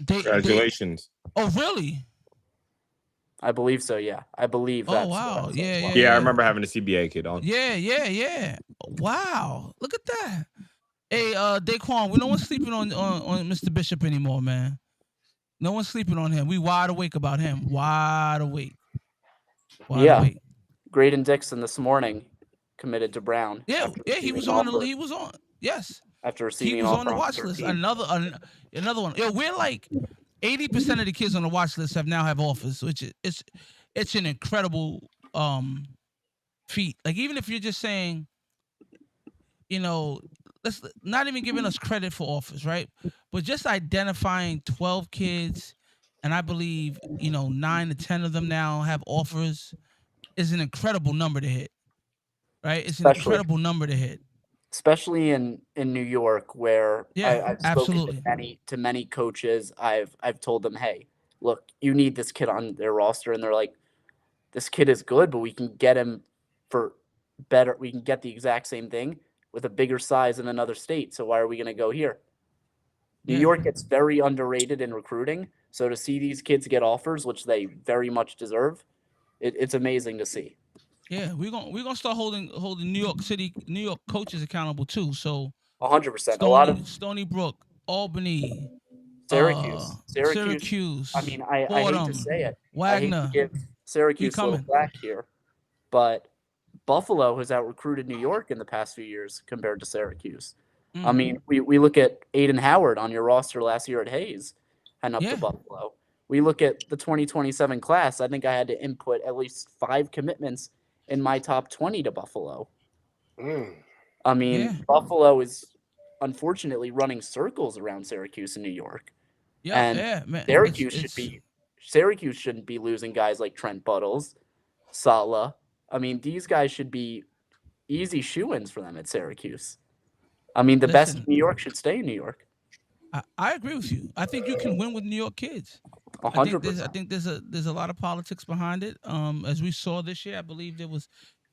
Congratulations. Oh, really? I believe so. Yeah, I believe. Oh, That's wow. what I saw as Yeah, well. Yeah, I remember having a CBA kid on. Yeah. Wow. Look at that. Hey, Daquan, no one's sleeping on Mr. Bishop anymore, man. No one's sleeping on him. We wide awake about him. Wide awake. Yeah. Awake. Graydon Dixon this morning committed to Brown. Yeah, after he receiving was an on. offer- He was on. Yes, after he receiving was an on the offer watch list. 13. Another one. Yeah, we're like 80% of the kids on the watch list have offers, which is it's an incredible feat. Like even if you're just saying, let's not even giving us credit for offers, right? But just identifying 12 kids, and I believe 9 to 10 of them now have offers, is an incredible number to hit. right? It's an incredible number to hit. Especially in New York, where Yeah, I've spoken absolutely. to many coaches. I've told them, hey, look, you need this kid on their roster, and they're like, this kid is good, but we can get him for better. We can get the exact same thing with a bigger size in another state. So why are we going to go here? New Yeah. York gets very underrated in recruiting. So to see these kids get offers, which they very much deserve, it's amazing to see. Yeah, we're gonna start holding New York coaches accountable too. So 100%. A lot of Stony Brook, Albany, Syracuse. I Syracuse, mean, I hate to Fordham, say it. I hate to Wagner. give We Syracuse a little coming. flack here, but Buffalo has out recruited New York in the past few years compared to Syracuse. I Mm. mean, we look at Aiden Howard on your roster last year at Hayes, heading up to Yeah. Buffalo. We look at the 2027 class. I think I had to input at least 5 commitments in my top 20 to Buffalo. Mm. I mean, Yeah. Buffalo is unfortunately running circles around Syracuse and New York. Yeah. And Yeah, man. Syracuse shouldn't be losing guys like Trent Buttles, Sala. I mean, these guys should be easy shoe-ins for them at Syracuse. I mean, the best in Listen, New York should stay in New York. I agree with you. I think you can win with New York kids. I think there's a lot of politics behind it. As we saw this year, I believe there was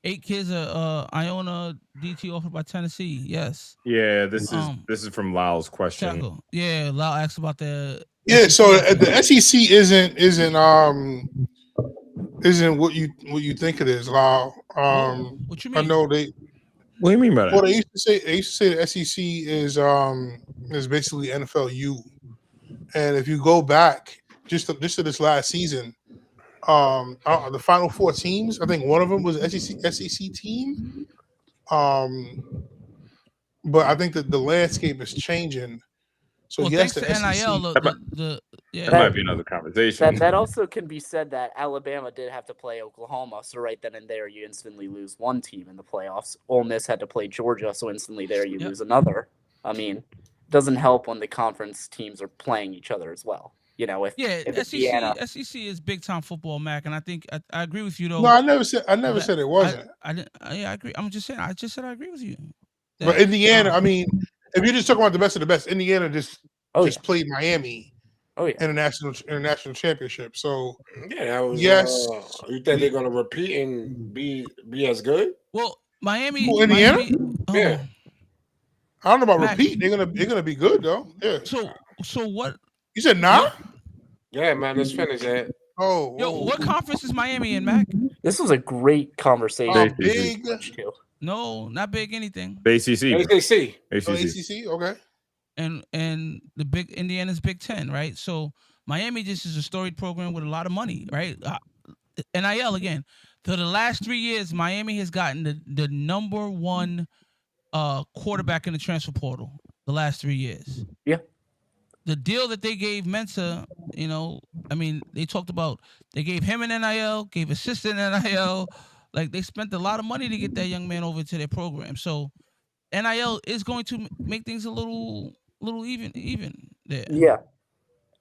8 kids Iona DT offered by Tennessee. Yes. Yeah, this is from Lyle's question. Tackle. Yeah, Lau asked about the Yeah, SEC so offers. the SEC isn't what you think it is, Lyle. What you I mean? know they. What do you mean by that? Well, they used to say the SEC is basically NFL U, and if you go back just to this last season, the final 4 teams, I think one of them was SEC team. But I think that the landscape is changing. So Well, yes, thanks the to SEC. NIL, That yeah. might be another conversation. That also can be said that Alabama did have to play Oklahoma, so right then and there you instantly lose one team in the playoffs. Ole Miss had to play Georgia, so instantly there you lose another. I mean, it doesn't help when the conference teams are playing each other as well. You know, if Indiana, SEC is big time football, Mac, and I think I agree with you though. No, I never said it wasn't. I didn't. Yeah, I agree. I'm just saying. I just said I agree with you. But Indiana, I mean, if you're just talking about the best of the best, Indiana just played Miami. In a national championship. So yeah, that was. Yes, you think they're gonna repeat and be as good? Well, Miami, Indiana. Yeah. I don't know about repeat. They're gonna be good though. Yeah. So what? You said nah? Yeah, man. Let's finish it. Oh, yo, what conference is Miami in, Mac? This was a great conversation. Big. No, not big anything. ACC. ACC. Okay. And the big Indiana's Big Ten, right? So Miami just is a storied program with a lot of money, right? NIL again. For the last 3 years, Miami has gotten the number 1 quarterback in the transfer portal. The last 3 years. Yeah. The deal that they gave Mensa, you know, I mean, they talked about they gave him an NIL, gave assistant NIL, like they spent a lot of money to get that young man over to their program. So NIL is going to make things a little even there. Yeah.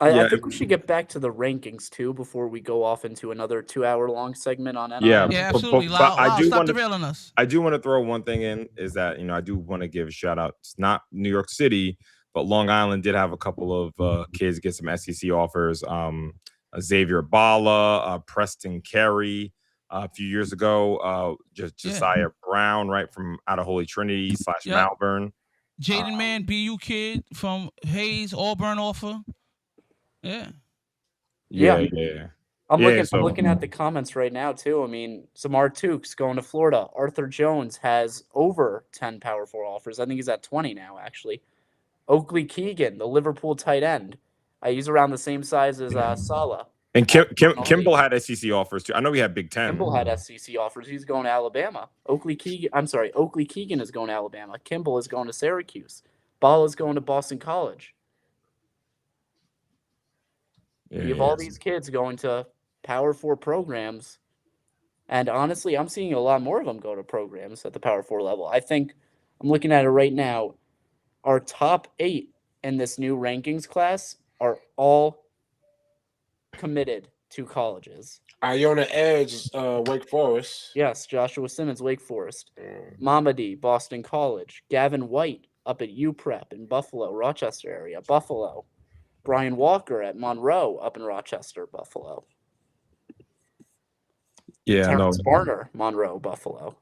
I think we should get back to the rankings too before we go off into another 2-hour-long segment on NIL. Yeah, absolutely. But stop derailing us. I do want to throw one thing in is that, you know, I do want to give a shout out. It's not New York City, but Long Island did have a couple of kids get some SEC offers. Xavier Bala, Preston Carey a few years ago, Josiah Brown, right, from out of Holy Trinity / Malvern. Jaden Man, BU kid from Hayes, Auburn offer. Yeah. I'm looking at the comments right now too. I mean, Samar Tukes going to Florida. Arthur Jones has over 10 Power 4 offers. I think he's at 20 now, actually. Oakley Keegan, the Liverpool tight end. He's around the same size as Sala. And Kimball had SEC offers too. I know he had Big Ten. Kimball had SEC offers. He's going to Alabama. Oakley Keegan is going to Alabama. Kimball is going to Syracuse. Ball is going to Boston College. You have all these kids going to Power 4 programs. And honestly, I'm seeing a lot more of them go to programs at the Power 4 level. I think I'm looking at it right now. Our top 8 in this new rankings class are all committed 2 colleges. Iona Edge, Wake Forest. Yes, Joshua Simmons, Wake Forest. Mm. Mamadi, Boston College. Gavin White up at UPrep in Buffalo, Rochester area, Buffalo. Brian Walker at Monroe up in Rochester, Buffalo. Yeah, no. Terrence Barner, Monroe, Buffalo.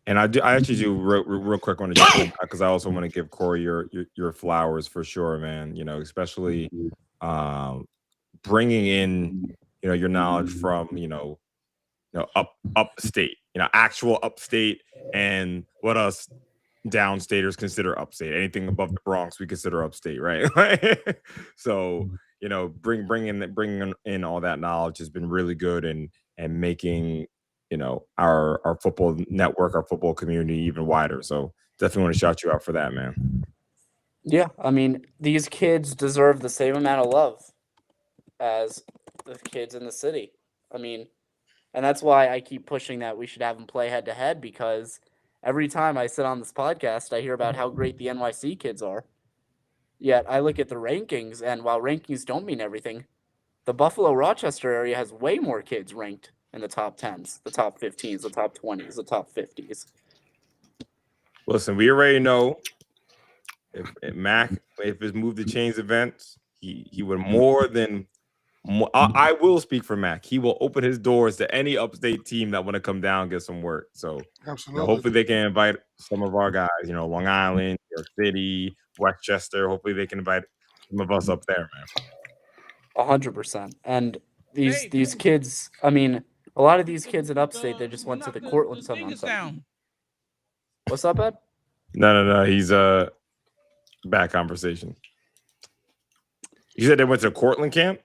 And I actually do real quick want to just because I also want to give Corey your flowers for sure, man. Especially bringing in your knowledge from upstate, actual upstate, and what us downstaters consider upstate. Anything above the Bronx we consider upstate, right? So bringing in all that knowledge has been really good and making our football network, our football community even wider. So definitely want to shout you out for that, man. Yeah, I mean, these kids deserve the same amount of love as the kids in the city. I mean, and that's why I keep pushing that we should have them play head to head, because every time I sit on this podcast, I hear about how great the NYC kids are. Yet I look at the rankings, and while rankings don't mean everything, the Buffalo Rochester area has way more kids ranked in the top 10s, the top 15s, the top 20s, the top 50s. Listen, we already know if his Move the Chains events, he would more than. I will speak for Mac. He will open his doors to any upstate team that want to come down and get some work. So Absolutely. hopefully they can invite some of our guys, Long Island, New York City, Westchester. Hopefully they can invite some of us up there, man. 100%. And these kids, I mean, a lot of these kids in upstate, they just went to the Cortland 7-on-7. What's up, Ed? No. He's bad conversation. You said they went to Cortland camp?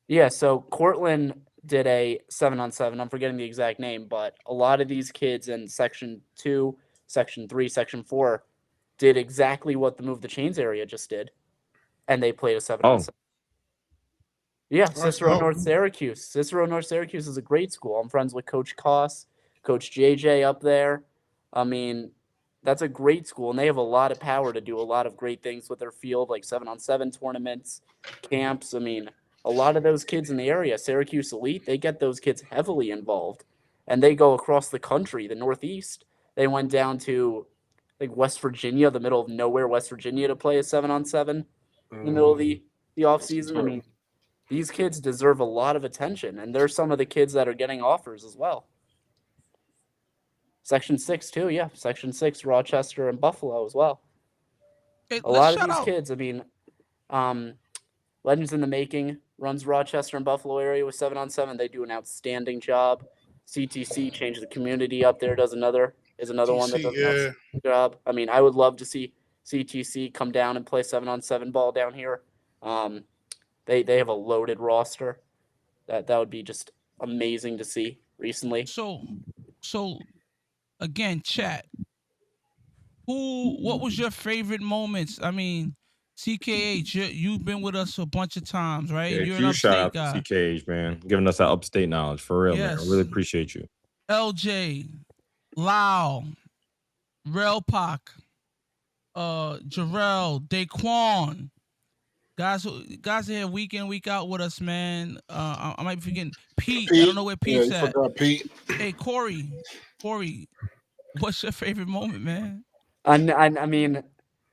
Yeah, so Cortland did a 7-on-7. I'm forgetting the exact name, but a lot of these kids in Section 2, Section 3, Section 4 did exactly what the Move the Chains area just did, and they played a 7-on-7. Yeah, Cicero North Syracuse. Cicero North Syracuse is a great school. I'm friends with Coach Koss, Coach JJ up there. I mean, that's a great school, and they have a lot of power to do a lot of great things with their field, like 7-on-7 tournaments, camps. I mean, a lot of those kids in the area, Syracuse Elite, they get those kids heavily involved, and they go across the country, the Northeast. They went down to, like, West Virginia, the middle of nowhere, West Virginia, to play a 7-on-7 in the middle of the offseason. I mean, these kids deserve a lot of attention, and they're some of the kids that are getting offers as well. Section 6 too, yeah. Section 6, Rochester and Buffalo as well. A lot of these kids, I mean, Legends in the Making runs Rochester and Buffalo area with 7-on-7. They do an outstanding job. CTC, Change the Community up there, is another one that does an outstanding job. I mean, I would love to see CTC come down and play 7-on-7 ball down here. They have a loaded roster. That would be just amazing to see recently. So again, chat. What was your favorite moments? I mean, CKH, you've been with us a bunch of times, right? Yeah, you're an upstate shout out guy. to CKH, man, giving us that upstate knowledge for real, man. I really appreciate you. LJ, Lau, Relpak, Jarrell, Daquan. Guys are here week in, week out with us, man. I might be forgetting Pete. I don't know where Pete's you at. forgot Pete. Hey, Corey, what's your favorite moment, man? I mean,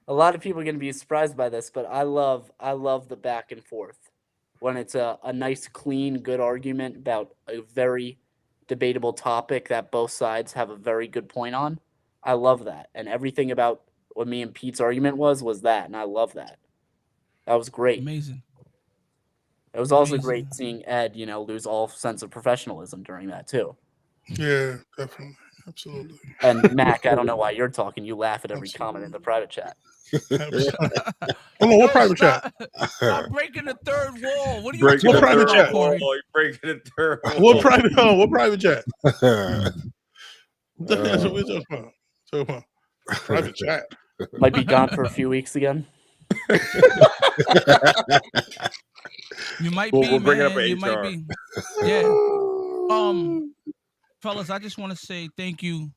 a lot of people are going to be surprised by this, but I love the back and forth when it's a nice, clean, good argument about a very debatable topic that both sides have a very good point on. I love that, and everything about what me and Pete's argument was that, and I love that. That was great. Amazing. It was also great seeing Ed, lose all sense of professionalism during that too. Yeah, definitely. Absolutely. And Mac, I don't know why you're talking. You laugh at every comment in the private chat. Oh, what private chat? Stop breaking the third wall. What are you breaking? What private chat? You're breaking the third wall. What private? What private chat? That's what we're talking about. Private chat. Might be gone for a few weeks again. You might we'll be, bring man. It up at you HR. Might be. Yeah. Fellas, I just want to say thank you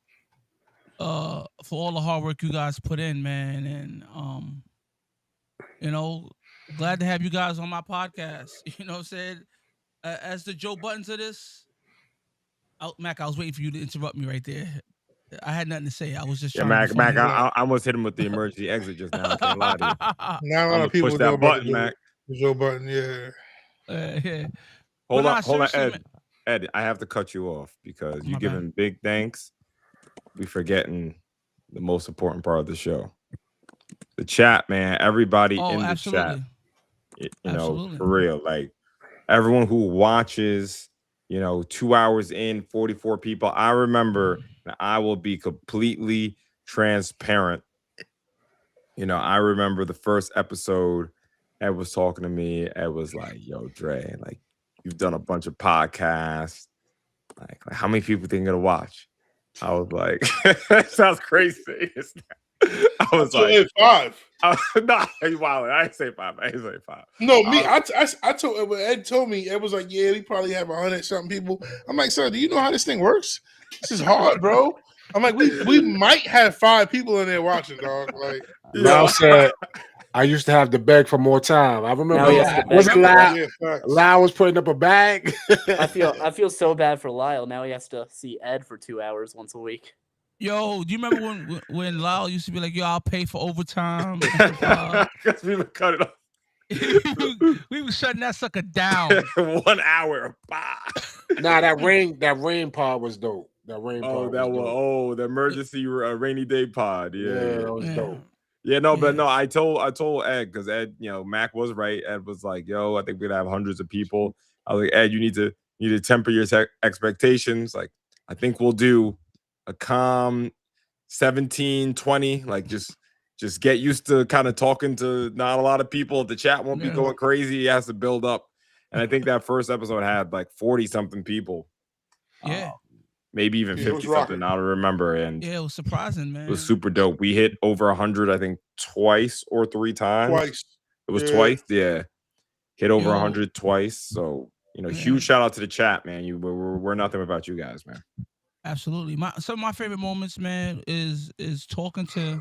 for all the hard work you guys put in, man. And glad to have you guys on my podcast. You know what I'm saying? as the Joe Buttons of this, Mac, I was waiting for you to interrupt me right there. I had nothing to say. I was just Yeah, trying to be Mac, funny. I almost hit him with the emergency exit just now. I can't lie to you. Not a I'm lot gonna of people push know that about button, Mac. the Joe Button. Yeah. Yeah. Hold But on, hold on, seriously, Ed. man. Ed, I have to cut you off because you My bad. giving big thanks. We forgetting the most important part of the show. The chat, man. Everybody Oh, in the absolutely. chat. You know, Absolutely. for real. Like everyone who watches, 2 hours in, 44 people. I remember, and I will be completely transparent. I remember the first episode, Ed was talking to me. Ed was like, yo, Dre, like, you've done a bunch of podcasts. Like how many people think you're gonna watch? I was like, that sounds crazy. I was like, 5. nah, wow, I didn't say 5. I didn't say 5. No, me. I told when Ed told me, Ed was like, "Yeah, he probably have 100 something people." I'm like, "Son, do you know how this thing works? This is hard, bro." I'm like, "We might have 5 people in there watching, dog." Like, Lau said, I used to have to beg for more time. I remember Now he has to beg wasn't for Lau, yeah, facts. Lau was putting up a bag. I feel so bad for Lyle. Now he has to see Ed for 2 hours once a week. Yo, do you remember when Lyle used to be like, "Yo, I'll pay for overtime"? Because we would cut it off. we was shutting that sucker down. 1 hour. Nah, that rain pod was dope. That rain pod. The emergency rainy day pod. Yeah, that was dope. Yeah, no, but no, I told Ed because Ed, Mac was right. Ed was like, "Yo, I think we'd have hundreds of people." I was like, "Ed, you need to temper your expectations. Like, I think we'll do a calm 17, 20. Like, just get used to kind of talking to not a lot of people. The chat won't be going crazy. He has to build up." And I think that first episode had like 40 something people. Yeah. Maybe even 50 something. I don't remember. And yeah, it was surprising, man. It was super dope. We hit over 100, I think, twice or 3 times. Twice. It was twice. Yeah. Hit over 100 twice. So, huge shout out to the chat, man. We're nothing without you guys, man. Absolutely. Some of my favorite moments, man, is talking to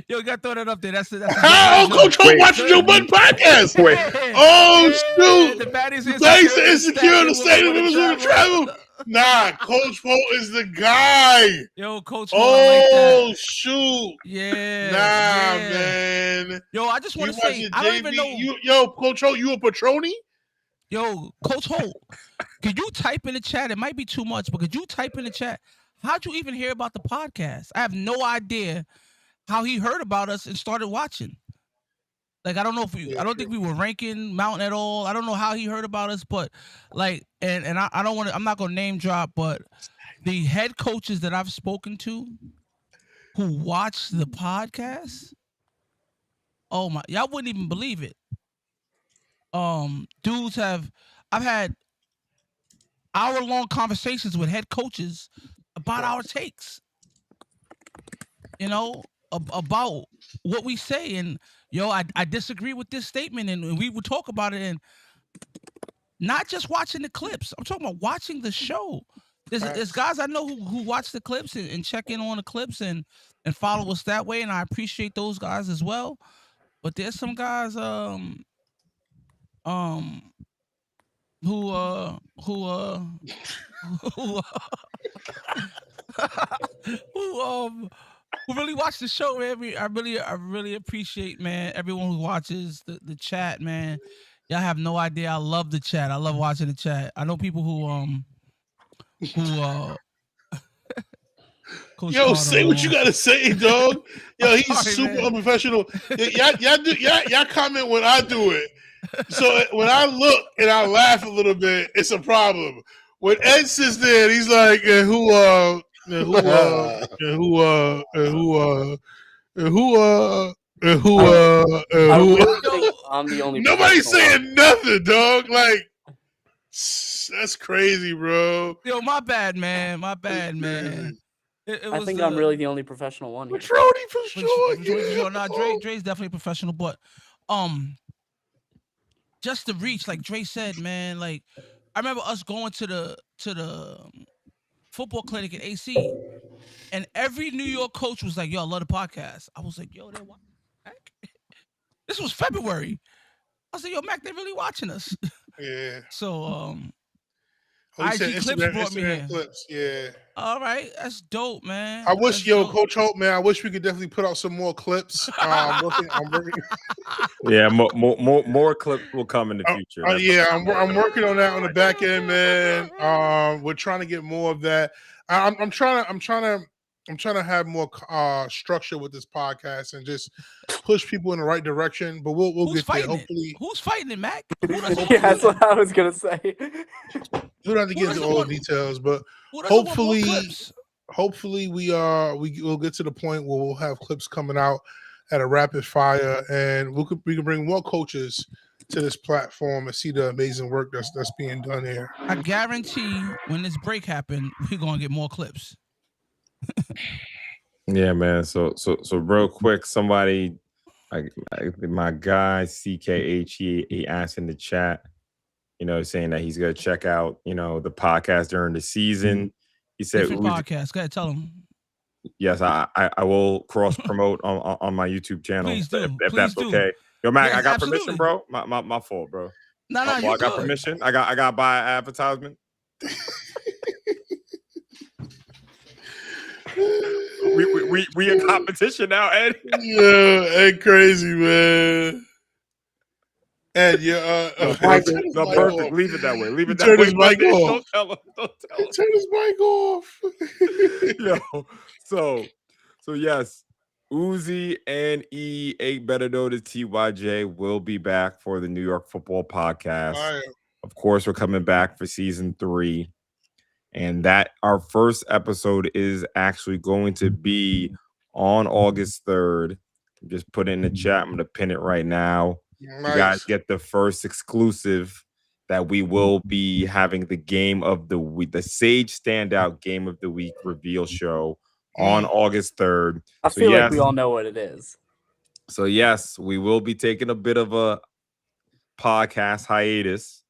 Yo, you gotta throw that up there. That's Coach Hope watching Joe Budden podcast. Wait. Oh shoot! The baddies insecure in the state of women's women travel. Nah, Coach Hope is the guy. Yo, Coach Hope. I like that. Shoot! Yeah. Man. Yo, I just want to say, I don't even know. Yo, Coach Hope, you a Patroni? Yo, Coach Hope, could you type in the chat? It might be too much, but could you type in the chat? How'd you even hear about the podcast? I have no idea how he heard about us and started watching. Like, I don't know if I don't think we were ranking Mountain at all. I don't know how he heard about us, but like, and I don't want to, I'm not going to name drop, but the head coaches that I've spoken to who watch the podcast, oh my, y'all wouldn't even believe it. I've had hour-long conversations with head coaches about our takes, about what we say. And, I disagree with this statement, and we would talk about it. And not just watching the clips. I'm talking about watching the show. There's guys I know who watch the clips and check in on the clips and follow us that way, and I appreciate those guys as well. But there's some guys who really watch the show, man. I really appreciate, man, everyone who watches the chat, man. Y'all have no idea. I love the chat. I love watching the chat. I know people who Yo, say what you gotta say, dog. Yo, he's super unprofessional. Y'all comment when I do it. So when I look and I laugh a little bit, it's a problem. When Ed sits there, he's like, I'm the only. Nobody's saying nothing, dog. Like, that's crazy, bro. Yo, my bad, man. My bad, man. I think I'm really the only professional one here. Patroni for sure. Nah, Dre's definitely professional, but just the reach, like Dre said, man. Like, I remember us going to the football clinic at AC, and every New York coach was like, "Yo, I love the podcast." I was like, "Yo, they're watching." This was February. I said, yo, Mac, they really watching us. Yeah. So Oh, you said IG Clips brought me Instagram here. clips. Yeah. All right, that's dope, man. I wish, That's dope. Coach Hope, man. I wish we could definitely put out some more clips. I'm working. Yeah, more clips will come in the future. I'm working on that on the back end, man. We're trying to get more of that. I'm trying to have more structure with this podcast and just push people in the right direction. But we'll get there. Hopefully, who's fighting it, Mac? Yeah, that's what I was gonna say. we don't have to get into all the details, but hopefully we'll get to the point where we'll have clips coming out at a rapid fire, and we can bring more coaches to this platform and see the amazing work that's being done here. I guarantee when this break happened, we're gonna get more clips. Yeah, man. So real quick, somebody, my guy CKH, he asked in the chat, saying that he's gonna check out, the podcast during the season. He said, different podcast. Go ahead, tell him. Yes, I will cross promote on my YouTube channel. Please do. If that's do. okay. Yo, Mac, Yes, I got absolutely. permission, bro. My fault, bro. No, I got permission. I got to buy an advertisement. we in competition now, Ed. Yeah, Ed, crazy, man. Ed, you're no, perfect. Leave it that way. Leave it that way. Turn his mic off. Don't tell him. Turn his mic off. Yo, so yes, Uzi and E8 better known as TYJ will be back for the New York Football Podcast. Right. Of course, we're coming back for season 3. And that our first episode is actually going to be on August 3rd. Just put it in the chat. I'm going to pin it right now. Nice. You guys get the first exclusive that we will be having the game of the week, the Sage Standout Game of the Week reveal show on August 3rd. I feel like we all know what it is. So yes, we will be taking a bit of a podcast hiatus,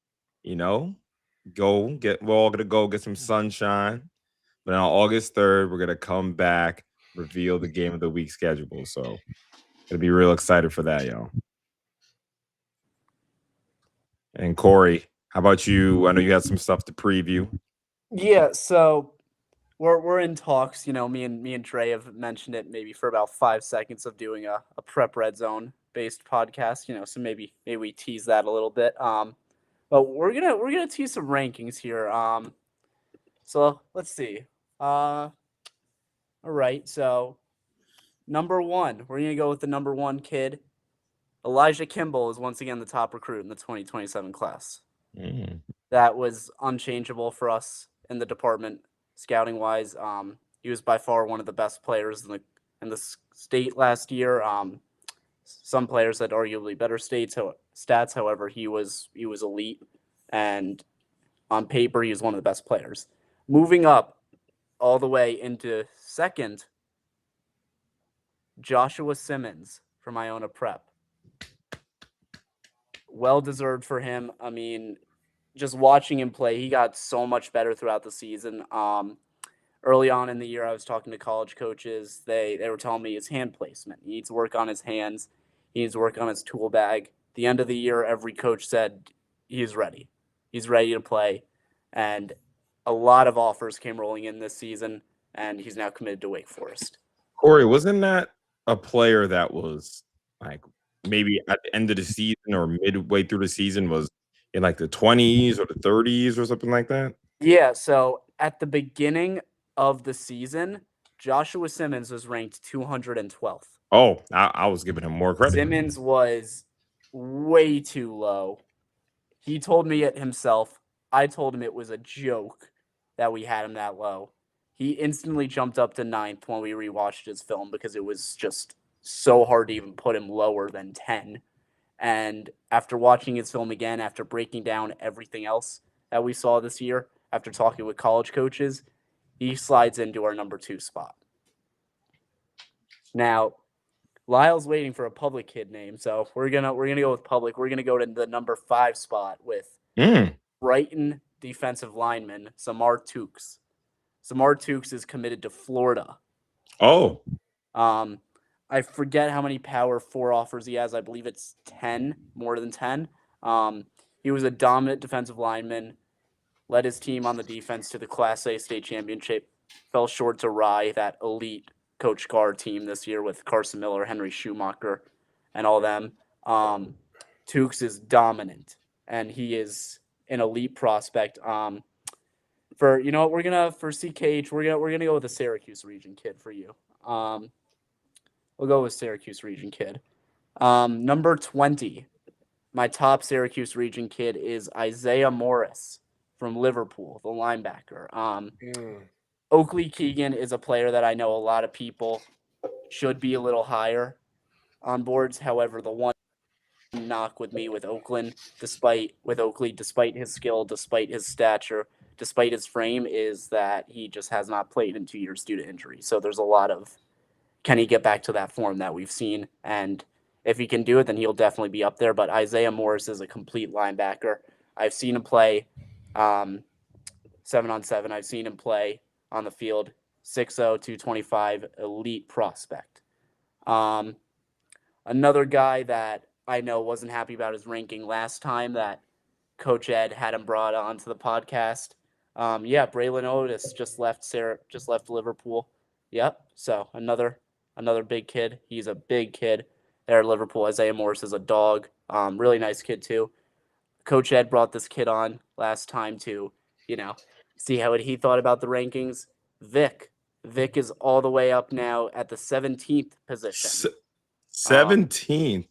we're all gonna go get some sunshine. But on August 3rd, we're gonna come back, reveal the game of the week schedule. So gonna be real excited for that, y'all. And Corey, how about you? I know you had some stuff to preview. Yeah, so we're in talks. Me and Trey have mentioned it maybe for about 5 seconds of doing a prep red zone based podcast. So maybe we tease that a little bit. But we're gonna tease some rankings here. So let's see. All right. So number 1, we're gonna go with the number 1 kid. Elijah Kimball is once again the top recruit in the 2027 class. That was unchangeable for us in the department, scouting wise. He was by far one of the best players in the state last year. Some players had arguably better stats. However, he was elite, and on paper, he was one of the best players. Moving up all the way into second, Joshua Simmons from Iona Prep. Well deserved for him. I mean, just watching him play, he got so much better throughout the season. Early on in the year, I was talking to college coaches. They were telling me his hand placement. He needs to work on his hands. He needs to work on his tool bag. The end of the year, every coach said he's ready. He's ready to play. And a lot of offers came rolling in this season, and he's now committed to Wake Forest. Corey, wasn't that a player that was like maybe at the end of the season or midway through the season was in like the 20s or the 30s or something like that? Yeah, so at the beginning of the season, Joshua Simmons was ranked 212th. Oh, I was giving him more credit. Simmons was way too low. He told me it himself. I told him it was a joke that we had him that low. He instantly jumped up to 9th when we rewatched his film because it was just so hard to even put him lower than 10. And after watching his film again, after breaking down everything else that we saw this year, after talking with college coaches, he slides into our number 2 spot. Now, Lyle's waiting for a public kid name, so we're gonna go with public. We're gonna go to the number 5 spot with Brighton defensive lineman Samar Tukes. Samar Tukes is committed to Florida. Oh. I forget how many Power 4 offers he has. I believe it's 10, more than 10. He was a dominant defensive lineman, led his team on the defense to the Class A state championship, fell short to Rye, that elite Coach Carr team this year with Carson Miller, Henry Schumacher, and all them. Tukes is dominant, and he is an elite prospect. For you know what, for CKH, we're gonna go with a Syracuse region kid for you. We'll go with Syracuse region kid. Number 20, my top Syracuse region kid is Isaiah Morris from Liverpool, the linebacker. Oakley Keegan is a player that I know a lot of people should be a little higher on boards. However, the one knock with me with Oakland, despite his skill, despite his stature, despite his frame, is that he just has not played in 2 years due to injury. So there's a lot of, can he get back to that form that we've seen? And if he can do it, then he'll definitely be up there. But Isaiah Morris is a complete linebacker. I've seen him play 7-on-7. I've seen him play on the field, 6'0", 225, elite prospect. Another guy that I know wasn't happy about his ranking last time that Coach Ed had him brought on to the podcast. Braylon Otis just left Liverpool. Yep. So another big kid. He's a big kid there at Liverpool. Isaiah Morris is a dog. Really nice kid too. Coach Ed brought this kid on last time to, see how he thought about the rankings. Vic is all the way up now at the 17th position. 17th.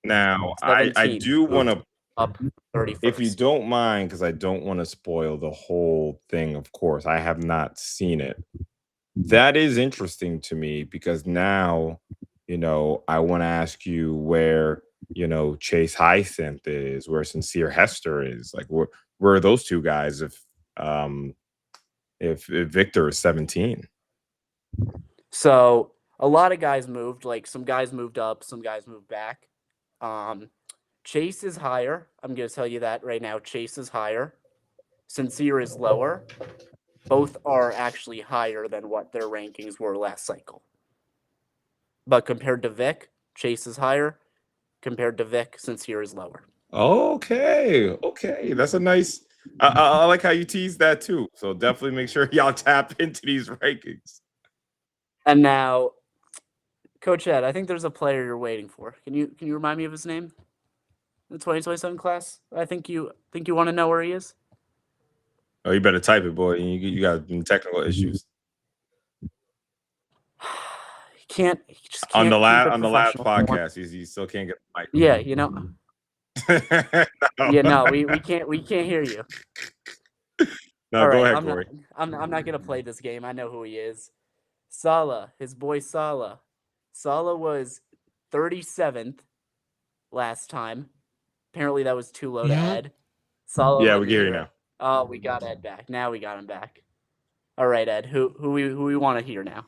Now, 17th. I do want to up 31st. If you don't mind, because I don't want to spoil the whole thing, of course. I have not seen it. That is interesting to me because now, I want to ask you where, Chase Hyacinth is, where Sincere Hester is. Like, where are those two guys if Victor is 17? So a lot of guys moved. Like some guys moved up, some guys moved back. Chase is higher. I'm going to tell you that right now. Chase is higher. Sincere is lower. Both are actually higher than what their rankings were last cycle. But compared to Vic, Chase is higher. Compared to Vic, Sincere is lower. Okay. That's a nice. I like how you tease that too. So definitely make sure y'all tap into these rankings. And now, Coach Ed, I think there's a player you're waiting for. Can you remind me of his name? The 2027 class. I think you want to know where he is. Oh, you better type it, boy. You got technical issues. He just can't on the last professional. podcast. He still can't get the mic. Yeah, No. we can't hear you. No, go ahead, Corey. I'm not gonna play this game. I know who he is. Sala, his boy Sala. Sala was 37th last time. Apparently that was too low to Ed. Sala. Yeah, we get you now. Oh, we got Ed back. Now we got him back. All right, Ed. Who we want to hear now?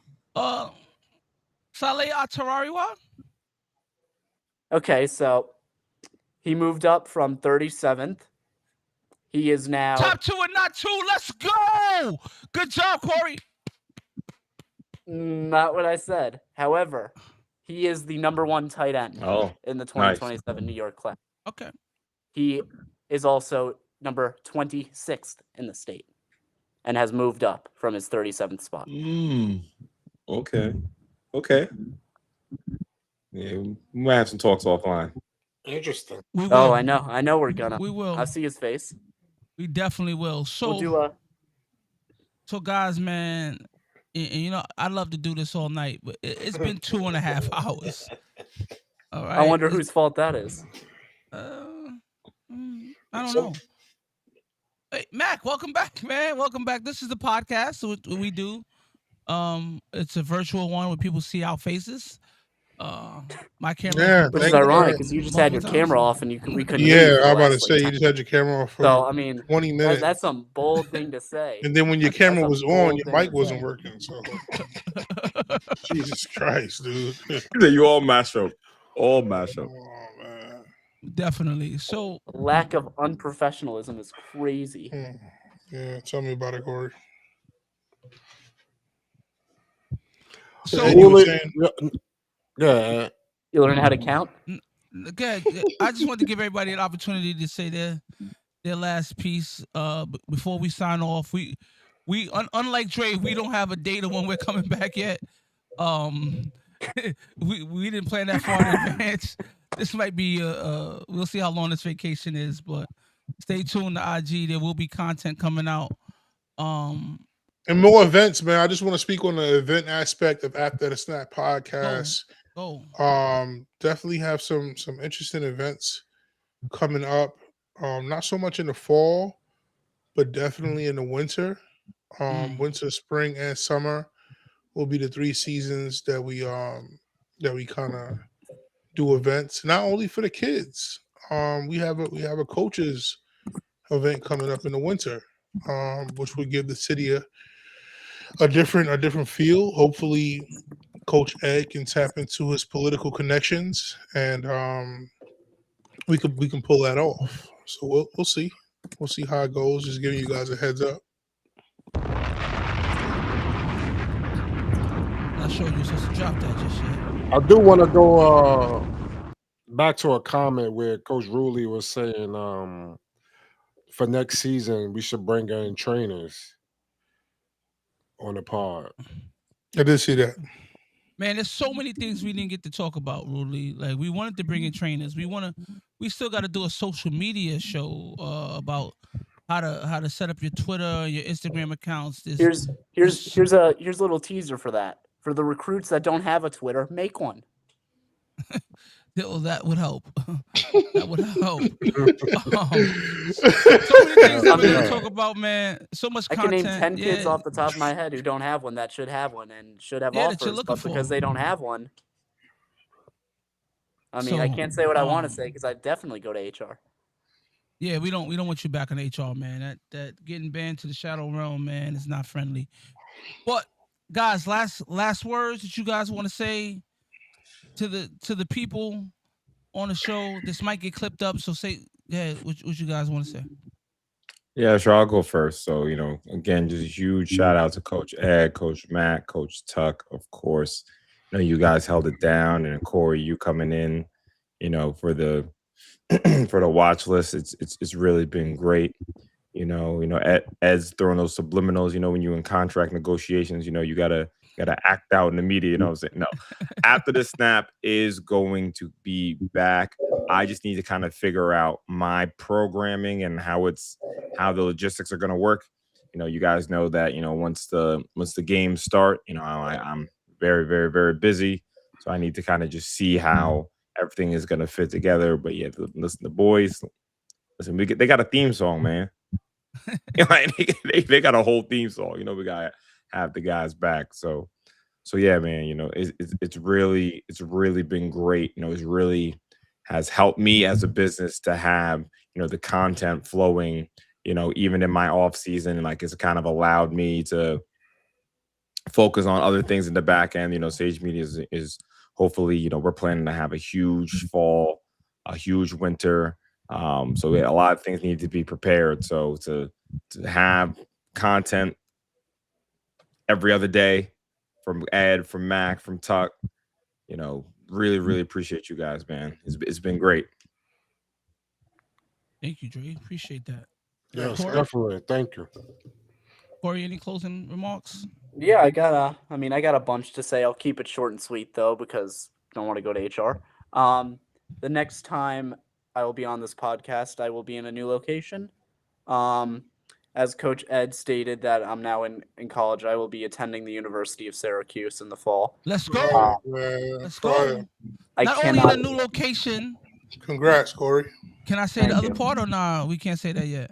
Saleh Atarariwa. Okay, so he moved up from 37th. He is now top 2 and not 2. Let's go. Good job, Corey. Not what I said. However, he is the number 1 tight end in the 2027 New York class. Okay. He is also number 26th in the state and has moved up from his 37th spot. Okay. Yeah, we might have some talks offline. Interesting. I know we're gonna. We will. I'll see his face. We definitely will. So we'll do So guys, man, I'd love to do this all night, but it's been 2.5 hours. All right. I wonder whose fault that is. I don't know. Hey, Mac, welcome back, man. Welcome back. This is the podcast. So what we do. It's a virtual one where people see our faces. My camera. Which is ironic because you just had your camera off and we couldn't. Yeah, I'm about to say you just had your camera off for 20 minutes. That's some bold thing to say. And then when your camera was on, your mic wasn't working. So Jesus Christ, dude. You all mash up. Oh, man. Definitely. So lack of unprofessionalism is crazy. Yeah, tell me about it, Corey. So Yeah. You learn how to count? Good. I just wanted to give everybody an opportunity to say their last piece before we sign off. Unlike Dre, we don't have a date of when we're coming back yet. Um, we didn't plan that far in advance. This might be we'll see how long this vacation is, but stay tuned to IG. There will be content coming out. Um, And more events, man. I just want to speak on the event aspect of After the Snap go podcast. go. Definitely have some interesting events coming up. Not so much in the fall, but definitely in the winter. Winter, spring, and summer will be the 3 seasons that we kind of do events. Not only for the kids. We have a coaches event coming up in the winter, which will give the city a different feel. Hopefully, Coach Ed can tap into his political connections, and we can pull that off. So we'll see. We'll see how it goes. Just giving you guys a heads up. Not sure you're supposed to drop that just yet. I do want to go back to a comment where Coach Ruley was saying for next season we should bring in trainers on the pod. I did see that. Man, there's so many things we didn't get to talk about, Rudy. Like we wanted to bring in trainers. We still got to do a social media show about how to set up your Twitter, your Instagram accounts. Here's a little teaser for that. For the recruits that don't have a Twitter, make one. That would help. That would help. So many things that we're gonna talk about, man. So much I content. can name 10 kids off the top of my head who don't have one that should have one and should have Yeah, that you're offers, looking but for. because they don't have one. I mean, I So, can't say what I want to say because I definitely go to HR. Yeah, we don't want you back in HR, man. That getting banned to the shadow realm, man, is not friendly. But guys, last words that you guys want to say to the people on the show. This might get clipped up, so say what you guys want to say. Yeah, sure. I'll go first. So, again, just a huge shout out to Coach Ed, Coach Matt, Coach Tuck, of course. You guys held it down, and Corey, you coming in, for the for the watch list. It's really been great. Ed's throwing those subliminals. When you're in contract negotiations, you gotta act out in the media. You know what I'm saying? No, After the Snap is going to be back. I just need to kind of figure out my programming and how the logistics are going to work. You guys know that once the games start, I'm very, very, very busy, so I need to kind of just see how everything is going to fit together. But yeah, listen, the boys, listen, they got a theme song, man. They got a whole theme song. We gotta have the guys back. So yeah, man. It's really been great. It's really has helped me as a business to have the content flowing. Even in my off season, and it's kind of allowed me to focus on other things in the back end. Sage Media is hopefully we're planning to have a huge fall, a huge winter. So a lot of things need to be prepared. So to have content every other day from Ed, from Mac, from Tuck, really, really appreciate you guys, man. It's been great. Thank you, Dre. Appreciate that. Yes, Corey? definitely. Thank you. Corey, any closing remarks? Yeah, I got a bunch to say. I'll keep it short and sweet though because I don't want to go to HR. The next time I will be on this podcast, I will be in a new location. As Coach Ed stated that I'm now in college, I will be attending the University of Syracuse in the fall. Let's go. Man, Let's fire. go. I Not only in cannot. a new location. Congrats, Corey. Can I say Thank the other you. part or nah? We can't say that yet.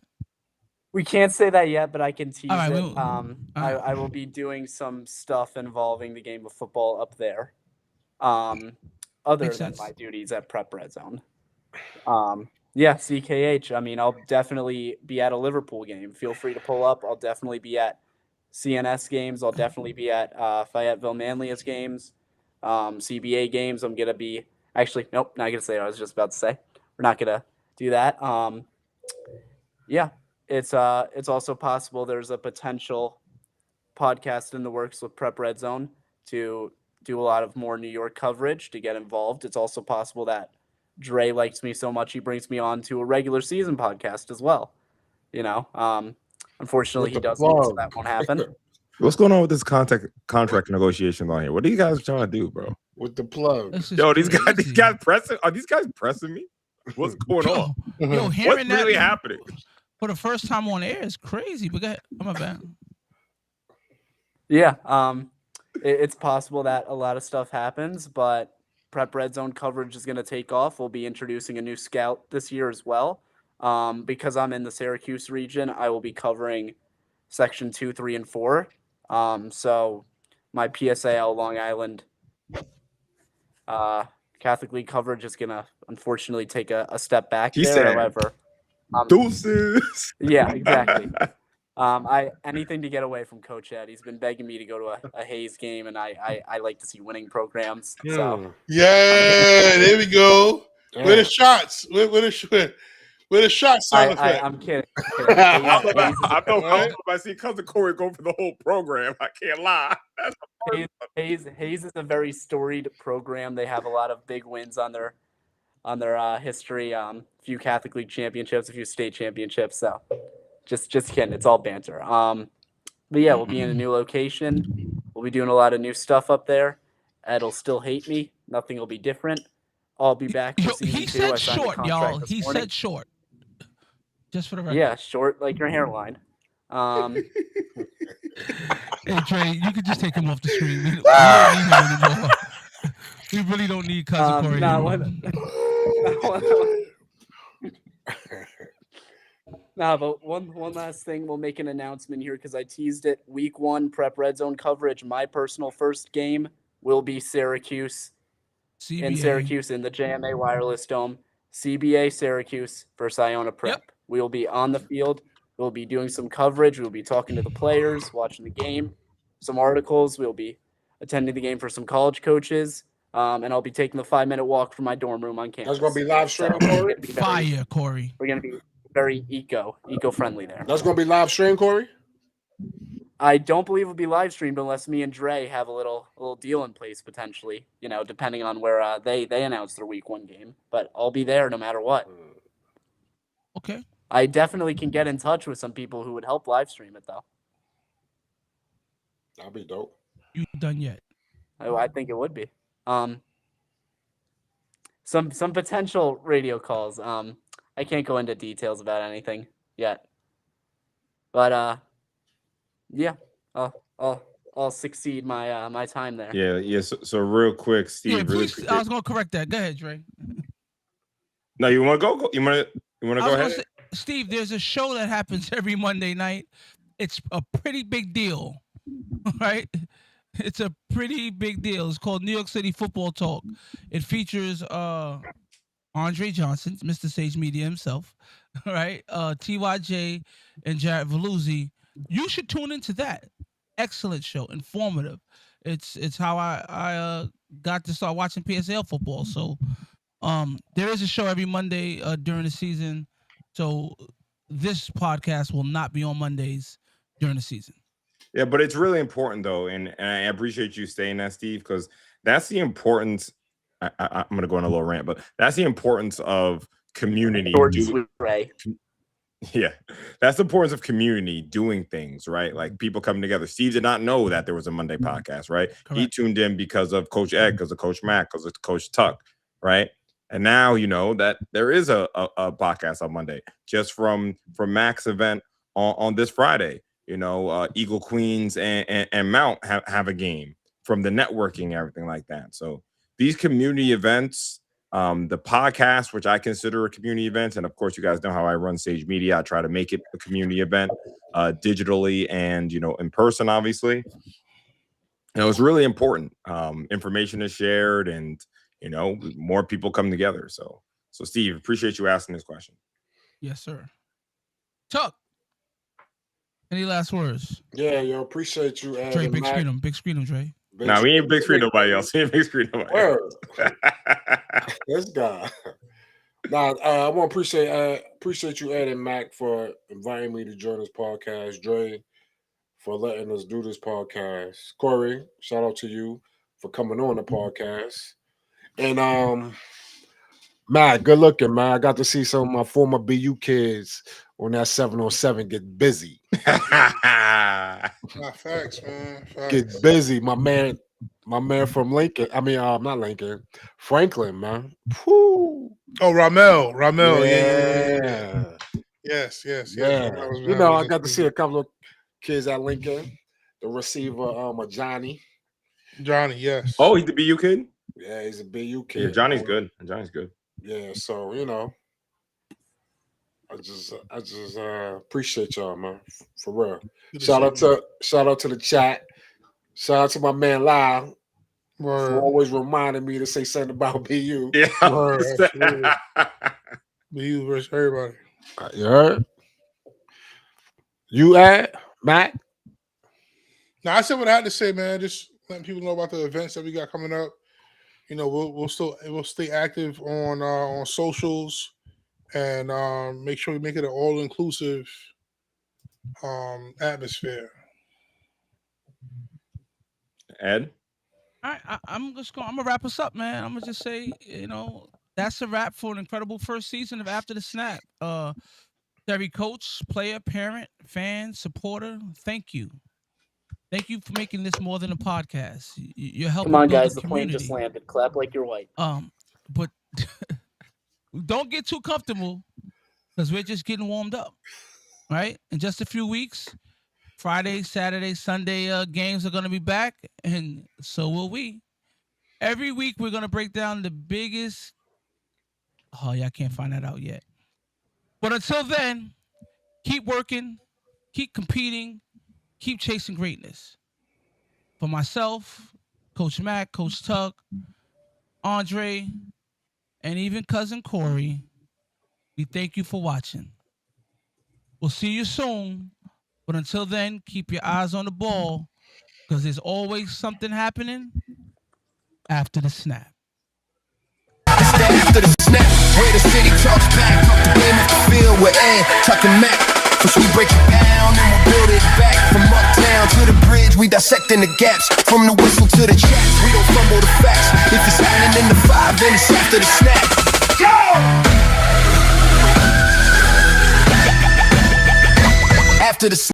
We can't say that yet, but I can tease All right, it. we'll- all right. I will be doing some stuff involving the game of football up there. Other Makes than sense. my duties at Prep Red Zone. Yeah, CKH. I mean, I'll definitely be at a Liverpool game. Feel free to pull up. I'll definitely be at CNS games. I'll definitely be at Fayetteville Manlius games, CBA games. I'm gonna be nope, not gonna say what I was just about to say. We're not gonna do that. Yeah, it's also possible there's a potential podcast in the works with Prep Red Zone to do a lot of more New York coverage to get involved. It's also possible that Dre likes me so much he brings me on to a regular season podcast as well. Unfortunately, With he the doesn't, so plug. that won't happen. What's going on with this contract negotiations on here? What are you guys trying to do, bro? With the plug. This is Yo, these crazy. guys pressing. Are these guys pressing me? What's going on? Yo, What's hearing that really happening? for the first time on air is crazy. But go ahead. I'm a bad. Yeah, it's possible that a lot of stuff happens, but Prep Red Zone coverage is going to take off. We'll be introducing a new scout this year as well. Because I'm in the Syracuse region, I will be covering Section 2, 3, and 4. So my PSAL Long Island Catholic League coverage is going to unfortunately take a step back He there. said, However, deuces. yeah, exactly. Anything to get away from Coach Ed. He's been begging me to go to a Hayes game, and I like to see winning programs. So yeah, there we go. Yeah. Where the shots? Where the shot sound effect? I'm kidding. I thought Right? I see cousin Corey go for the whole program. I can't lie. Hayes is a very storied program. They have a lot of big wins on their history. A few Catholic League championships, a few state championships. So just kidding. It's all banter. But yeah, we'll be in a new location. We'll be doing a lot of new stuff up there. Ed'll still hate me. Nothing will be different. I'll be back for season 2. He said I signed a short, contract y'all. this He morning. said short. Just for the record. Yeah, short like your hairline. Hey Trey, you could just take him off the screen. We don't need him anymore. We really don't need cousin Corey anymore. But one last thing, we'll make an announcement here because I teased it. Week 1 Prep Red Zone coverage. My personal first game will be Syracuse. CBA. In Syracuse in the JMA Wireless Dome. CBA Syracuse versus Iona Prep. Yep. We will be on the field. We'll be doing some coverage. We'll be talking to the players, watching the game, some articles. We'll be attending the game for some college coaches. And I'll be taking the 5-minute walk from my dorm room on campus. That's going to be live stream, Corey? Fire, Corey. We're going to be very eco-friendly there. That's going to be live stream, Corey? I don't believe it'll be live streamed unless me and Dre have a little deal in place potentially, depending on where they announce their week 1 game. But I'll be there no matter what. Okay. I definitely can get in touch with some people who would help live stream it though. That'll be dope. You done yet? I think it would be. Some potential radio calls. I can't go into details about anything yet. But yeah, I'll succeed my time there. Yeah. So real quick, Steve. Yeah, really please. quick. I was gonna correct that. Go ahead, Dre. No, you want to go? You want to go ahead? Say, Steve, there's a show that happens every Monday night. It's a pretty big deal, right? It's a pretty big deal. It's called New York City Football Talk. It features Andre Johnson, Mr. Sage Media himself, right? TYJ and Jared Veluzzi. You should tune into that. Excellent show, informative. It's how I got to start watching PSL football. So there is a show every Monday during the season. So this podcast will not be on Mondays during the season. Yeah, but it's really important though, and I appreciate you saying that, Steve, because that's the importance. I'm going to go on a little rant, but that's the importance of community. Yeah, that's the importance of community doing things, right? Like people coming together. Steve did not know that there was a Monday podcast, right? Correct. He tuned in because of Coach Ed, because of Coach Mack, because of Coach Tuck, right? And now you know that there is a podcast on Monday, just from Mac's event on this Friday. You know, Eagle Queens and Mount have a game from the networking, everything like that. So these community events, the podcast, which I consider a community event, and of course, you guys know how I run Sage Media. I try to make it a community event, digitally and in person, obviously. It's really important. Information is shared, and more people come together. So Steve, appreciate you asking this question. Yes, sir. Tuck. Any last words? Yeah, appreciate you. Dre, big screen him, Dre. No, we ain't big screen nobody else. We ain't big screen nobody else. This guy. I want to appreciate you, Ed and Mac, for inviting me to join this podcast. Dre, for letting us do this podcast. Corey, shout out to you for coming on the podcast. And man, good looking, man. I got to see some of my former BU kids on that 707 get busy. Facts, man. Facts. Get busy. My man from Lincoln. I mean, not Lincoln, Franklin, man. Whew. Oh, Ramel. Yeah. Yes. Yeah. You know, I got to see a couple of kids at Lincoln. The receiver, Johnny. Johnny, yes. Oh, he's the BU kid? Yeah, he's a BU kid. Yeah, Johnny's man. good. Johnny's good. Yeah, so you know, I just appreciate y'all, man, for real. Shout out to the chat. Shout out to my man Lyle for always reminding me to say something about BU. Yeah, BU versus everybody. You heard? You at Matt? Now I said what I had to say, man. Just letting people know about the events that we got coming up. You know, we'll stay active on socials and make sure we make it an all-inclusive atmosphere. Ed? All right, I'm gonna wrap us up, man. I'm gonna just say, you know, that's a wrap for an incredible first season of After the Snap. Every coach, player, parent, fan, supporter, thank you. Thank you for making this more than a podcast. You're helping. Come on, build guys. a The plane community. just landed. Clap like you're white. But don't get too comfortable because we're just getting warmed up, right? In just a few weeks, Friday, Saturday, Sunday games are going to be back, and so will we. Every week, we're going to break down the biggest. Oh, yeah, I can't find that out yet. But until then, keep working, keep competing, keep chasing greatness. For myself, Coach Mac, Coach Tuck, Andre, and even Cousin Corey, we thank you for watching. We'll see you soon. But until then, keep your eyes on the ball because there's always something happening after the snap. After the snap, where the city talks back, up the game of the field with Ed, Tuck and Mac. First we break it down and we'll build it back. From uptown to the bridge, we dissecting the gaps. From the whistle to the chats, we don't fumble the facts. If it's happening in the 5, then it's after the snap. Go! After the